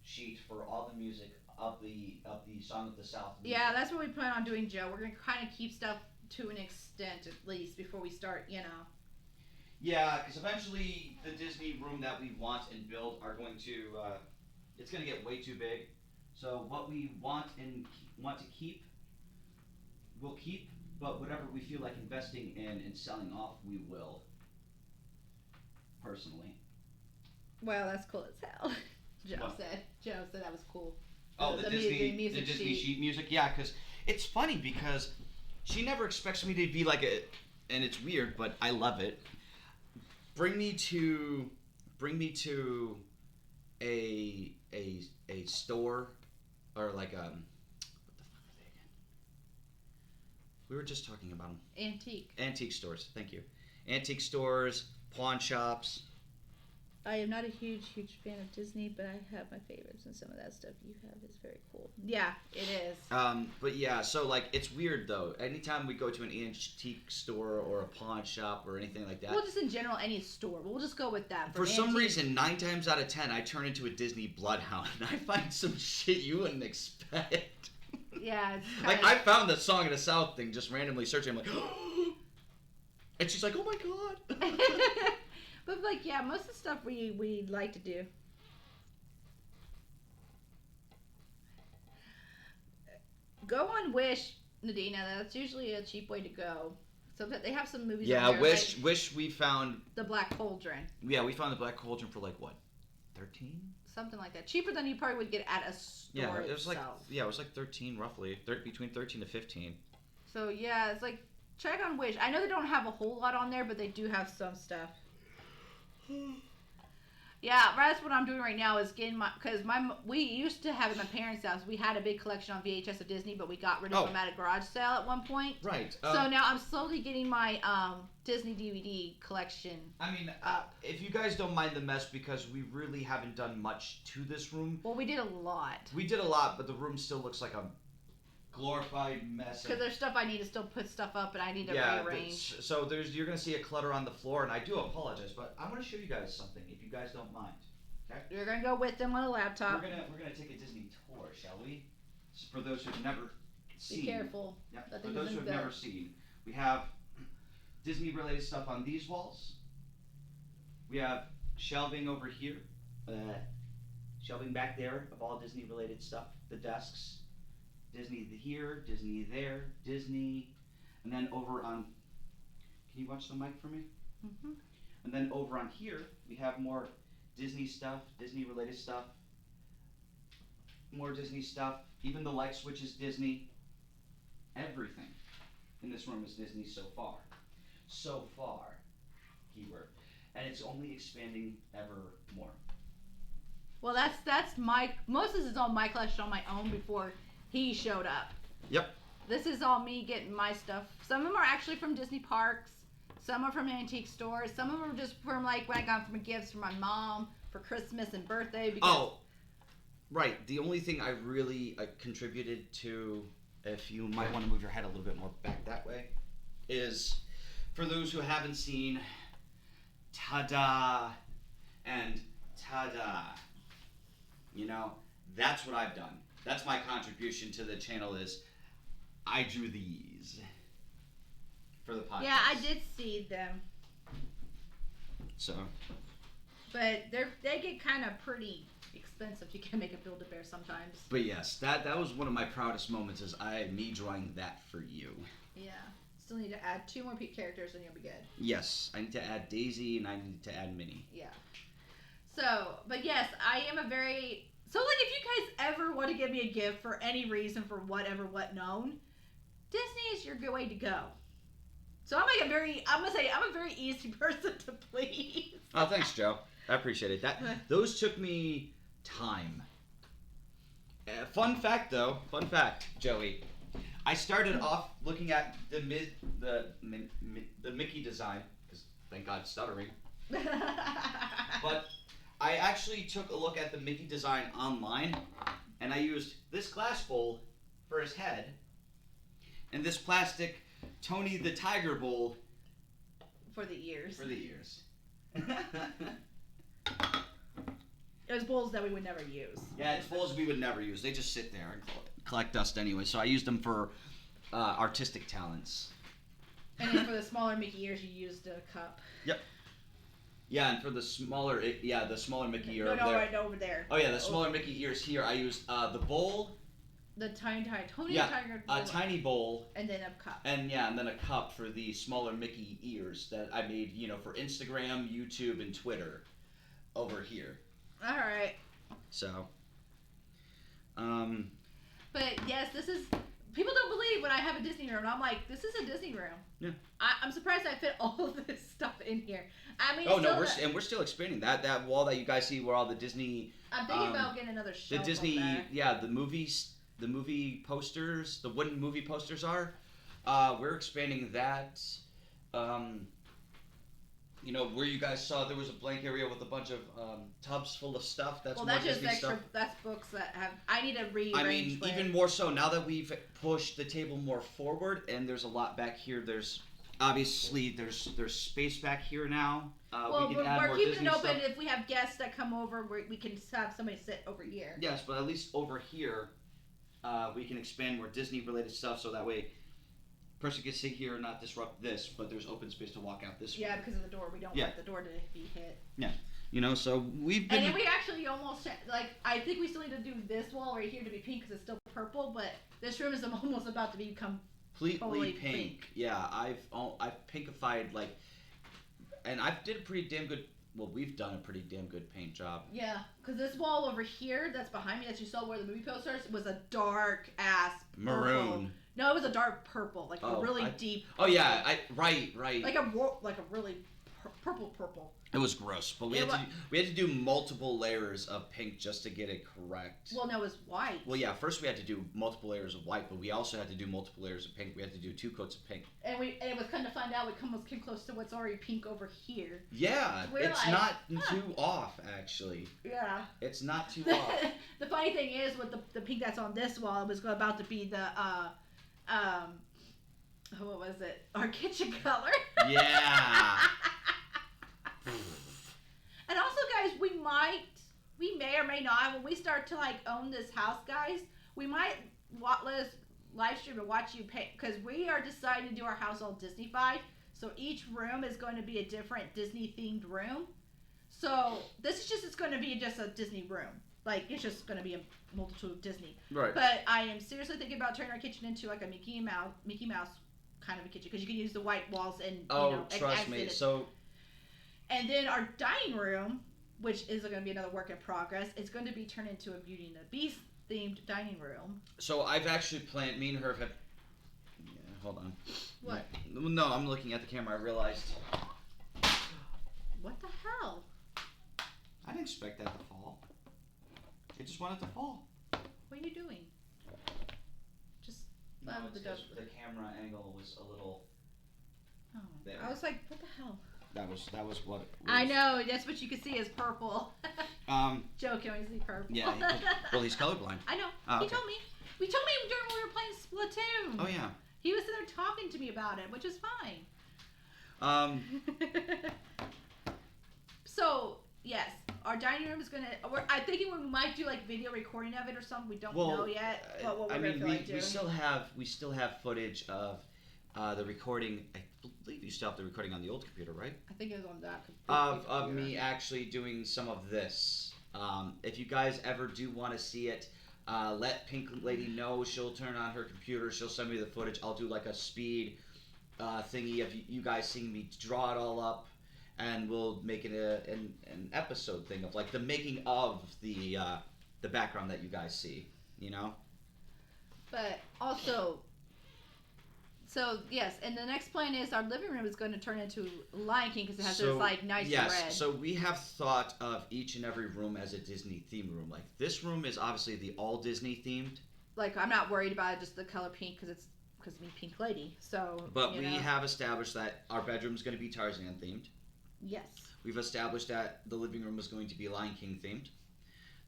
Speaker 2: sheet for all the music of the Song of the South music.
Speaker 1: Yeah, that's what we plan on doing, Joe. We're gonna kind of keep stuff to an extent, at least, before we start.
Speaker 2: Yeah, because eventually the Disney room that we want and build are going to, it's going to get way too big. So what we want to keep, we'll keep, but whatever we feel like investing in and selling off, we will. Personally.
Speaker 1: Well, that's cool as hell. Joe
Speaker 2: What?
Speaker 1: said that was cool.
Speaker 2: Oh, the Disney sheet music. Yeah, because it's funny because she never expects me to be like a, and it's weird, but I love it. Bring me to a store, or like what the fuck are they again? We were just talking about them. Antique stores. Thank you. Antique stores, pawn shops.
Speaker 1: I am not a huge fan of Disney, but I have my favorites, and some of that stuff you have is very cool. Yeah, it is.
Speaker 2: But yeah, so like it's weird though. Anytime we go to an antique store or a pawn shop or anything like that.
Speaker 1: Well, just in general, any store. We'll just go with that.
Speaker 2: For some reason, 9 times out of 10, I turn into a Disney bloodhound and I find some shit you wouldn't expect.
Speaker 1: Yeah, it's
Speaker 2: like I found the Song of the South thing just randomly searching. I'm like, and she's like, oh my god.
Speaker 1: But like, yeah, most of the stuff we like to do. Go on Wish, Nadina. That's usually a cheap way to go. So they have some movies.
Speaker 2: Yeah,
Speaker 1: on there,
Speaker 2: Wish we found
Speaker 1: the Black Cauldron.
Speaker 2: Yeah, we found the Black Cauldron for like what, 13?
Speaker 1: Something like that. Cheaper than you probably would get at a store.
Speaker 2: Yeah, it was
Speaker 1: itself.
Speaker 2: it was like 13 roughly, between 13 to 15.
Speaker 1: So yeah, it's like check on Wish. I know they don't have a whole lot on there, but they do have some stuff. Yeah, that's what I'm doing right now is getting we used to have at my parents' house. We had a big collection on VHS of Disney, but we got rid of them at a garage sale at one point.
Speaker 2: Right.
Speaker 1: So now I'm slowly getting my Disney DVD collection.
Speaker 2: I mean, if you guys don't mind the mess, because we really haven't done much to this room.
Speaker 1: Well, we did a lot.
Speaker 2: We did a lot, but the room still looks like a glorified mess.
Speaker 1: Because there's stuff I need to still put stuff up, and I need to rearrange.
Speaker 2: So you're gonna see a clutter on the floor, and I do apologize, but I want to show you guys something, if you guys don't mind. Okay.
Speaker 1: You're gonna go with them on a laptop.
Speaker 2: We're gonna take a Disney tour, shall we? For those who've never seen.
Speaker 1: Be careful.
Speaker 2: Yeah. For those who've never seen, we have Disney-related stuff on these walls. We have shelving over here, shelving back there of all Disney-related stuff. The desks. Disney here, Disney there, Disney, and then over on, can you watch the mic for me?
Speaker 1: Mm-hmm.
Speaker 2: And then over on here, we have more Disney stuff, Disney related stuff, more Disney stuff, even the light switch is Disney. Everything in this room is Disney so far. So far, keyword. And it's only expanding ever more.
Speaker 1: Well, that's most of this is all my collection on my own before he showed up.
Speaker 2: Yep.
Speaker 1: This is all me getting my stuff. Some of them are actually from Disney parks. Some are from antique stores. Some of them are just from like when I got from gifts from my mom for Christmas and birthday.
Speaker 2: Right. The only thing I really contributed to, if you might want to move your head a little bit more back that way, is for those who haven't seen Ta-da and Ta-da. You know, that's what I've done. That's my contribution to the channel is I drew these for the podcast.
Speaker 1: Yeah, I did see them.
Speaker 2: So.
Speaker 1: But they get kind of pretty expensive. You can make a Build-A-Bear sometimes.
Speaker 2: But yes, that was one of my proudest moments is me drawing that for you.
Speaker 1: Yeah. Still need to add 2 more characters and you'll be good.
Speaker 2: Yes, I need to add Daisy and I need to add Minnie.
Speaker 1: Yeah. So, but yes, I am a very... So, like, if you guys ever want to give me a gift for any reason, for whatever, what known, Disney is your good way to go. So, I'm a very easy person to please.
Speaker 2: Oh, thanks, Joe. I appreciate it. Those took me time. Fun fact, Joey. I started off looking at the Mickey design, because thank God stuttering. But I actually took a look at the Mickey design online, and I used this glass bowl
Speaker 3: for his head, and this plastic Tony the Tiger bowl
Speaker 1: For the ears.
Speaker 3: for the ears.
Speaker 1: It was bowls that we would never use.
Speaker 3: Yeah, it's bowls we would never use. They just sit there and collect dust anyway. So I used them for artistic talents.
Speaker 1: And then for the smaller Mickey ears, you used a cup.
Speaker 3: Yep. Yeah, and for the smaller, the smaller Mickey ear.
Speaker 1: No,
Speaker 3: there.
Speaker 1: right over there.
Speaker 3: Oh yeah, the smaller Mickey ears here. I used the bowl.
Speaker 1: The tiny Tony
Speaker 3: Yeah,
Speaker 1: Tiger bowl.
Speaker 3: a tiny bowl.
Speaker 1: And then a cup.
Speaker 3: And then a cup for the smaller Mickey ears that I made, for Instagram, YouTube, and Twitter over here.
Speaker 1: All right.
Speaker 3: So,
Speaker 1: But yes, this is. People don't believe when I have a Disney room. And I'm like, this is a Disney room.
Speaker 3: Yeah.
Speaker 1: I'm surprised I fit all of this stuff in here. I mean.
Speaker 3: Oh no, we're still expanding that wall that you guys see where all the Disney.
Speaker 1: I'm thinking about getting another shelf.
Speaker 3: The Disney,
Speaker 1: up there.
Speaker 3: the movies, the movie posters, the wooden movie posters are. We're expanding that. Where you guys saw there was a blank area with a bunch of tubs full of stuff. That's more
Speaker 1: that's just
Speaker 3: Disney
Speaker 1: extra.
Speaker 3: stuff.
Speaker 1: That's books that have. I need to rearrange.
Speaker 3: I mean, even more so now that we've pushed the table more forward, and there's a lot back here. There's obviously there's space back here now.
Speaker 1: Well,
Speaker 3: we can add
Speaker 1: we're
Speaker 3: more
Speaker 1: keeping
Speaker 3: Disney
Speaker 1: it open.
Speaker 3: stuff.
Speaker 1: If we have guests that come over, we can have somebody sit over here.
Speaker 3: Yes, but at least over here, we can expand more Disney-related stuff, so that way, person can sit here and not disrupt this, but there's open space to walk out this way.
Speaker 1: Yeah, because of the door. We don't want the door to be hit.
Speaker 3: Yeah, so we've been.
Speaker 1: And then we actually almost I think we still need to do this wall right here to be pink because it's still purple, but this room is almost about to become
Speaker 3: completely
Speaker 1: pink.
Speaker 3: pink. Yeah, I've pinkified and I did a pretty damn good. Well, we've done a pretty damn good paint job.
Speaker 1: Yeah, because this wall over here that's behind me that you saw where the movie posters was a dark ass
Speaker 3: maroon.
Speaker 1: No, it was a dark purple, like a really deep.
Speaker 3: Oh yeah, right.
Speaker 1: Like a really purple.
Speaker 3: It was gross, but we had to do multiple layers of pink just to get it correct.
Speaker 1: Well, no, it was white.
Speaker 3: Well, yeah, first we had to do multiple layers of white, but we also had to do multiple layers of pink. We had to do 2 coats of pink. And
Speaker 1: it was kind of find out we came close to what's already pink over here.
Speaker 3: Yeah, it's not too off actually.
Speaker 1: Yeah.
Speaker 3: It's not too off.
Speaker 1: The funny thing is with the pink that's on this wall, it was about to be the what was it? Our kitchen color.
Speaker 3: Yeah.
Speaker 1: And also, guys, we may or may not, when we start to own this house, guys, we might let us live stream and watch you pay, because we are deciding to do our house all Disney-fied. So each room is going to be a different Disney-themed room. So this is it's going to be just a Disney room. It's just going to be a multitude of Disney.
Speaker 3: Right.
Speaker 1: But I am seriously thinking about turning our kitchen into a Mickey Mouse kind of a kitchen, because you can use the white walls and
Speaker 3: trust me.
Speaker 1: And then our dining room, which is going to be another work in progress, is going to be turned into a Beauty and the Beast themed dining room.
Speaker 3: So I've actually planned. Me and her have. Yeah, hold on.
Speaker 1: What?
Speaker 3: No, I'm looking at the camera. I realized.
Speaker 1: What the hell?
Speaker 3: I didn't expect that to fall. It just wanted to fall.
Speaker 1: What are you doing? Just
Speaker 3: the camera angle was a little.
Speaker 1: Oh.
Speaker 3: There.
Speaker 1: I was like, what the hell?
Speaker 3: That was what it was.
Speaker 1: I know. That's what you can see is purple. Joe can only see purple.
Speaker 3: Yeah. He's colorblind.
Speaker 1: I know.
Speaker 3: Oh,
Speaker 1: He
Speaker 3: okay.
Speaker 1: told me. We told me during when we were playing Splatoon.
Speaker 3: Oh yeah.
Speaker 1: He was there talking to me about it, which is fine. So yes, our dining room is gonna. I'm thinking we might do video recording of it or something. We don't know yet. But what we're gonna feel like doing.
Speaker 3: we still have footage of the recording. I believe you still have the recording on the old computer, right?
Speaker 1: I think it was on that.
Speaker 3: Of me actually doing some of this. If you guys ever do want to see it, let Pink Lady know. She'll turn on her computer. She'll send me the footage. I'll do a speed thingy of you guys seeing me draw it all up, and we'll make it an episode thing of the making of the background that you guys see.
Speaker 1: But also. So yes, and the next plan is our living room is going to turn into Lion King because it has this nice red.
Speaker 3: So we have thought of each and every room as a Disney themed room. This room is obviously the all Disney themed.
Speaker 1: I'm not worried about just the color pink because I'm Pink Lady. So.
Speaker 3: But we have established that our bedroom is going to be Tarzan themed.
Speaker 1: Yes.
Speaker 3: We've established that the living room is going to be Lion King themed.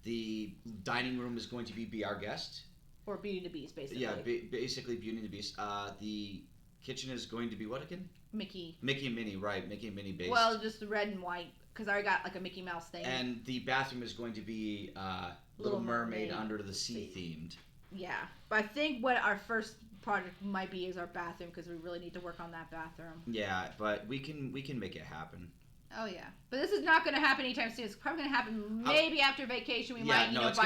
Speaker 3: The dining room is going to be our Guest.
Speaker 1: Or Beauty and the Beast, basically.
Speaker 3: Yeah, basically Beauty and the Beast. The kitchen is going to be what again?
Speaker 1: Mickey.
Speaker 3: Mickey and Minnie, right? Mickey and Minnie based.
Speaker 1: Well, just the red and white, because I already got like a Mickey Mouse thing.
Speaker 3: And the bathroom is going to be Little Mermaid under the sea themed.
Speaker 1: Yeah, but I think what our first project might be is our bathroom, because we really need to work on that bathroom.
Speaker 3: Yeah, but we can make it happen.
Speaker 1: Oh yeah, but this is not going to happen anytime soon. It's probably going to happen maybe after vacation. We might,
Speaker 3: it's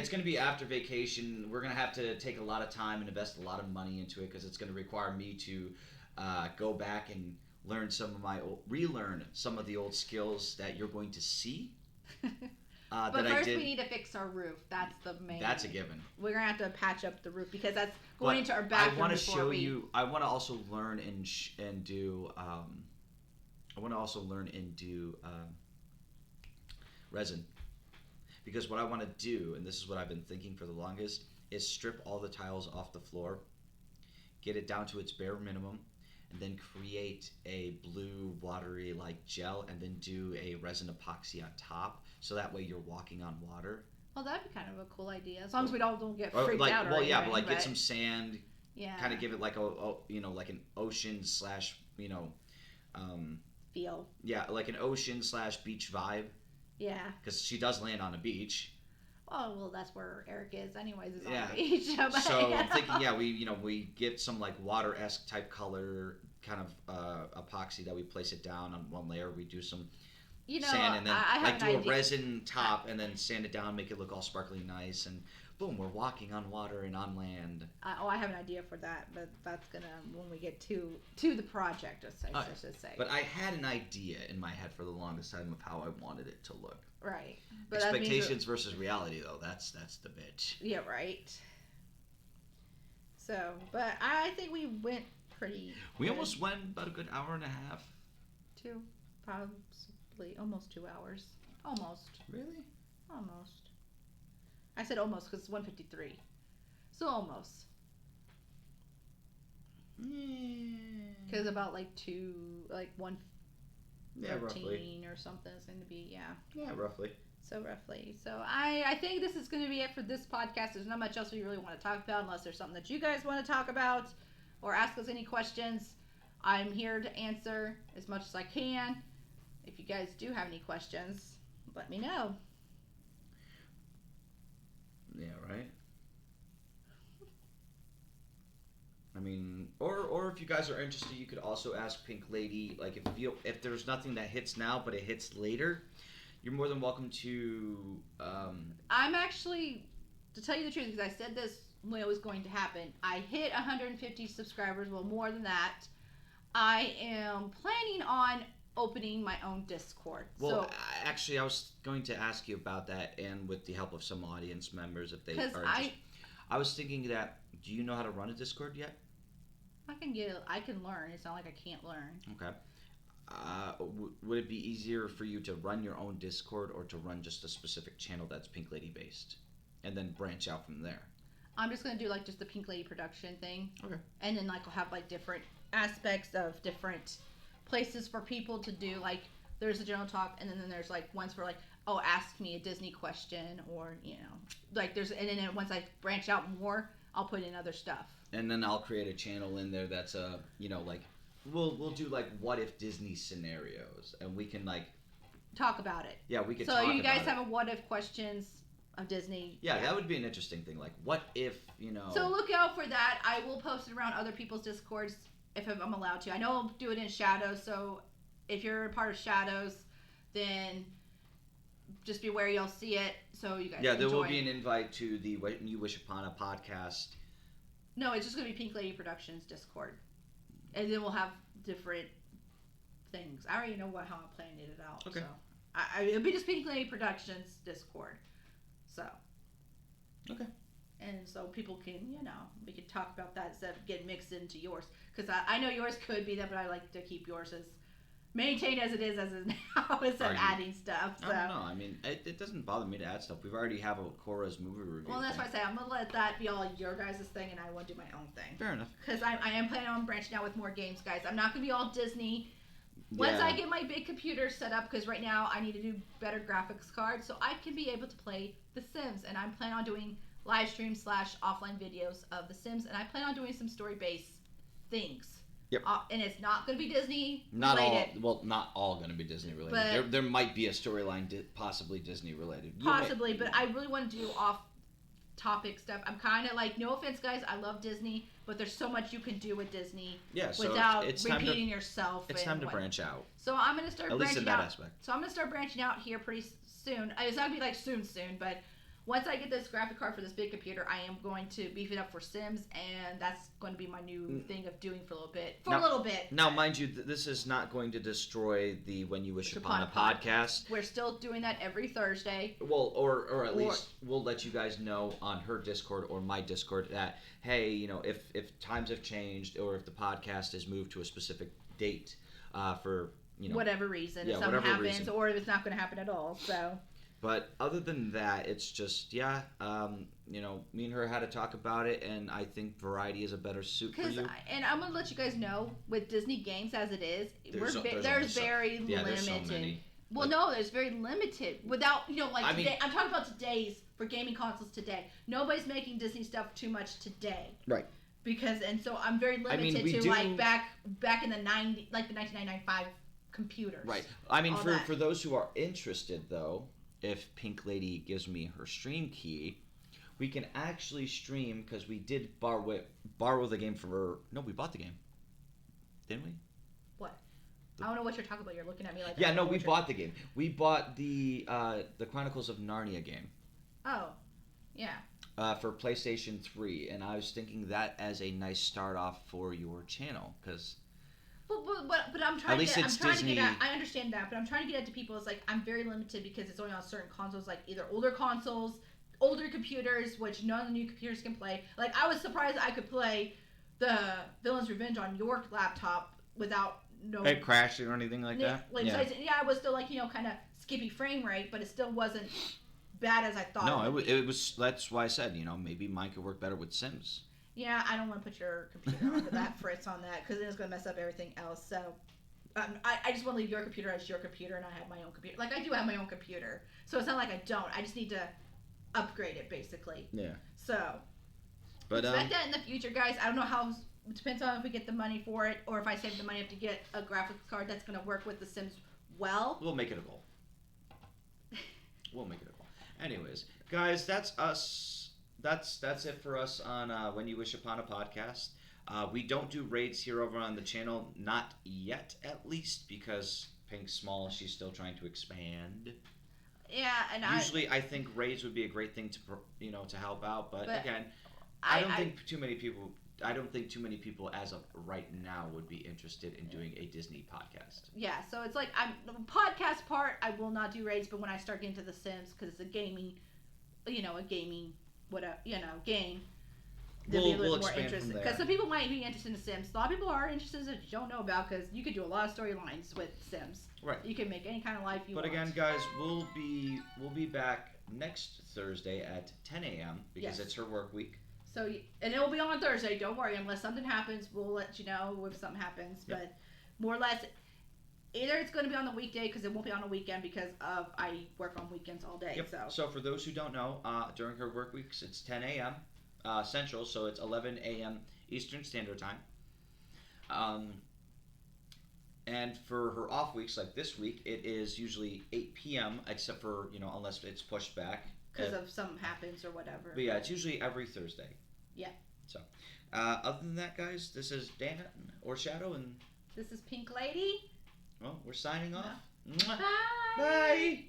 Speaker 3: going to be after vacation. We're going to have to take a lot of time and invest a lot of money into it because it's going to require me to go back and relearn some of the old skills that you're going to see.
Speaker 1: But first, we need to fix our roof. That's the main.
Speaker 3: That's a given.
Speaker 1: We're gonna have to patch up the roof because that's going into our bathroom.
Speaker 3: I want to show you. I want to also learn and do. I want to also learn and do resin, because what I want to do, and this is what I've been thinking for the longest, is strip all the tiles off the floor, get it down to its bare minimum, and then create a blue watery like gel, and then do a resin epoxy on top, so that way you're walking on water.
Speaker 1: Well, that'd be kind of a cool idea, as long as we don't get freaked out.
Speaker 3: Well, yeah, but get some sand.
Speaker 1: Yeah.
Speaker 3: Kind of give it like like an ocean slash
Speaker 1: feel.
Speaker 3: Yeah, like an ocean / beach vibe.
Speaker 1: Yeah.
Speaker 3: Because she does land on a beach.
Speaker 1: Oh well, that's where Eric is, anyways. Is on the beach.
Speaker 3: So I'm thinking, we get some like water-esque type color kind of epoxy that we place it down on one layer. We do some sand and then do a resin top and then sand it down, make it look all sparkly nice, and boom, we're walking on water and on land.
Speaker 1: I have an idea for that, but that's gonna when we get to the project, I should say.
Speaker 3: But I had an idea in my head for the longest time of how I wanted it to look.
Speaker 1: Right. But
Speaker 3: expectations versus reality, though, that's the bitch.
Speaker 1: Yeah, right. So, but I think we went pretty.
Speaker 3: We almost went about a good hour and a half.
Speaker 1: Possibly almost 2 hours. Almost.
Speaker 3: Really?
Speaker 1: Almost. I said almost because it's 1:53. So almost. Because about like 1:13 or something is going to be,
Speaker 3: Yeah, roughly.
Speaker 1: So roughly. So I think this is going to be it for this podcast. There's not much else we really want to talk about unless there's something that you guys want to talk about or ask us any questions. I'm here to answer as much as I can. If you guys do have any questions, let me know.
Speaker 3: Yeah, right. I mean, or if you guys are interested, you could also ask Pink Lady. Like, if there's nothing that hits now, but it hits later, you're more than welcome to.
Speaker 1: I'm actually, to tell you the truth, because I said this when it was going to happen. I hit 150 subscribers. Well, more than that. I am planning on opening my own Discord.
Speaker 3: Well, actually, I was going to ask you about that, and with the help of some audience members, if they are interested. I was thinking that. Do you know how to run a Discord yet?
Speaker 1: I can learn. It's not like I can't learn.
Speaker 3: Okay. Would it be easier for you to run your own Discord or to run just a specific channel that's Pink Lady based, and then branch out from there?
Speaker 1: I'm just gonna do like just the Pink Lady production thing.
Speaker 3: Okay.
Speaker 1: And then like we'll have like different aspects of different places for people to do. Like there's a general talk, and then there's like ones for like, oh, ask me a Disney question, or like there's, and then once I branch out more, I'll put in other stuff.
Speaker 3: And then I'll create a channel in there that's like we'll do like what if Disney scenarios, and we can like
Speaker 1: talk about it.
Speaker 3: Yeah, we could.
Speaker 1: So you guys have a what if questions of Disney.
Speaker 3: Yeah, that would be an interesting thing. Like what if
Speaker 1: So look out for that. I will post it around other people's Discords if I'm allowed to. I know I'll do it in Shadows. So if you're a part of Shadows, then just be aware you'll see it. So you guys.
Speaker 3: Yeah, there will be an invite to the When You Wish Upon a podcast.
Speaker 1: No, it's just going to be Pink Lady Productions Discord. And then we'll have different things. I already know how I'm planning it out.
Speaker 3: Okay.
Speaker 1: So it'll be just Pink Lady Productions Discord. So.
Speaker 3: Okay.
Speaker 1: And so people can, we can talk about that instead of getting mixed into yours. Because I know yours could be that, but I like to keep yours as maintained as it is now instead of adding stuff. So.
Speaker 3: I don't know. I mean, it doesn't bother me to add stuff. We've already have a Cora's movie review.
Speaker 1: Well, that's why I say I'm going to let that be all your guys' thing, and I want to do my own thing.
Speaker 3: Fair enough.
Speaker 1: Because I am planning on branching out with more games, guys. I'm not going to be all Disney. Once I get my big computer set up, because right now I need to do better graphics cards, so I can be able to play The Sims. And I'm planning on doing live streams / offline videos of The Sims, and I plan on doing some story-based things.
Speaker 2: Yep.
Speaker 1: And it's not going to be Disney
Speaker 3: Not
Speaker 1: related.
Speaker 3: not all going to be Disney related.
Speaker 1: But
Speaker 3: there might be a storyline possibly Disney related.
Speaker 1: Possibly, but I really want to do off-topic stuff. I'm kind of like, no offense, guys, I love Disney, but there's so much you can do with Disney without repeating yourself.
Speaker 2: It's time to branch out.
Speaker 1: So I'm going to start
Speaker 2: at least in
Speaker 1: branching
Speaker 2: that
Speaker 1: out.
Speaker 2: aspect.
Speaker 1: So I'm going to start branching out here pretty soon. It's not going to be like soon, but once I get this graphic card for this big computer, I am going to beef it up for Sims, and that's going to be my new thing of doing for a little bit.
Speaker 2: Now, mind you, this is not going to destroy the When You Wish Upon a podcast.
Speaker 1: We're still doing that every Thursday.
Speaker 2: Well, or at least we'll let you guys know on her Discord or my Discord that, hey, you know, if times have changed or if the podcast is moved to a specific date for, you know,
Speaker 1: whatever reason, if something happens, or if it's not going to happen at all. So.
Speaker 2: But other than that, it's just, you know, me and her had to talk about it, and I think variety is a better suit for you.
Speaker 1: And I'm going to let you guys know, with Disney games as it is,
Speaker 2: there's
Speaker 1: very limited.
Speaker 2: There's so many.
Speaker 1: Well, no, there's very limited. Without, you know, like today, I'm talking about today's, for gaming consoles today. Nobody's making Disney stuff too much today.
Speaker 2: Right.
Speaker 1: Because, and so I'm very limited to, like, back in the 90s, like the 1995 computers.
Speaker 2: Right. I mean, for those who are interested, though, if Pink Lady gives me her stream key, we can actually stream, because we did borrow the game from her. No, we bought the game. Didn't we?
Speaker 1: What? I don't know what you're talking about. You're looking at me like
Speaker 2: yeah, no, we bought the game. We bought the Chronicles of Narnia game.
Speaker 1: Oh, yeah.
Speaker 2: For PlayStation 3, and I was thinking that as a nice start off for your channel, because...
Speaker 1: But I'm trying to get at, I understand that, but I'm trying to get it to people. It's like, I'm very limited because it's only on certain consoles, like either older consoles, older computers, which none of the new computers can play. Like, I was surprised I could play the Villain's Revenge on your laptop without
Speaker 2: it crashing or anything like that.
Speaker 1: Like, yeah. So I was still, like, you know, kind of skippy frame rate, but it still wasn't bad as I thought.
Speaker 2: No, it was. That's why I said, you know, maybe mine could work better with Sims.
Speaker 1: Yeah, I don't want to put your computer onto that Fritz on that, because then it's going to mess up everything else. So I just want to leave your computer as your computer, and I have my own computer. Like, I do have my own computer, so it's not like I don't. I just need to upgrade it, basically.
Speaker 2: Yeah.
Speaker 1: So,
Speaker 2: but
Speaker 1: expect that in the future, guys. I don't know how. It depends on if we get the money for it, or if I save the money up to get a graphics card that's going to work with The Sims well.
Speaker 2: We'll make it a goal. Anyways, guys, that's us. That's it for us on When You Wish Upon a Podcast. We don't do raids here over on the channel, not yet, at least, because Pink's small. She's still trying to expand.
Speaker 1: Yeah, and
Speaker 2: usually I think raids would be a great thing to help out, but again, I don't think too many people as of right now would be interested in doing a Disney podcast.
Speaker 1: Yeah, so it's like the podcast part I will not do raids, but when I start getting to The Sims, because it's a gaming game, they'll be a little more interested. Because some people might be interested in The Sims. A lot of people are interested that you don't know about, because you could do a lot of storylines with Sims.
Speaker 2: Right.
Speaker 1: You can make any kind of life you want.
Speaker 2: But again, guys, we'll be back next Thursday at 10 a.m. because it's her work week.
Speaker 1: So, and it will be on Thursday. Don't worry. Unless something happens, we'll let you know if something happens. Yep. But more or less, either it's going to be on the weekday, because it won't be on the weekend because I work on weekends all day.
Speaker 2: Yep. So for those who don't know, during her work weeks, it's 10 a.m. Central, so it's 11 a.m. Eastern Standard Time. And for her off weeks, like this week, it is usually 8 p.m. except for, unless it's pushed back.
Speaker 1: Because of something happens or whatever.
Speaker 2: But yeah, it's usually every Thursday.
Speaker 1: Yeah.
Speaker 2: So, other than that, guys, this is Dan or Shadow, and
Speaker 1: this is Pink Lady.
Speaker 2: Well, we're signing off.
Speaker 1: Bye.
Speaker 2: Bye.